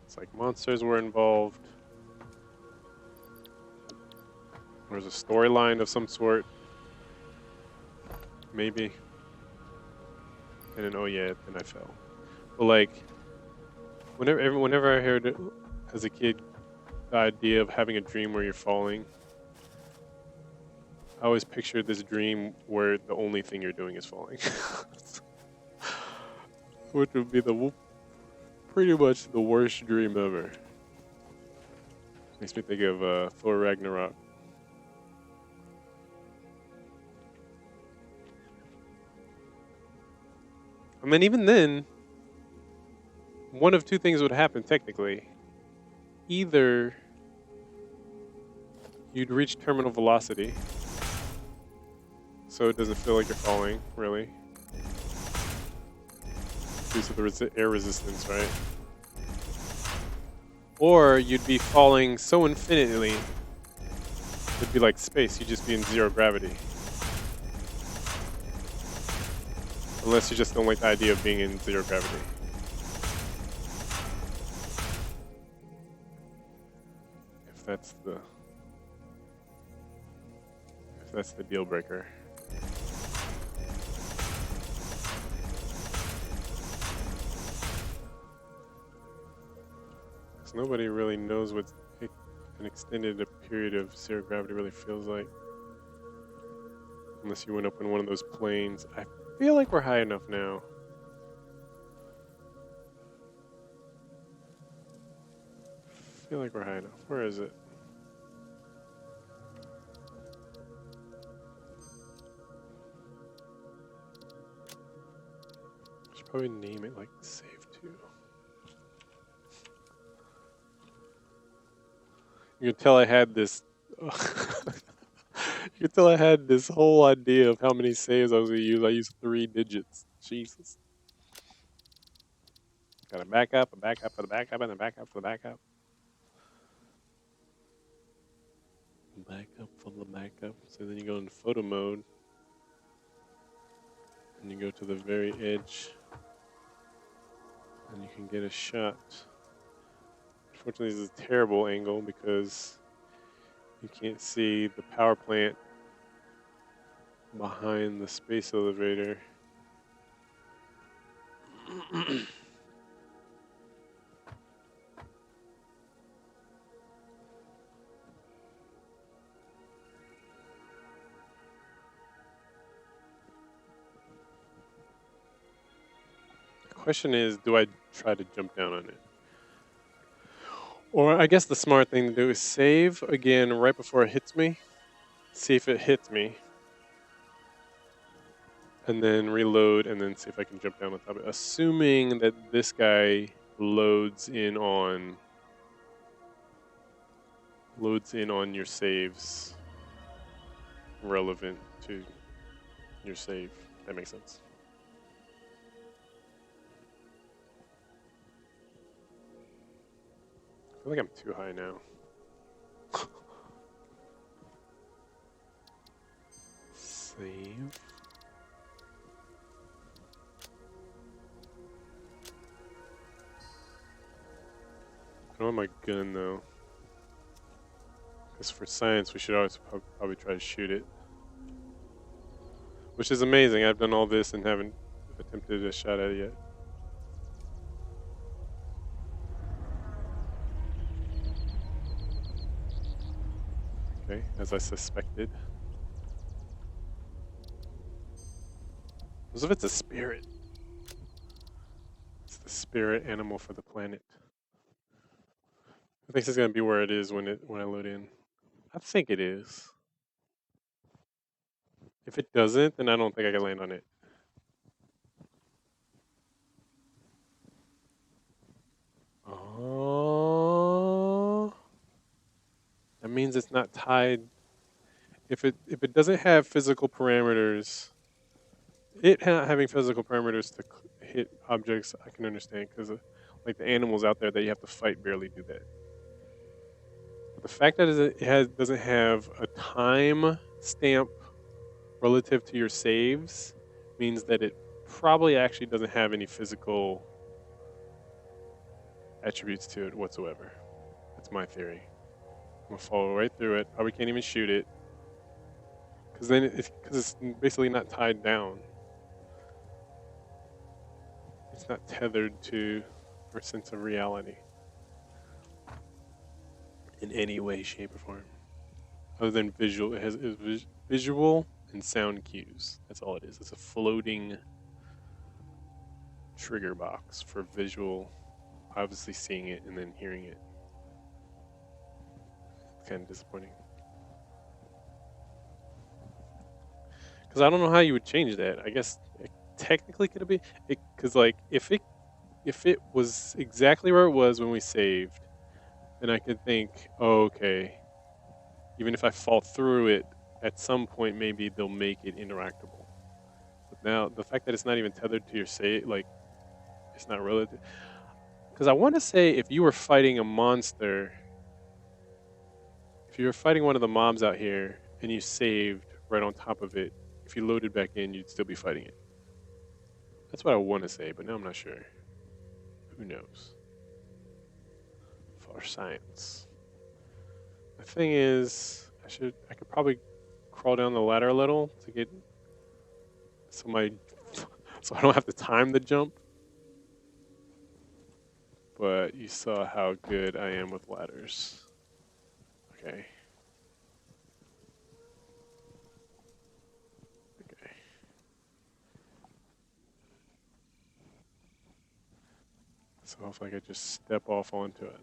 It's like monsters were involved. There's a storyline of some sort. Maybe. And then, oh yeah, then I fell. But like, Whenever I heard it as a kid, the idea of having a dream where you're falling, I always pictured this dream where the only thing you're doing is falling, which would be pretty much the worst dream ever. Makes me think of Thor Ragnarok. I mean, even then, one of two things would happen technically. Either you'd reach terminal velocity, so it doesn't feel like you're falling, really, due to the air resistance, right? Or you'd be falling so infinitely, it'd be like space, you'd just be in zero gravity. Unless you just don't like the idea of being in zero gravity. If that's the deal breaker. Because nobody really knows what an extended period of zero gravity really feels like. Unless you went up in one of those planes. I feel like we're high enough now. I feel like we're high enough. Where is it? I should probably name it like save to. You can tell I had this. You can tell I had this whole idea of how many saves I was going to use. I used 3 digits. Jesus. Got a backup, a backup for the backup, and a backup for the backup. Backup for the backup. So then you go into photo mode. And you go to the very edge. And you can get a shot. Unfortunately, this is a terrible angle because you can't see the power plant behind the space elevator. The question is, do I try to jump down on it? Or I guess the smart thing to do is save again right before it hits me. See if it hits me. And then reload and then see if I can jump down on top of it. Assuming that this guy loads in on your saves relevant to your save. That makes sense. I feel like I'm too high now. Save. I don't want my gun though. Because for science, we should always probably try to shoot it. Which is amazing. I've done all this and haven't attempted a shot at it yet. Okay, as I suspected. As if it's a spirit. It's the spirit animal for the planet. I think this is gonna be where it is when I load in. I think it is. If it doesn't, then I don't think I can land on it. Oh, that means it's not tied. If it doesn't have physical parameters, having physical parameters to hit objects, I can understand because like the animals out there that you have to fight barely do that. But the fact that doesn't have a time stamp relative to your saves means that it probably actually doesn't have any physical attributes to it whatsoever. That's my theory. I'm gonna follow right through it. Probably can't even shoot it because it's basically not tied down. It's not tethered to or sense of reality in any way, shape, or form. Other than visual, it has visual and sound cues. That's all it is. It's a floating trigger box for visual, obviously seeing it and then hearing it. It's kind of disappointing. Because I don't know how you would change that. I guess technically could it be? Because like if it was exactly where it was when we saved, then I could think, oh, okay, even if I fall through it, at some point maybe they'll make it interactable. But now the fact that it's not even tethered to your save, like it's not relative. Because I want to say if you were fighting a monster, if you were fighting one of the mobs out here and you saved right on top of it, if you loaded back in, you'd still be fighting it. That's what I want to say, but now I'm not sure. Who knows? For science. The thing is, I could probably crawl down the ladder a little to get so so I don't have to time the jump. But you saw how good I am with ladders. Okay. Okay. So hopefully I could just step off onto it.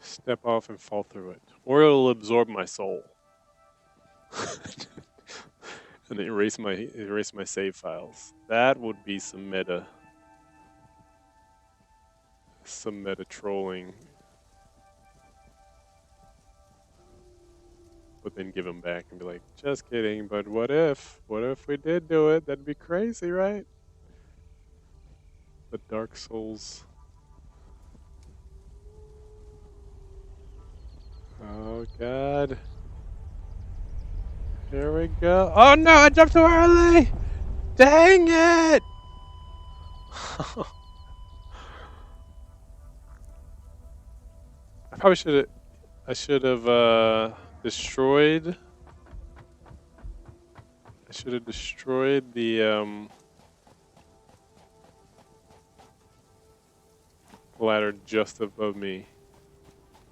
Step off and fall through it. Or it'll absorb my soul. And erase my save files. That would be some meta trolling. But then give them back and be like, just kidding, but what if we did do it? That'd be crazy, right? The Dark Souls. Oh god. Here we go. Oh no, I jumped too early! Dang it! I should have destroyed the ladder just above me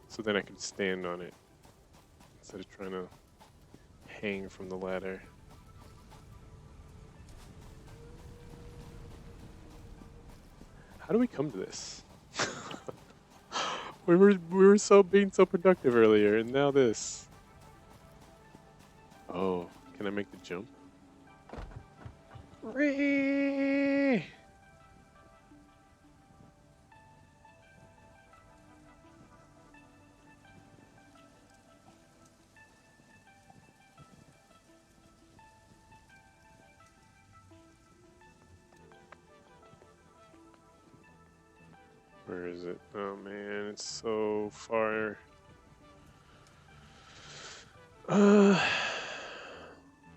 so then I could stand on it instead of trying to hang from the ladder. How do we come to this? we were being so productive earlier, and now this. Oh, can I make the jump? Whee! Where is it? Oh man, it's so far.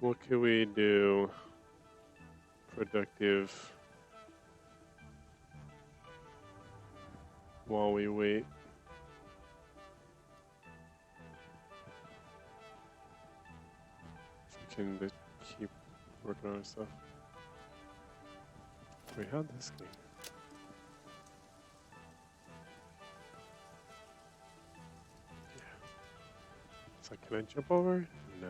What can we do? Productive while we wait. If we can keep working on stuff. Wait, how'd this go? So can I jump over? No.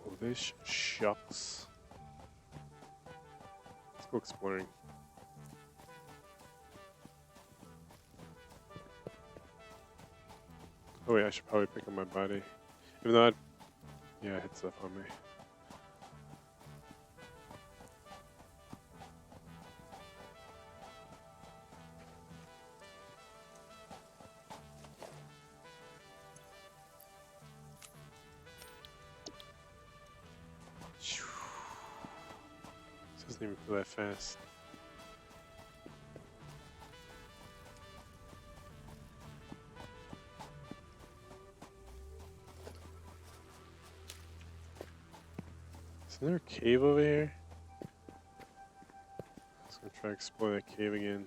Oh, this shucks. Let's go exploring. Oh wait, I should probably pick up my body. Even though yeah, it hit stuff on me. This doesn't even feel that fast. Is there a cave over here? if I explore that cave again.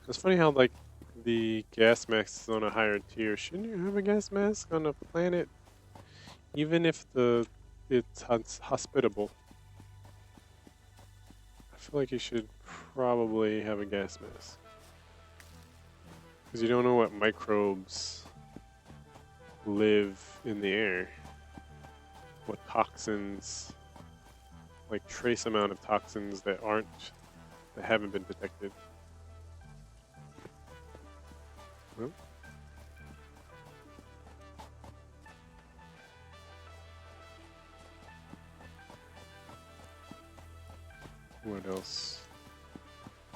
It's funny how like the gas mask is on a higher tier. Shouldn't you have a gas mask on a planet, even if it's hospitable? I feel like you should probably have a gas mask because you don't know what microbes live in the air, what toxins, like trace amount of toxins that haven't been detected. Well, what else?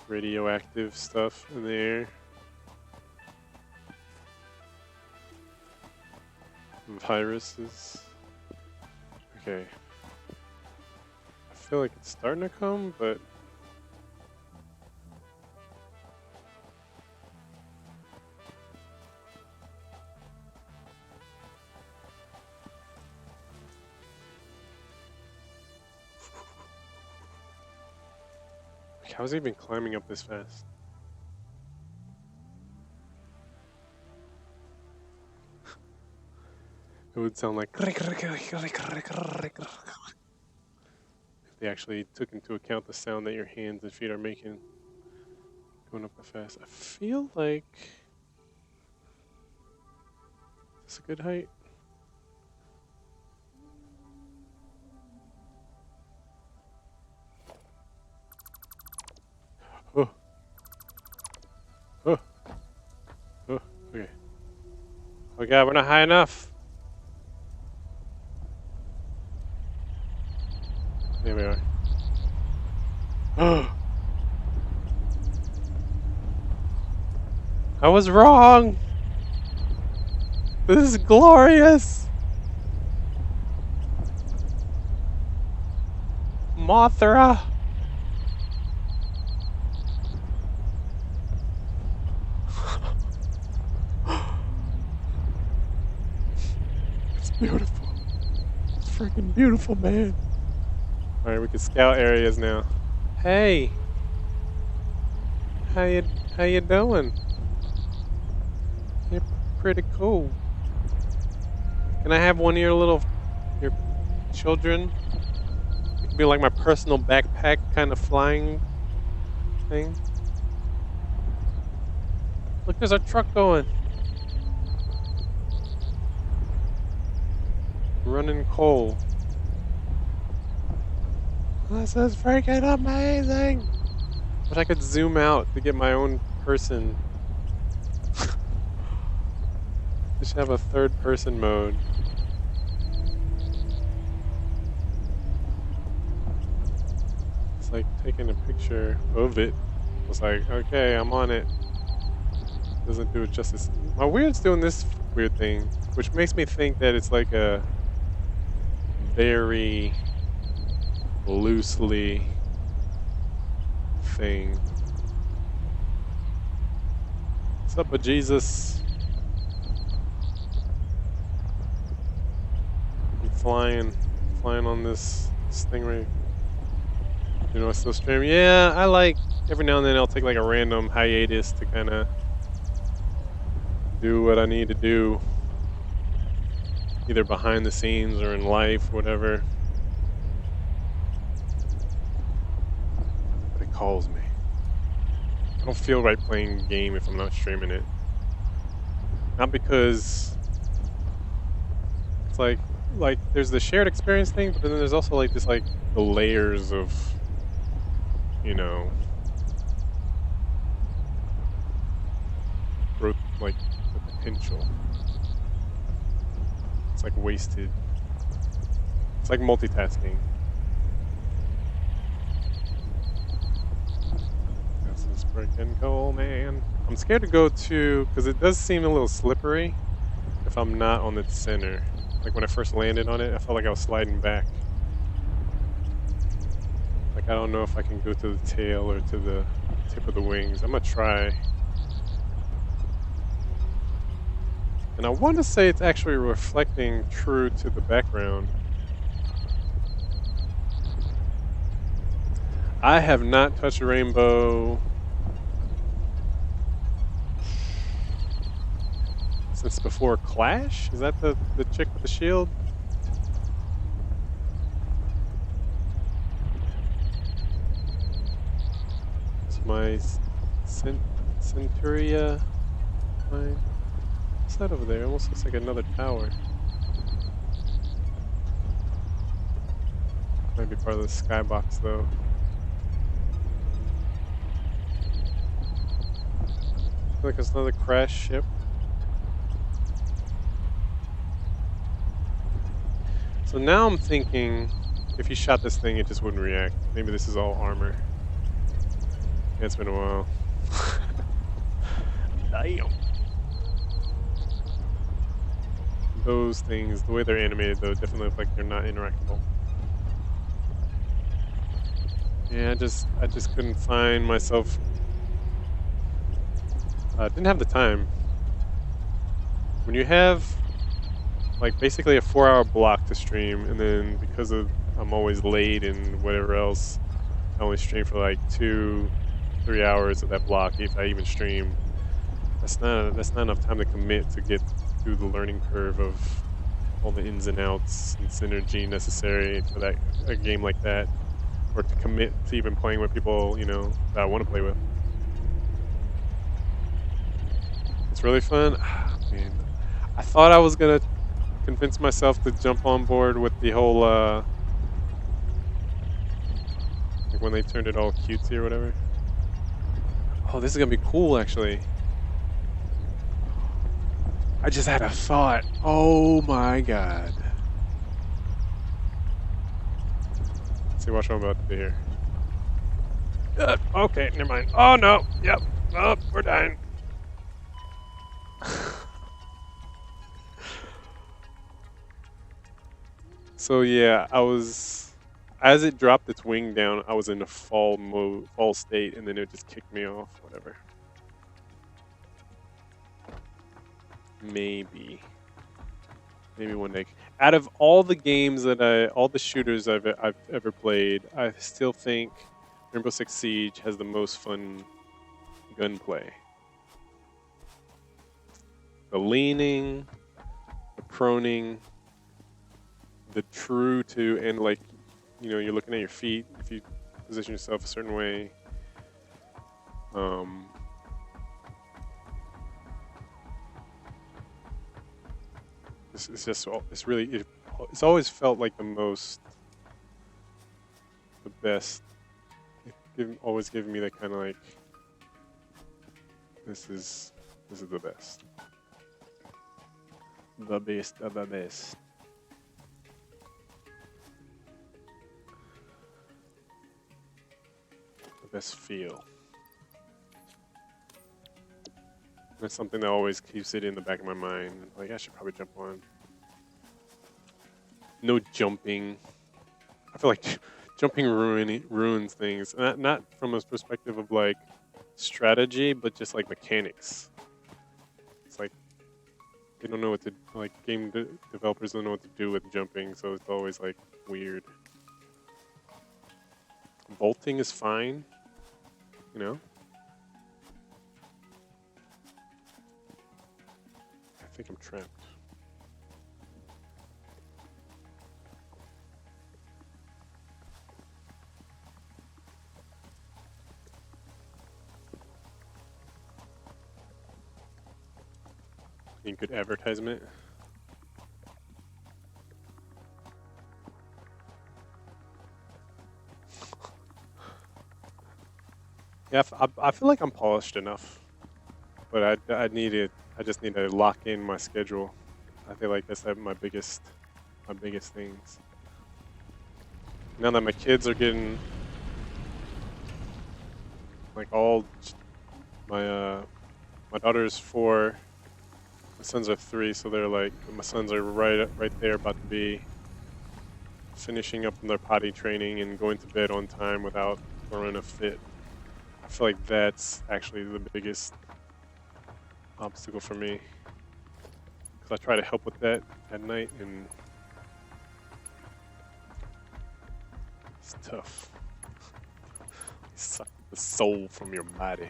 Radioactive stuff in the air. Viruses. Okay. I feel like it's starting to come, but how's he been climbing up this fast? It would sound like if they actually took into account the sound that your hands and feet are making going up that fast. I feel like it's a good height. Oh. Oh. Oh. Okay. Oh god, we're not high enough. There we are. I was wrong. This is glorious. Mothra. It's beautiful. It's freaking beautiful, man. Alright, we can scout areas now. Hey. How you doing? You're pretty cool. Can I have one of your children? It could be like my personal backpack kind of flying thing. Look, there's a truck going. Running coal. This is freaking amazing! But I could zoom out to get my own person. I should have a third person mode. It's like taking a picture of it. It's like, okay, I'm on it. Doesn't do it justice. My weird's doing this weird thing, which makes me think that it's like a very loosely thing. What's up, Jesus? I'm flying on this stingray. You know, I still stream. Yeah, I like every now and then I'll take like a random hiatus to kind of do what I need to do, either behind the scenes or in life, whatever. But it calls me. I don't feel right playing a game if I'm not streaming it. Not because it's like there's the shared experience thing, but then there's also like this like the layers of, you know, growth, like the potential. It's like wasted. It's like multitasking. This is freaking cool, man. I'm scared to go to, because it does seem a little slippery if I'm not on the center. Like when I first landed on it, I felt like I was sliding back. Like I don't know if I can go to the tail or to the tip of the wings. I'm gonna try. And I want to say it's actually reflecting true to the background. I have not touched a rainbow since before Clash? Is that the chick with the shield? It's my Centuria mine. What's that over there? Almost looks like another tower. Might be part of the skybox though. I feel like it's another crash ship. So now I'm thinking, if you shot this thing, it just wouldn't react. Maybe this is all armor. Yeah, it's been a while. Damn. Those things, the way they're animated though, definitely look like they're not interactable. Yeah, I just couldn't find myself. Didn't have the time. When you have like basically a 4-hour block to stream, and then because of I'm always late and whatever else, I only stream for like 2-3 hours of that block if I even stream. That's not enough time to commit to get through the learning curve of all the ins and outs and synergy necessary for that a game like that, or to commit to even playing with people that I want to play with. It's really fun. Man, I thought I was gonna convince myself to jump on board with the whole like when they turned it all cutesy or whatever. Oh, this is gonna be cool actually. I just had a thought. Oh my god. Let's see what I'm about to do here. Okay, never mind. Oh no. Yep. Oh, we're dying. So yeah, as it dropped its wing down, I was in a fall state, and then it just kicked me off. Whatever. Maybe one day. Out of all the games all the shooters I've ever played, I still think Rainbow Six Siege has the most fun gunplay. The leaning, the proning, the true to, and like, you're looking at your feet if you position yourself a certain way. It's always felt like the best. Always giving me that kind of like, this is the best. The best of the best. The best feel. That's something that always keeps it in the back of my mind. Like, I should probably jump on. No jumping. I feel like jumping ruins things. Not from a perspective of like strategy, but just like mechanics. It's like they don't know what to like. Developers don't know what to do with jumping, so it's always like weird. Vaulting is fine, I think I'm trapped. Good advertisement. Yeah, I feel like I'm polished enough, but I just need to lock in my schedule. I feel like that's my biggest things. Now that my kids are getting like all my daughter's 4, my sons are 3, so they're like my sons are right there, about to be finishing up their potty training and going to bed on time without throwing a fit. I feel like that's actually the biggest obstacle for me because I try to help with that at night and it's tough. Suck the soul from your body.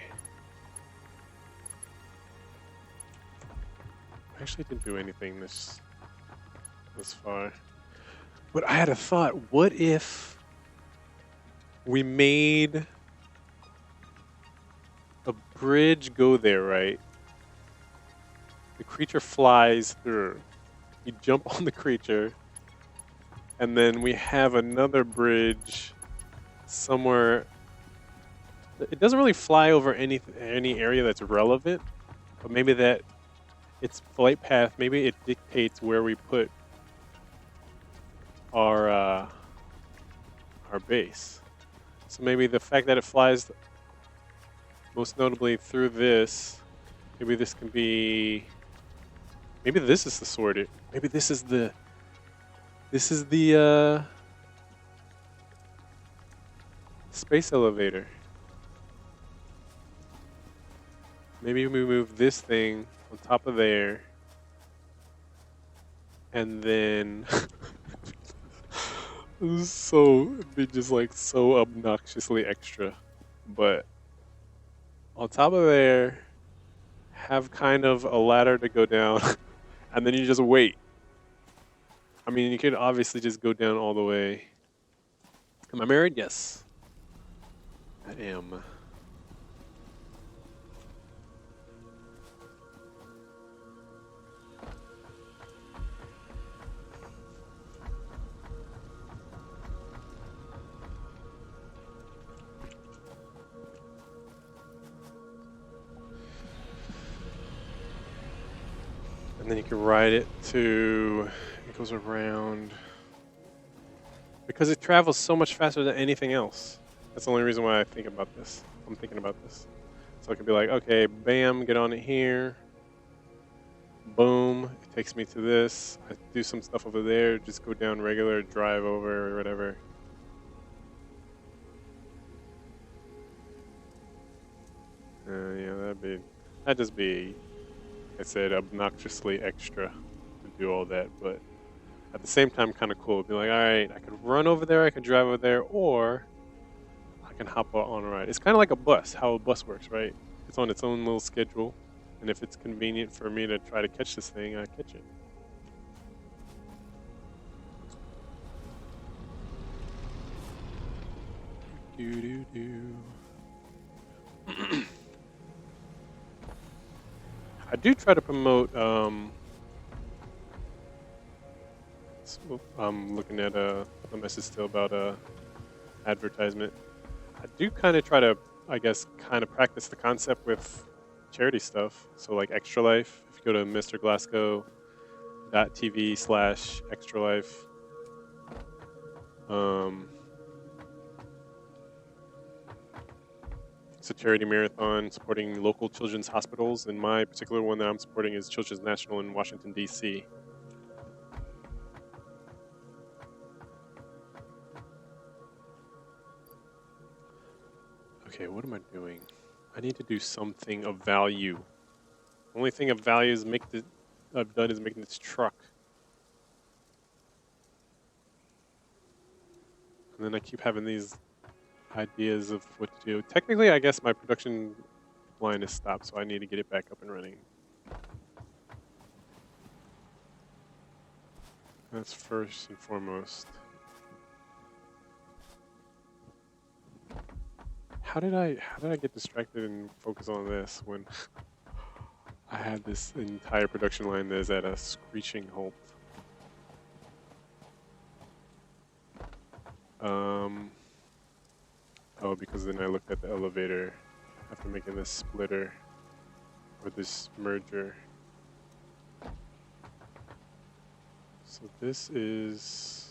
I actually didn't do anything this far. But I had a thought. What if we made a bridge go there, right? The creature flies through. You jump on the creature, and then we have another bridge somewhere. It doesn't really fly over any area that's relevant, but maybe that its flight path, maybe it dictates where we put our base. So maybe the fact that it flies, most notably through this, maybe this can be. Maybe this is the sorted. Maybe this is the. This is the space elevator. Maybe we move this thing on top of there, and then. It'd be just like so obnoxiously extra, but on top of there, have kind of a ladder to go down, and then you just wait. I mean, you could obviously just go down all the way. Am I married? Yes, I am. And then you can ride it to, it goes around, because it travels so much faster than anything else. That's the only reason why I think about this. I'm thinking about this. So I could be like, okay, bam, get on it here. Boom, it takes me to this. I do some stuff over there, just go down regular, drive over, or whatever. Yeah, that'd just be, I said, obnoxiously extra to do all that, but at the same time, kind of cool. Be like, all right, I could run over there, I could drive over there, or I can hop on a ride. It's kind of like a bus, how a bus works, right? It's on its own little schedule, and if it's convenient for me to try to catch this thing, I catch it. Do do do. I do try to promote. I'm looking at a message still about advertisement. I do kind of try to, I guess, kind of practice the concept with charity stuff. So like Extra Life, if you go to MrGlasco.tv/Extra Life, it's a charity marathon supporting local children's hospitals, and my particular one that I'm supporting is Children's National in Washington, D.C. Okay, what am I doing? I need to do something of value. The only thing of value is I've done is making this truck. And then I keep having these ideas of what to do. Technically, I guess my production line is stopped, so I need to get it back up and running. That's first and foremost. How did I get distracted and focus on this when I had this entire production line that is at a screeching halt? Oh, because then I looked at the elevator after making this splitter or this merger. So this is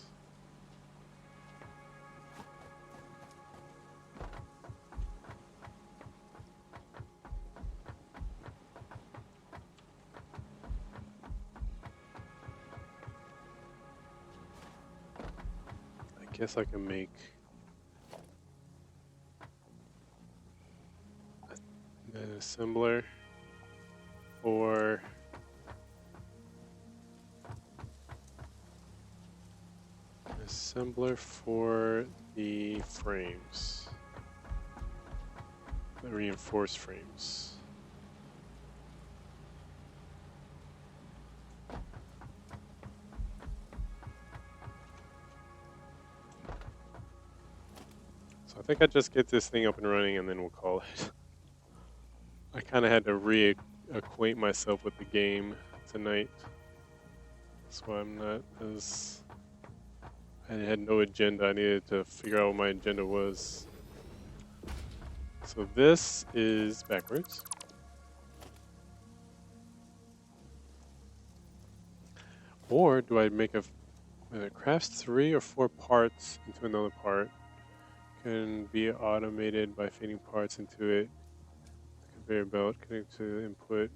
guess I can make an assembler for the frames, the reinforced frames. So I think I just get this thing up and running and then we'll call it. I kind of had to reacquaint myself with the game tonight. That's why I'm not as... I had no agenda. I needed to figure out what my agenda was. So this is backwards. Or do I make whether it crafts 3 or 4 parts into another part? Can be automated by feeding parts into it. Conveyor belt connected to the input.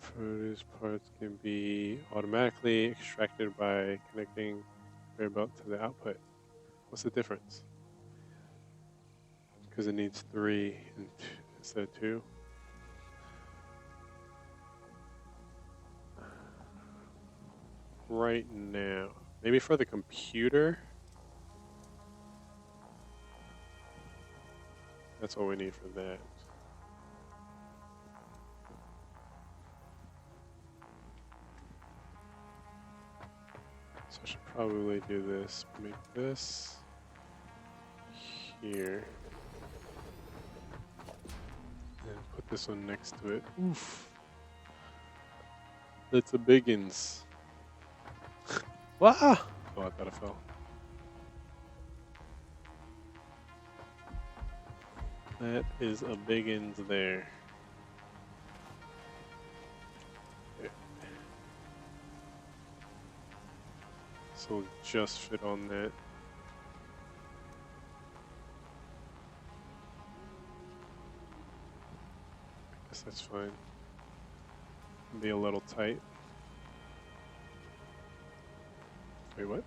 Produce parts can be automatically extracted by connecting conveyor belt to the output. What's the difference? Because it needs 3 instead of 2. Right now, maybe for the computer. That's all we need for that. So I should probably do this. Make this here. And put this one next to it. Oof. That's a biggins. Wah! Oh, I thought I fell. That is a biggins there. Okay. So just fit on that. I guess that's fine. Be a little tight. Wait, what?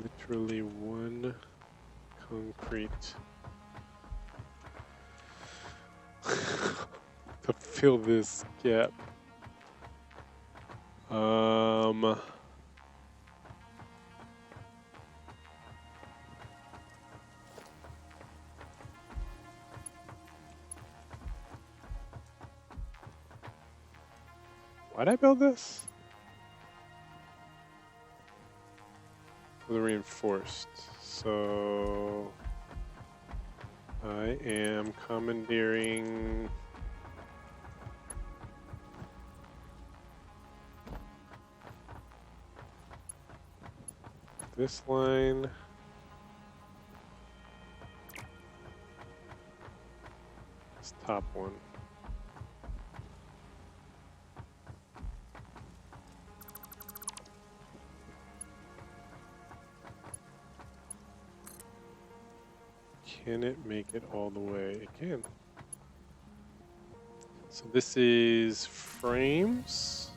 Literally one concrete to fill this gap. Why'd I build this? For the reinforced. So I am commandeering this line. This top one. Can it make it all the way? It can. So this is frames.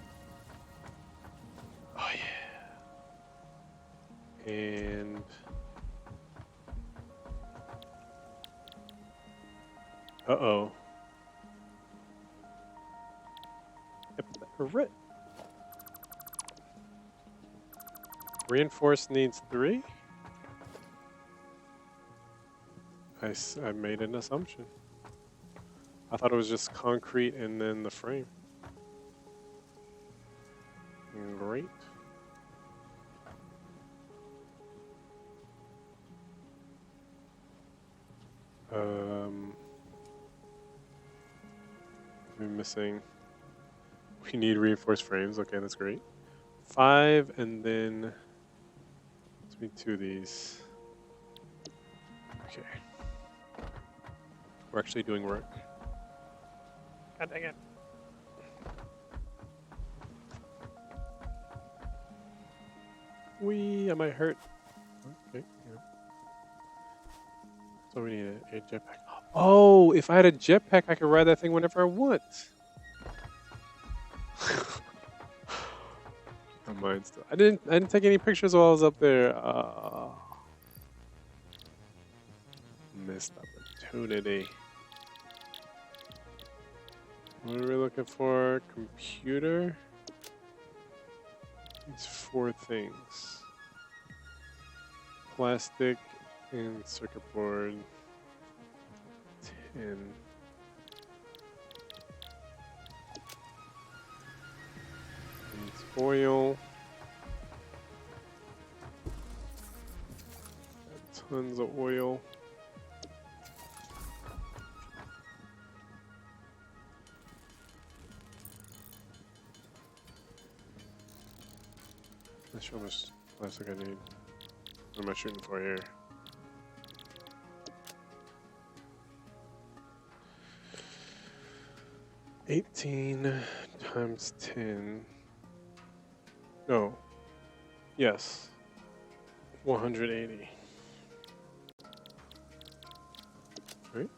Oh yeah. And uh-oh. Yep, reinforced needs 3? I made an assumption. I thought it was just concrete and then the frame. Great. We're missing. We need reinforced frames. Okay, that's great. 5 and then let's make 2 of these. Okay. We're actually doing work. God dang it. I might hurt. Okay, yeah. So we need a jetpack. Oh, if I had a jetpack, I could ride that thing whenever I want. My mind still. I didn't take any pictures while I was up there. Missed opportunity. What are we looking for? Computer. These 4 things. Plastic and circuit board. 10. Needs oil. Got tons of oil. Not sure how much plastic I need. What am I shooting for here? $18 times 10. No. Yes. 180. Right?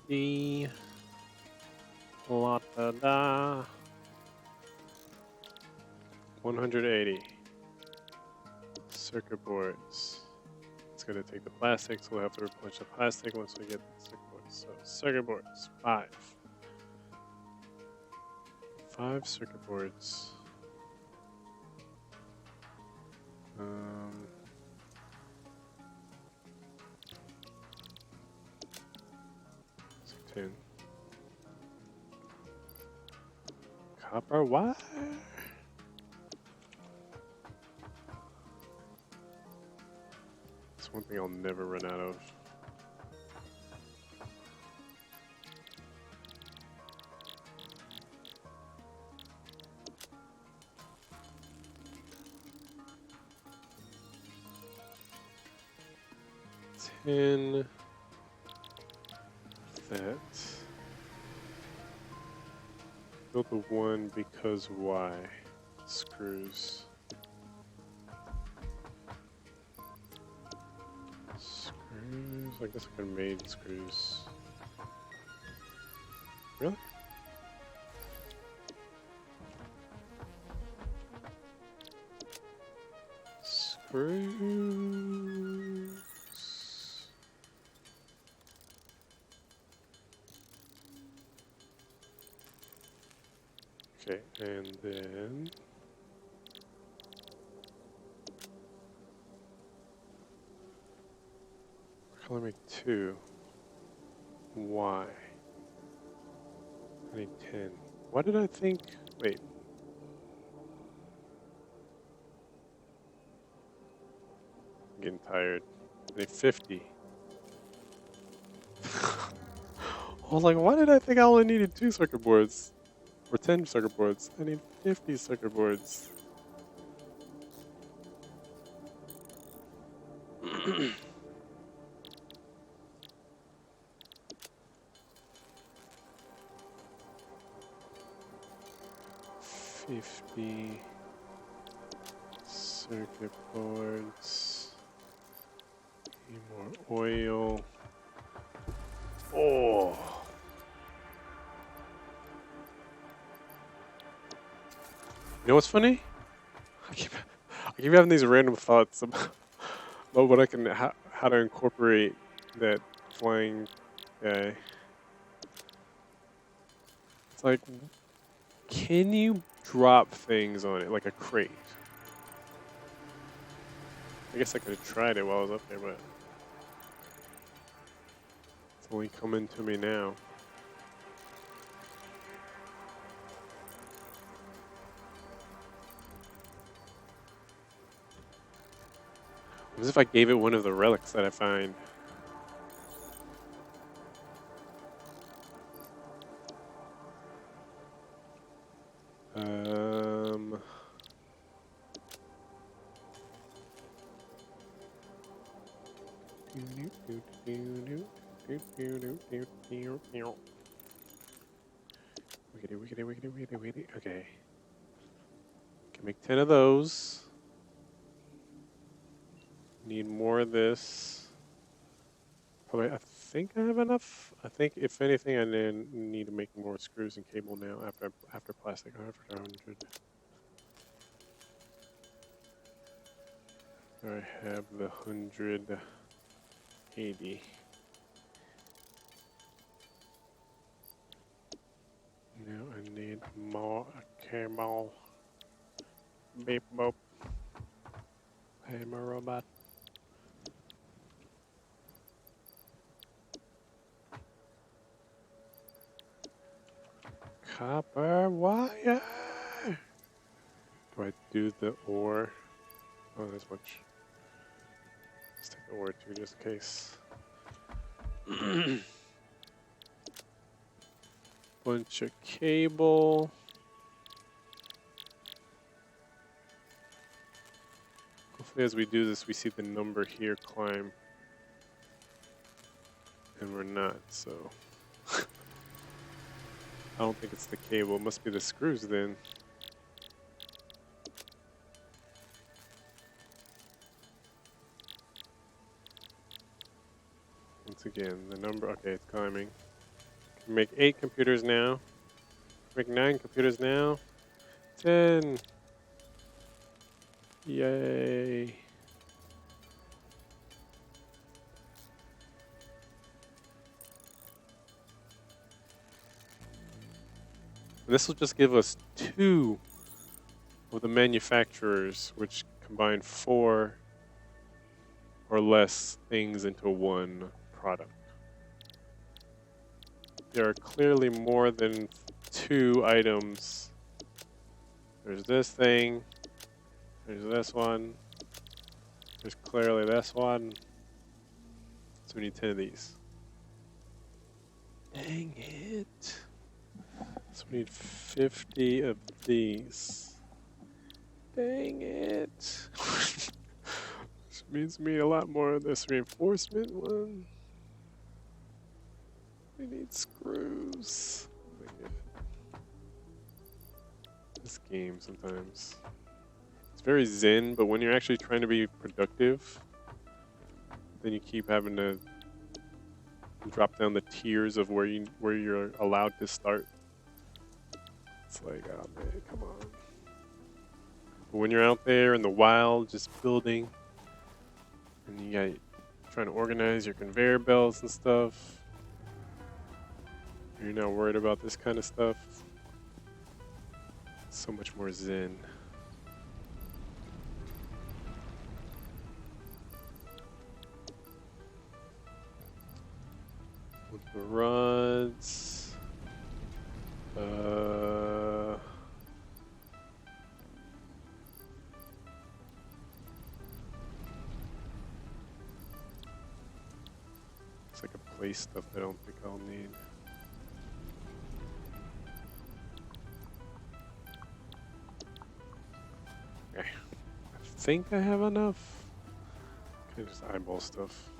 Yee la da da. 180 circuit boards. It's going to take the plastic, so we'll have to replenish the plastic once we get the circuit boards. So circuit boards, 5. 5 circuit boards. 10. Copper wire. It's one thing I'll never run out of. That. Build the 1 because why? Screws. Screws? I guess I could have made screws. Really? Screws. Okay, and then I can only make 2. Why? I need 10. Why did I think? Wait. I'm getting tired. I need 50. I was like, why did I think I only needed 2 circuit boards? Or 10 circuit boards. I need 50 circuit boards. $50 circuit boards. Need more oil. Oh. You know what's funny? I keep having these random thoughts about what I can, how to incorporate that flying guy. It's like, can you drop things on it like a crate? I guess I could have tried it while I was up there, but it's only coming to me now. What if I gave it one of the relics that I find? Wiggity. Okay. Can make 10 of those. Need more of this. Probably, I think I have enough. I think if anything, I need to make more screws and cable now after plastic. After 100. I have the 180. Now I need more cable. Beep boop. Hey, my robot. Copper wire. Do I do the ore? Oh, that's much. Let's take the ore too, just in case. Bunch of cable. Hopefully as we do this, we see the number here climb. And we're not, so. I don't think it's the cable. It must be the screws then. Once again, the number, okay, it's climbing. Can make 8 computers now. Make 9 computers now. 10. Yay. And this will just give us 2 of the manufacturers, which combine 4 or less things into one product. There are clearly more than 2 items. There's this thing. There's this one. There's clearly this one. So we need 10 of these. Dang it. So we need 50 of these. Dang it. Which means we need a lot more of this reinforcement one. We need screws. Oh my God. This game sometimes. It's very zen, but when you're actually trying to be productive, then you keep having to drop down the tiers of where you're allowed to start. It's like, oh man, come on. But when you're out there in the wild, just building, and you got trying to organize your conveyor belts and stuff, you're not worried about this kind of stuff. It's so much more zen. With the rods, it's like a place stuff that I don't think I'll need. Okay, I think I have enough. Okay, just eyeball stuff.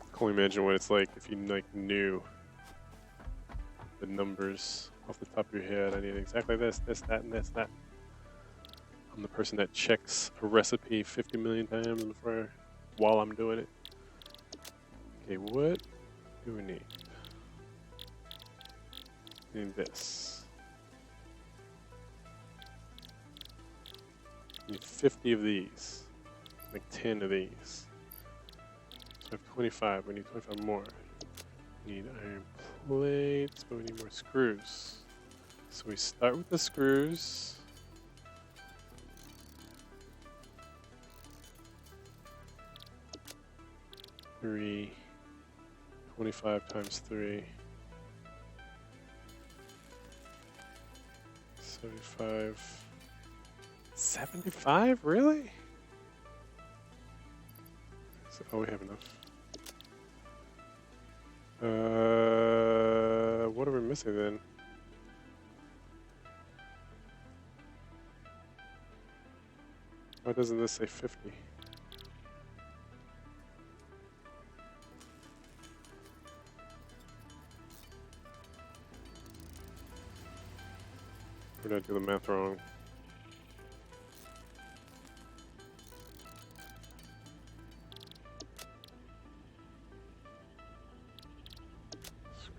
I can't imagine what it's like if you like knew the numbers off the top of your head. I need exactly this, that, and that. I'm the person that checks a recipe 50 million times while I'm doing it. Okay, what do we need? We need this. We need 50 of these. Like 10 of these. So I have 25. We need 25 more. We need iron plates, but we need more screws. So we start with the screws. Three. 25 times 3. 75. 75? Really? Oh, we have enough. What are we missing then? Why doesn't this say 50? Or did I do the math wrong?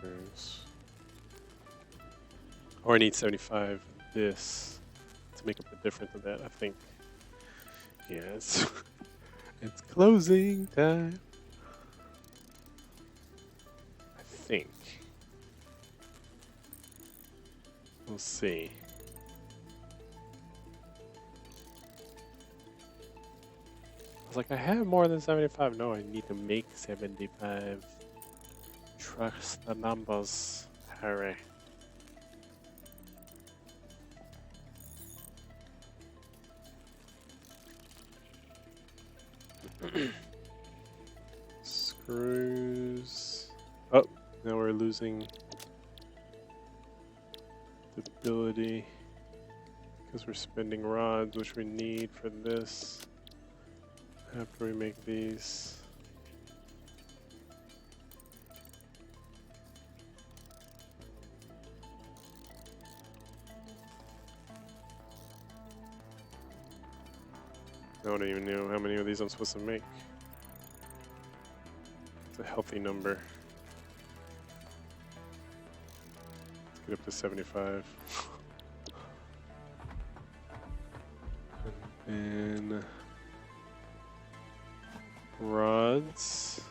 screws. Or I need 75 of this to make up the difference of that, I think. Yes. It's closing time. I think. We'll see. I was like, I have more than 75. No, I need to make 75. Trust the numbers, Harry. Screws. Oh, now we're losing stability because we're spending rods, which we need for this. After we make these. I don't even know how many of these I'm supposed to make. It's a healthy number. Let's get up to 75. And then rods.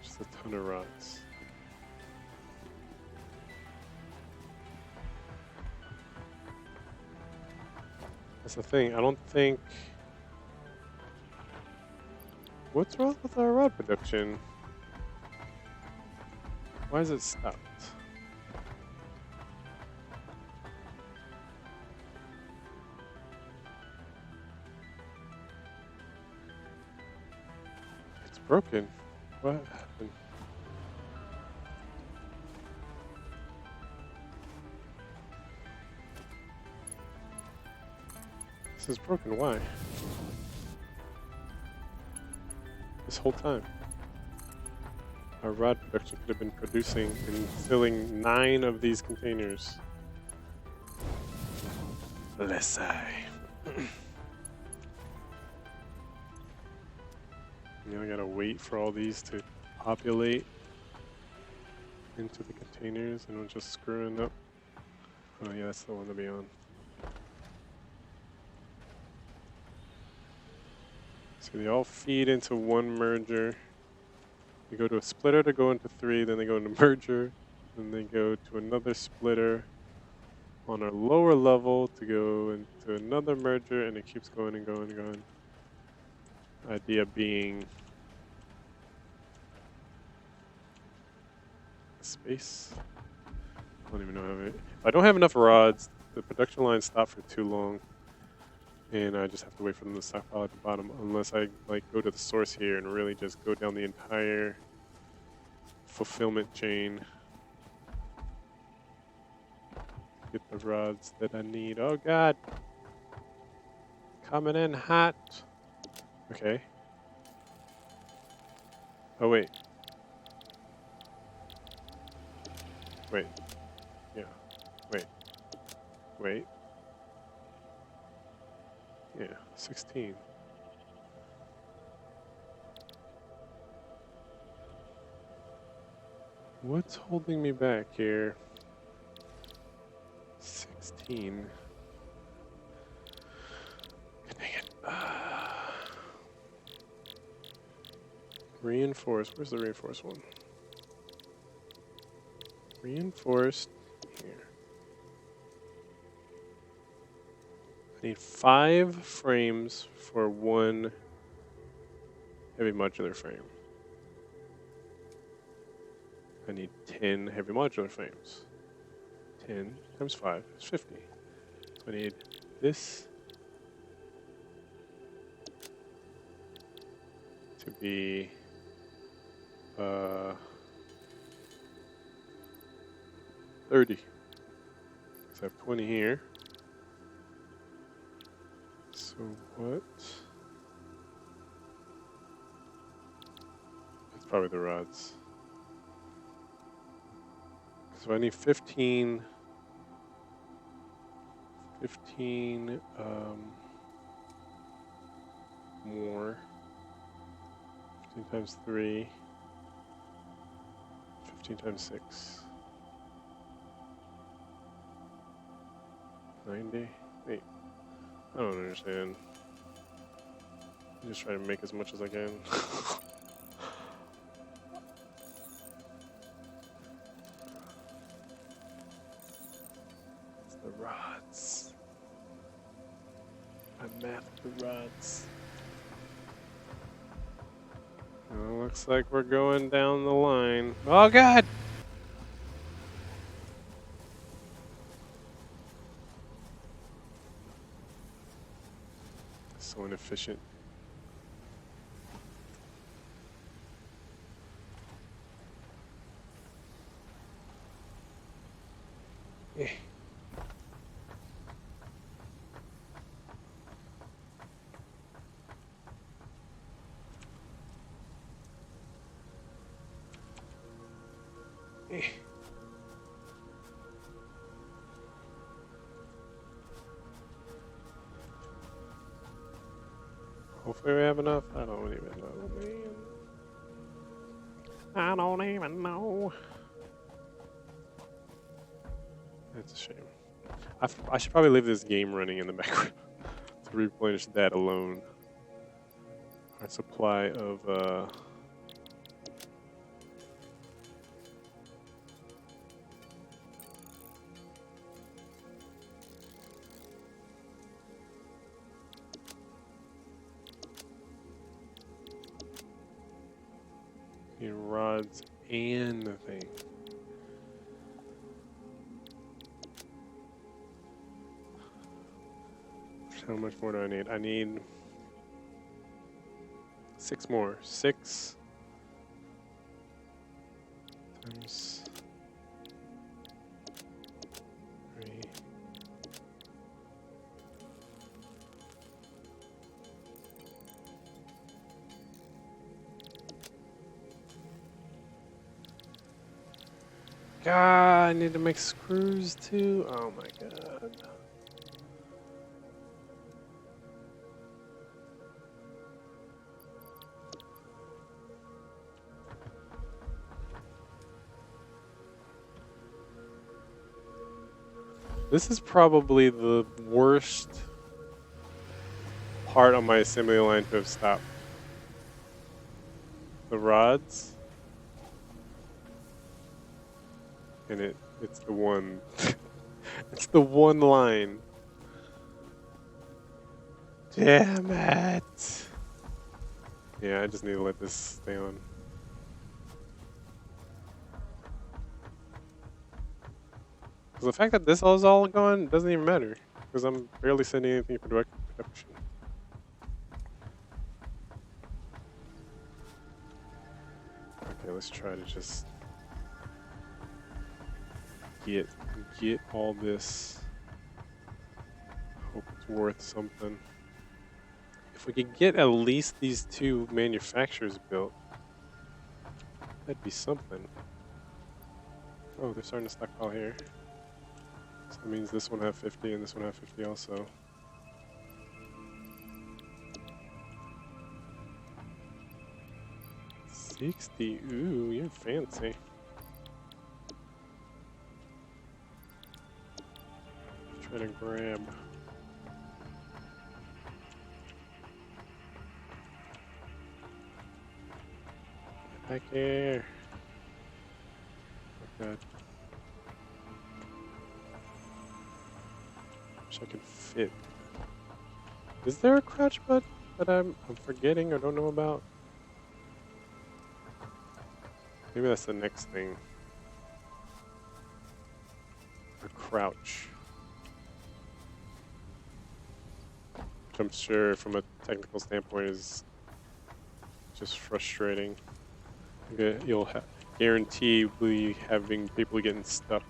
Just a ton of rods. That's the thing. I don't think. What's wrong with our rod production? Why is it stopped? It's broken. What happened? This is broken. Why? This whole time. Our rod production could have been producing and filling 9 of these containers. Let's say. Now I gotta wait for all these to populate into the containers and I'm just screwing up. Oh yeah, that's the one to be on. So they all feed into one merger. They go to a splitter to go into 3, then they go into merger, then they go to another splitter on a lower level to go into another merger, and it keeps going and going and going. Idea being space. I don't even know how. If I don't have enough rods, the production line stopped for too long, and I just have to wait for them to stockpile at the bottom. Unless I like go to the source here and really just go down the entire fulfillment chain. Get the rods that I need. Oh god! Coming in hot! Okay. Oh wait. Wait. Yeah. Wait. Wait. Yeah. 16. What's holding me back here? 16. Dang it. Reinforced. Where's the reinforced one? Reinforced. Here. I need 5 frames for 1 heavy modular frame. I need 10 heavy modular frames. 10 times 5 is 50. So I need this to be 30. So I have 20 here. So what? It's probably the rods. So I need 15 more. 15 times 3. 15 times 6. 90? Wait, I don't understand. I'm just trying to make as much as I can. It's the rods. I math the rods. Oh, looks like we're going down the line. Oh god! So inefficient. Eh. Eh. Hopefully we have enough. I don't even know, man. I don't even know. That's a shame. I should probably leave this game running in the background to replenish that alone. Our supply of rods and the thing. How much more do I need? I need 6 more. 6 times 3. God, I need to make screws too. Oh my god. This is probably the worst part on my assembly line to have stopped. The rods. And it's the one. It's the one line. Damn it. Yeah, I just need to let this stay on. Because the fact that this is all gone doesn't even matter. Because I'm barely sending anything for production. Okay, let's try to just get all this. Hope it's worth something. If we could get at least these 2 manufacturers built, that'd be something. Oh, they're starting to stockpile here. So that means this one have 50 and this one have 50 also. $60. Ooh, you're fancy. Trying to grab. Get back here. Oh god. Wish I could fit. Is there a crouch button that I'm forgetting or don't know about? Maybe that's the next thing. A crouch. Which I'm sure from a technical standpoint is just frustrating. Okay, you'll guarantee be having people getting stuck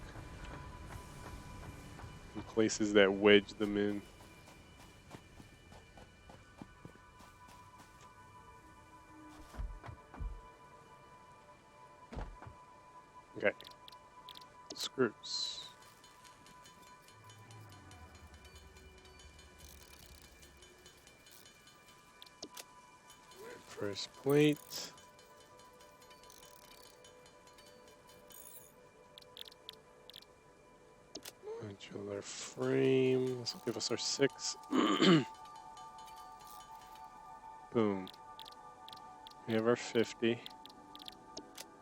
in places that wedge them in. Okay. Screws. First plate. our frame. This will give us our 6. Boom. We have our 50.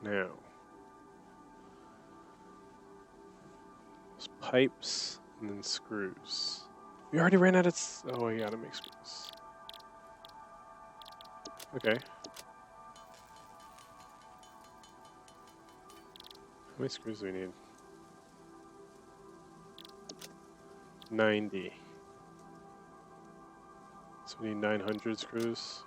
Now, those pipes and then screws. We already ran out of. Oh, I gotta make screws. Okay. How many screws do we need? 90. So we need 900 screws.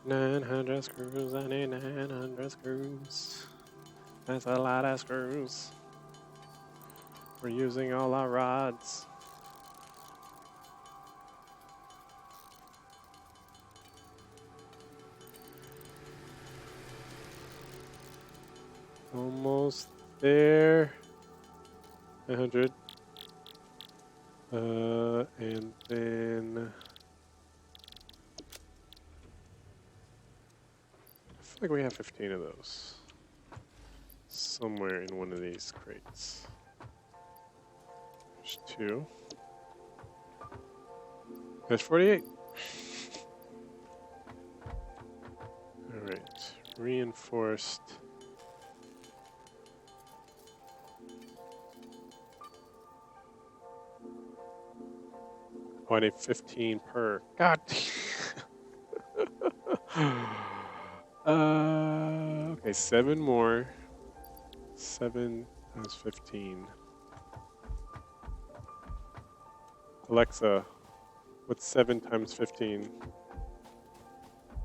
"900 screws, I need 900 screws. That's a lot of screws. We're using all our rods." Almost there. 900. And then I feel like we have 15 of those somewhere in one of these crates. There's 2. There's 48. All right, reinforced. Oh, I need 15 per. God. Okay, 7 more. 7 times 15. Alexa, what's 7 times 15?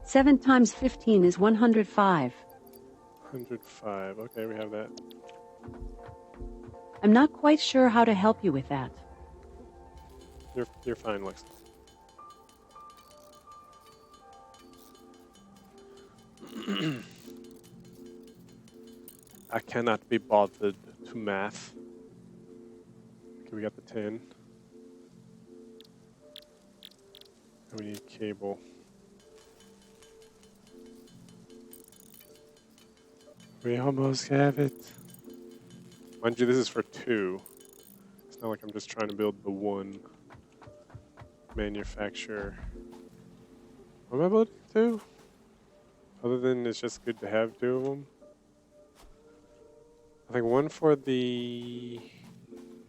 7 times 15 is 105. 105. Okay, we have that. I'm not quite sure how to help you with that. You're fine, Alexa. I cannot be bothered to math. Okay, we got the 10. And we need cable. We almost have it. Mind you, this is for 2. It's not like I'm just trying to build the one manufacturer. What am I building 2? Other than it's just good to have 2 of them. I think one for the...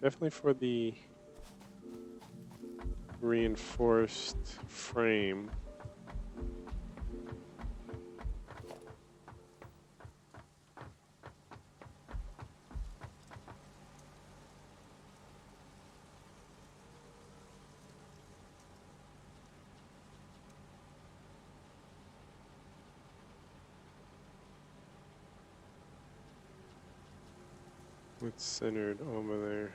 Definitely for the reinforced frame. It's centered over there.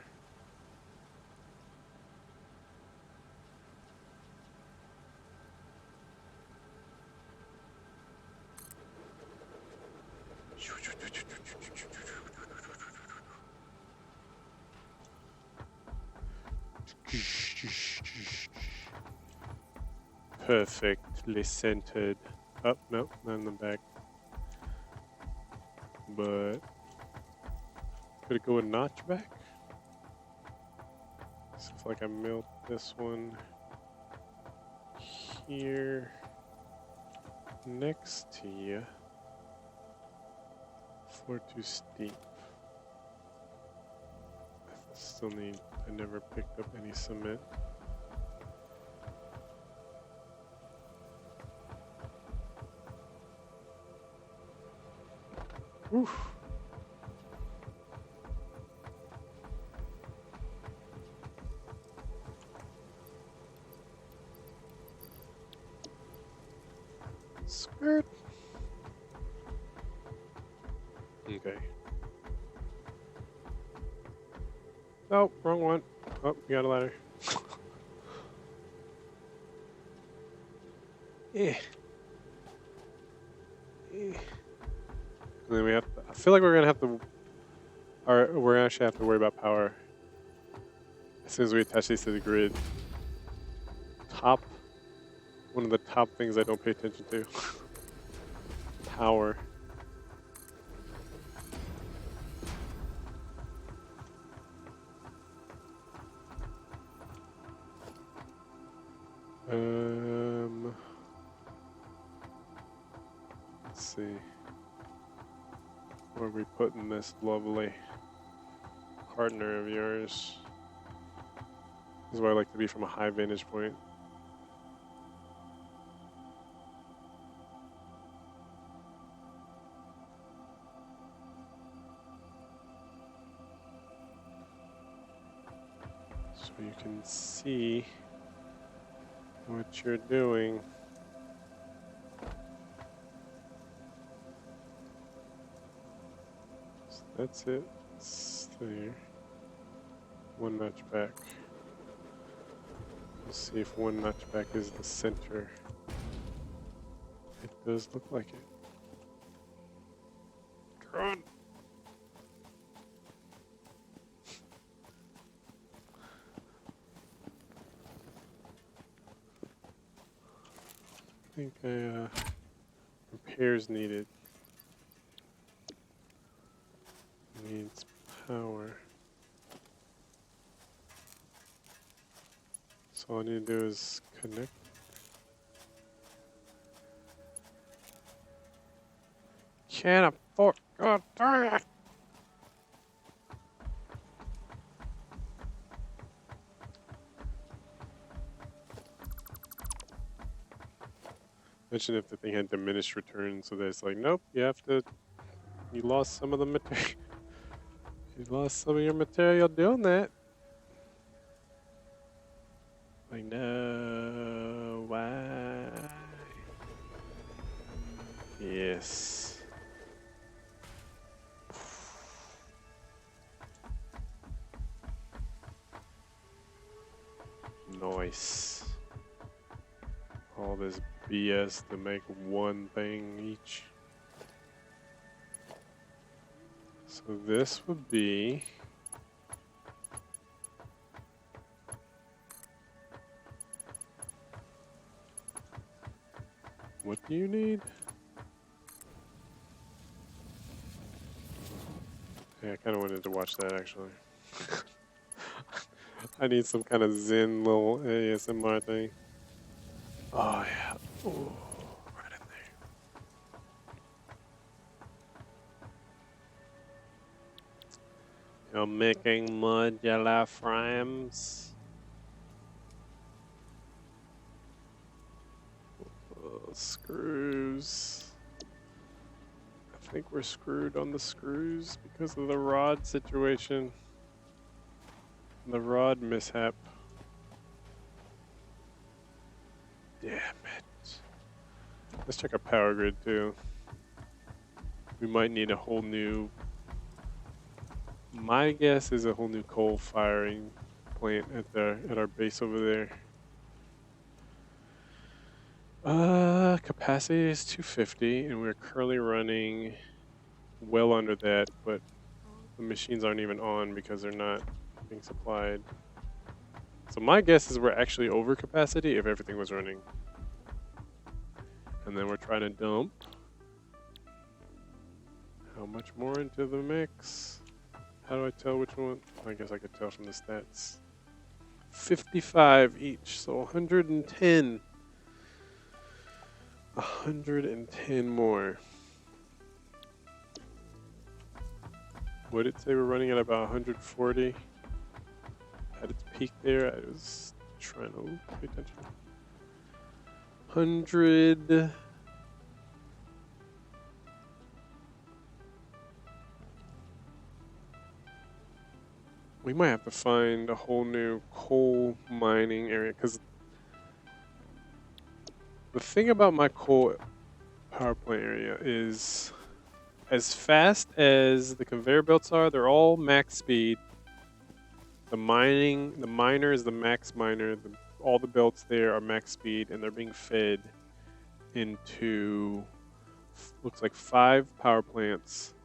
Perfectly centered. Oh, no, not in the back. But could it go a notch back? Seems like I milled this one here next to you. Floor too steep. I still need, I never picked up any cement. Oof. Skirt. Okay. Oh, wrong one. Oh, we got a ladder. Yeah. And then we have to, I feel like we're gonna have to, or we're gonna actually have to worry about power as soon as we attach these to the grid. One of the top things I don't pay attention to. Power. Let's see. Where are we putting this lovely partner of yours? This is why I like to be from a high vantage point. So you can see what you're doing. So that's it. It's there. One notch back. Let's see if one notch back is the center. It does look like it. Come on. I think repairs needed. Needs power. So all I need to do is connect. Can't afford. God darn it! Imagine if the thing had diminished returns, so that it's like, nope, you have to. You lost some of the material. You lost some of your material doing that. Like, no, why? Yes. Nice. All this BS to make one thing each. So this would be what do you need? Yeah, I kind of wanted to watch that actually. I need some kind of zen little ASMR thing. Oh yeah. Ooh, right in there. You're making modular frames. Screws. I think we're screwed on the screws because of the rod situation. The rod mishap. Damn it. Let's check our power grid too. We might need a whole new. My guess is a whole new coal firing plant at our base over there. Capacity is 250, and we're currently running well under that, but the machines aren't even on because they're not being supplied. So my guess is we're actually over capacity if everything was running. And then we're trying to dump how much more into the mix? How do I tell which one? I guess I could tell from the stats. 55 each, so 110. 110 more. What did it say we're running at about 140? At its peak there, I was trying to pay attention. 100. We might have to find a whole new coal mining area because the thing about my coal power plant area is as fast as the conveyor belts are, they're all max speed. The miner is the max miner. All the belts there are max speed, and they're being fed into looks like 5 power plants.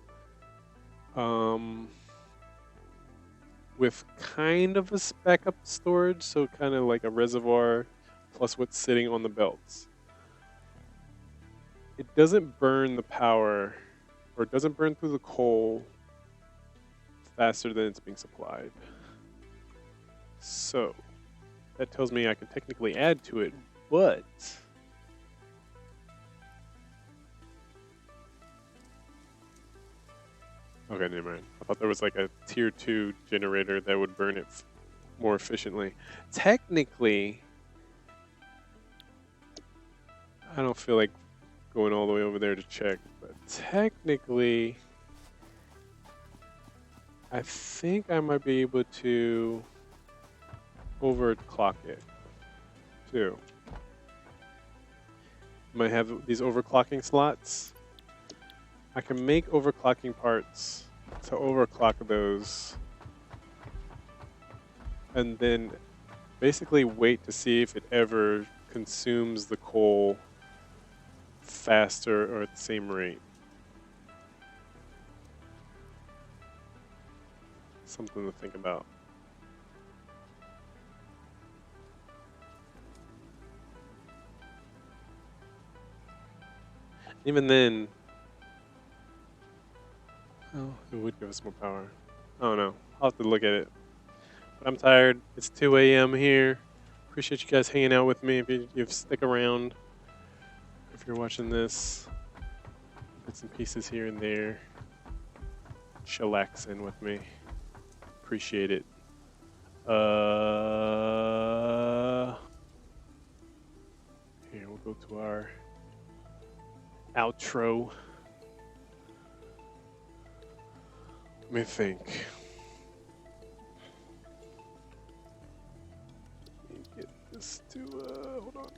With kind of a backup storage, so kind of like a reservoir plus what's sitting on the belts. It doesn't burn the power, or it doesn't burn through the coal faster than it's being supplied. So, that tells me I can technically add to it, but okay, never mind. I thought there was like a tier 2 generator that would burn it more efficiently. Technically, I don't feel like going all the way over there to check, but technically, I think I might be able to overclock it too. Might have these overclocking slots. I can make overclocking parts to overclock those and then basically wait to see if it ever consumes the coal faster or at the same rate. Something to think about. Even then, oh, it would give us more power. I don't know. I'll have to look at it. But I'm tired. It's 2 a.m. here. Appreciate you guys hanging out with me. If you stick around, if you're watching this, bits and pieces here and there, chillaxing with me. Appreciate it. Here, we'll go to our outro. Let me think. Let me get this to, hold on.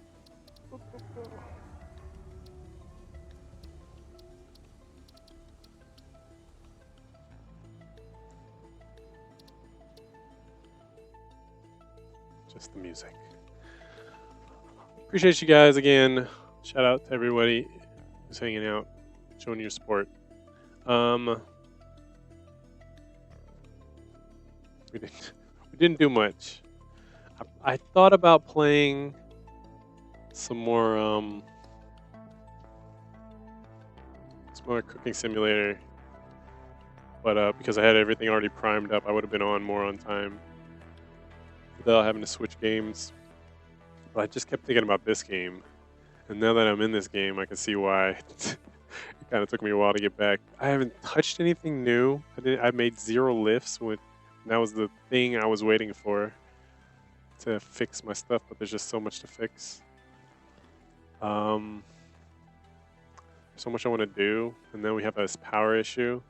Just the music. Appreciate you guys again. Shout out to everybody who's hanging out, showing your support. We didn't do much. I thought about playing some more cooking simulator, but because I had everything already primed up, I would have been on more on time without having to switch games. But I just kept thinking about this game, and now that I'm in this game, I can see why. It kind of took me a while to get back. I haven't touched anything new. I made 0 lifts that was the thing I was waiting for to fix my stuff, but there's just so much to fix. So much I want to do, and then we have this power issue.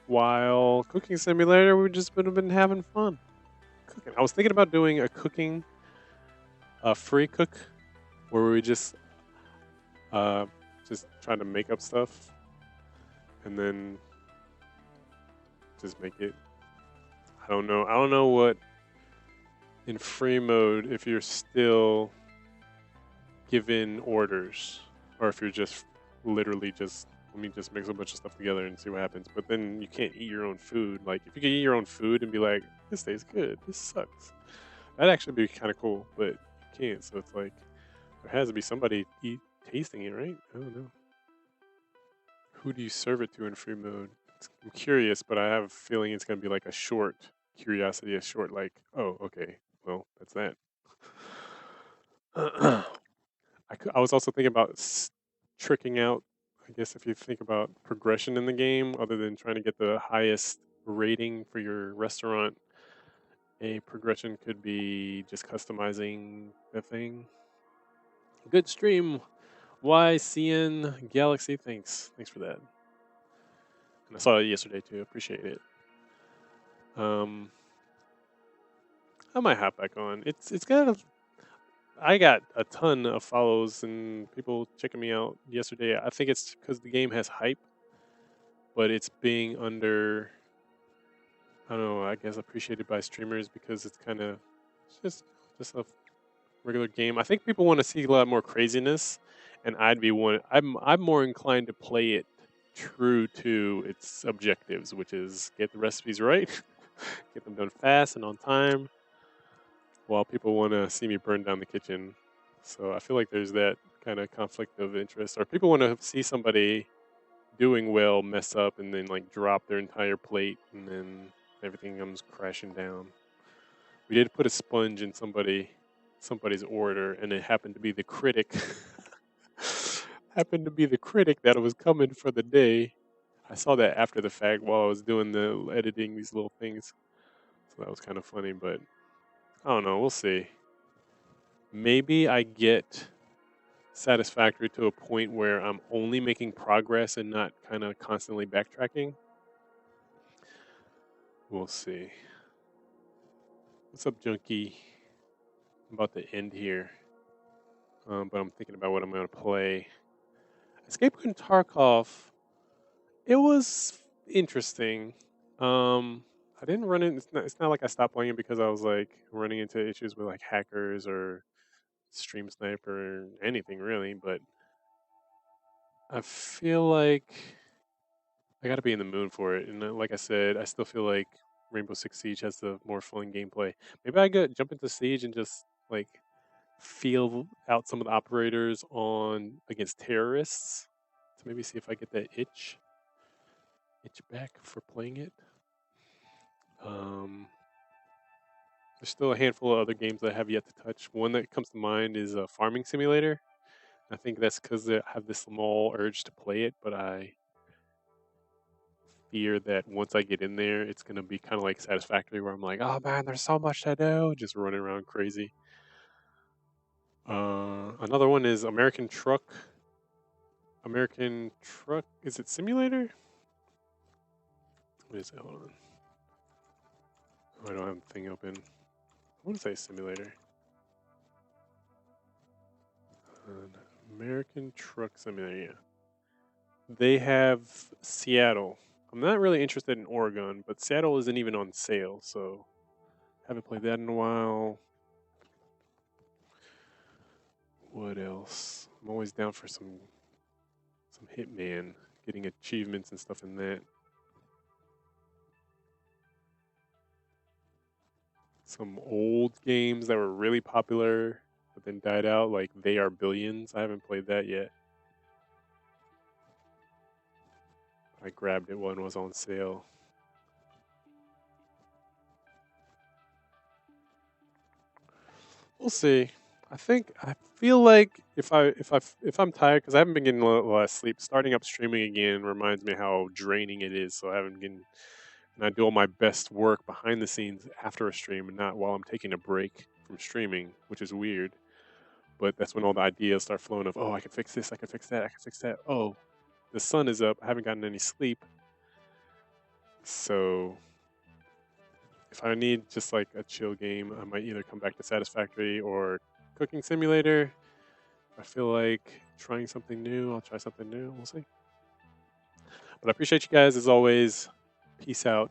While cooking simulator, we've just been having fun cooking. I was thinking about doing a cooking, free cook, where we just trying to make up stuff, and then just make it. I don't know what in free mode if you're still given orders, or if you're just literally just let me just mix a bunch of stuff together and see what happens. But then you can't eat your own food. Like if you can eat your own food and be like, this tastes good, this sucks, that'd actually be kind of cool. But you can't, so it's like there has to be somebody tasting it, right? I don't know. Who do you serve it to in free mode? I'm curious, but I have a feeling it's gonna be like a short curiosity, a short like, oh, okay, well, that's that. I was also thinking about tricking out. I guess if you think about progression in the game, other than trying to get the highest rating for your restaurant, a progression could be just customizing the thing. Good stream, YCN Galaxy. Thanks for that. And I saw it yesterday too. Appreciate it. I might hop back on. It's got I got a ton of follows and people checking me out yesterday. I think it's because the game has hype, but it's being under, I don't know, I guess appreciated by streamers because it's kind of just a regular game. I think people want to see a lot more craziness, and I'm more inclined to play it true to its objectives, which is get the recipes right, get them done fast and on time, while people want to see me burn down the kitchen. So I feel like there's that kind of conflict of interest, or people want to see somebody doing well mess up and then like drop their entire plate, and then everything comes crashing down. We did put a sponge in somebody's order, and it happened to be the critic. happened to be the critic that was coming for the day. I saw that after the fact while I was doing the editing these little things, so that was kind of funny. But I don't know. We'll see. Maybe I get Satisfactory to a point where I'm only making progress and not kind of constantly backtracking. We'll see. What's up, Junkie? I'm about to end here, but I'm thinking about what I'm going to play. Escape from Tarkov. It was interesting. I didn't run in. It's not like I stopped playing it because I was like running into issues with like hackers or stream sniper or anything really. But I feel like I got to be in the mood for it. And like I said, I still feel like Rainbow Six Siege has the more fun gameplay. Maybe I could jump into Siege and just like feel out some of the operators on against terrorists to maybe see if I get that itch back for playing it. There's still a handful of other games that I have yet to touch. One that comes to mind is a Farming Simulator. I think that's because I have this small urge to play it, but I fear that once I get in there, it's going to be kind of like Satisfactory, where I'm like, oh man, there's so much to do, just running around crazy. Another one is American Truck. American Truck, is it Simulator? What is it? Hold on. Oh, I don't have the thing open. I want to say Simulator. American Truck Simulator, yeah. They have Seattle. I'm not really interested in Oregon, but Seattle isn't even on sale, so haven't played that in a while. What else? I'm always down for some Hitman, getting achievements and stuff in that. Some old games that were really popular but then died out, like They Are Billions. I haven't played that yet. I grabbed it when it was on sale. We'll see. I feel like if I'm tired, because I haven't been getting a lot of sleep, starting up streaming again reminds me how draining it is. So I haven't getting, and I do all my best work behind the scenes after a stream and not while I'm taking a break from streaming, which is weird. But that's when all the ideas start flowing of, oh, I can fix this, I can fix that, I can fix that. Oh, the sun is up. I haven't gotten any sleep. So if I need just like a chill game, I might either come back to Satisfactory or Cooking Simulator. If I feel like trying something new, I'll try something new. We'll see. But I appreciate you guys as always. Peace out.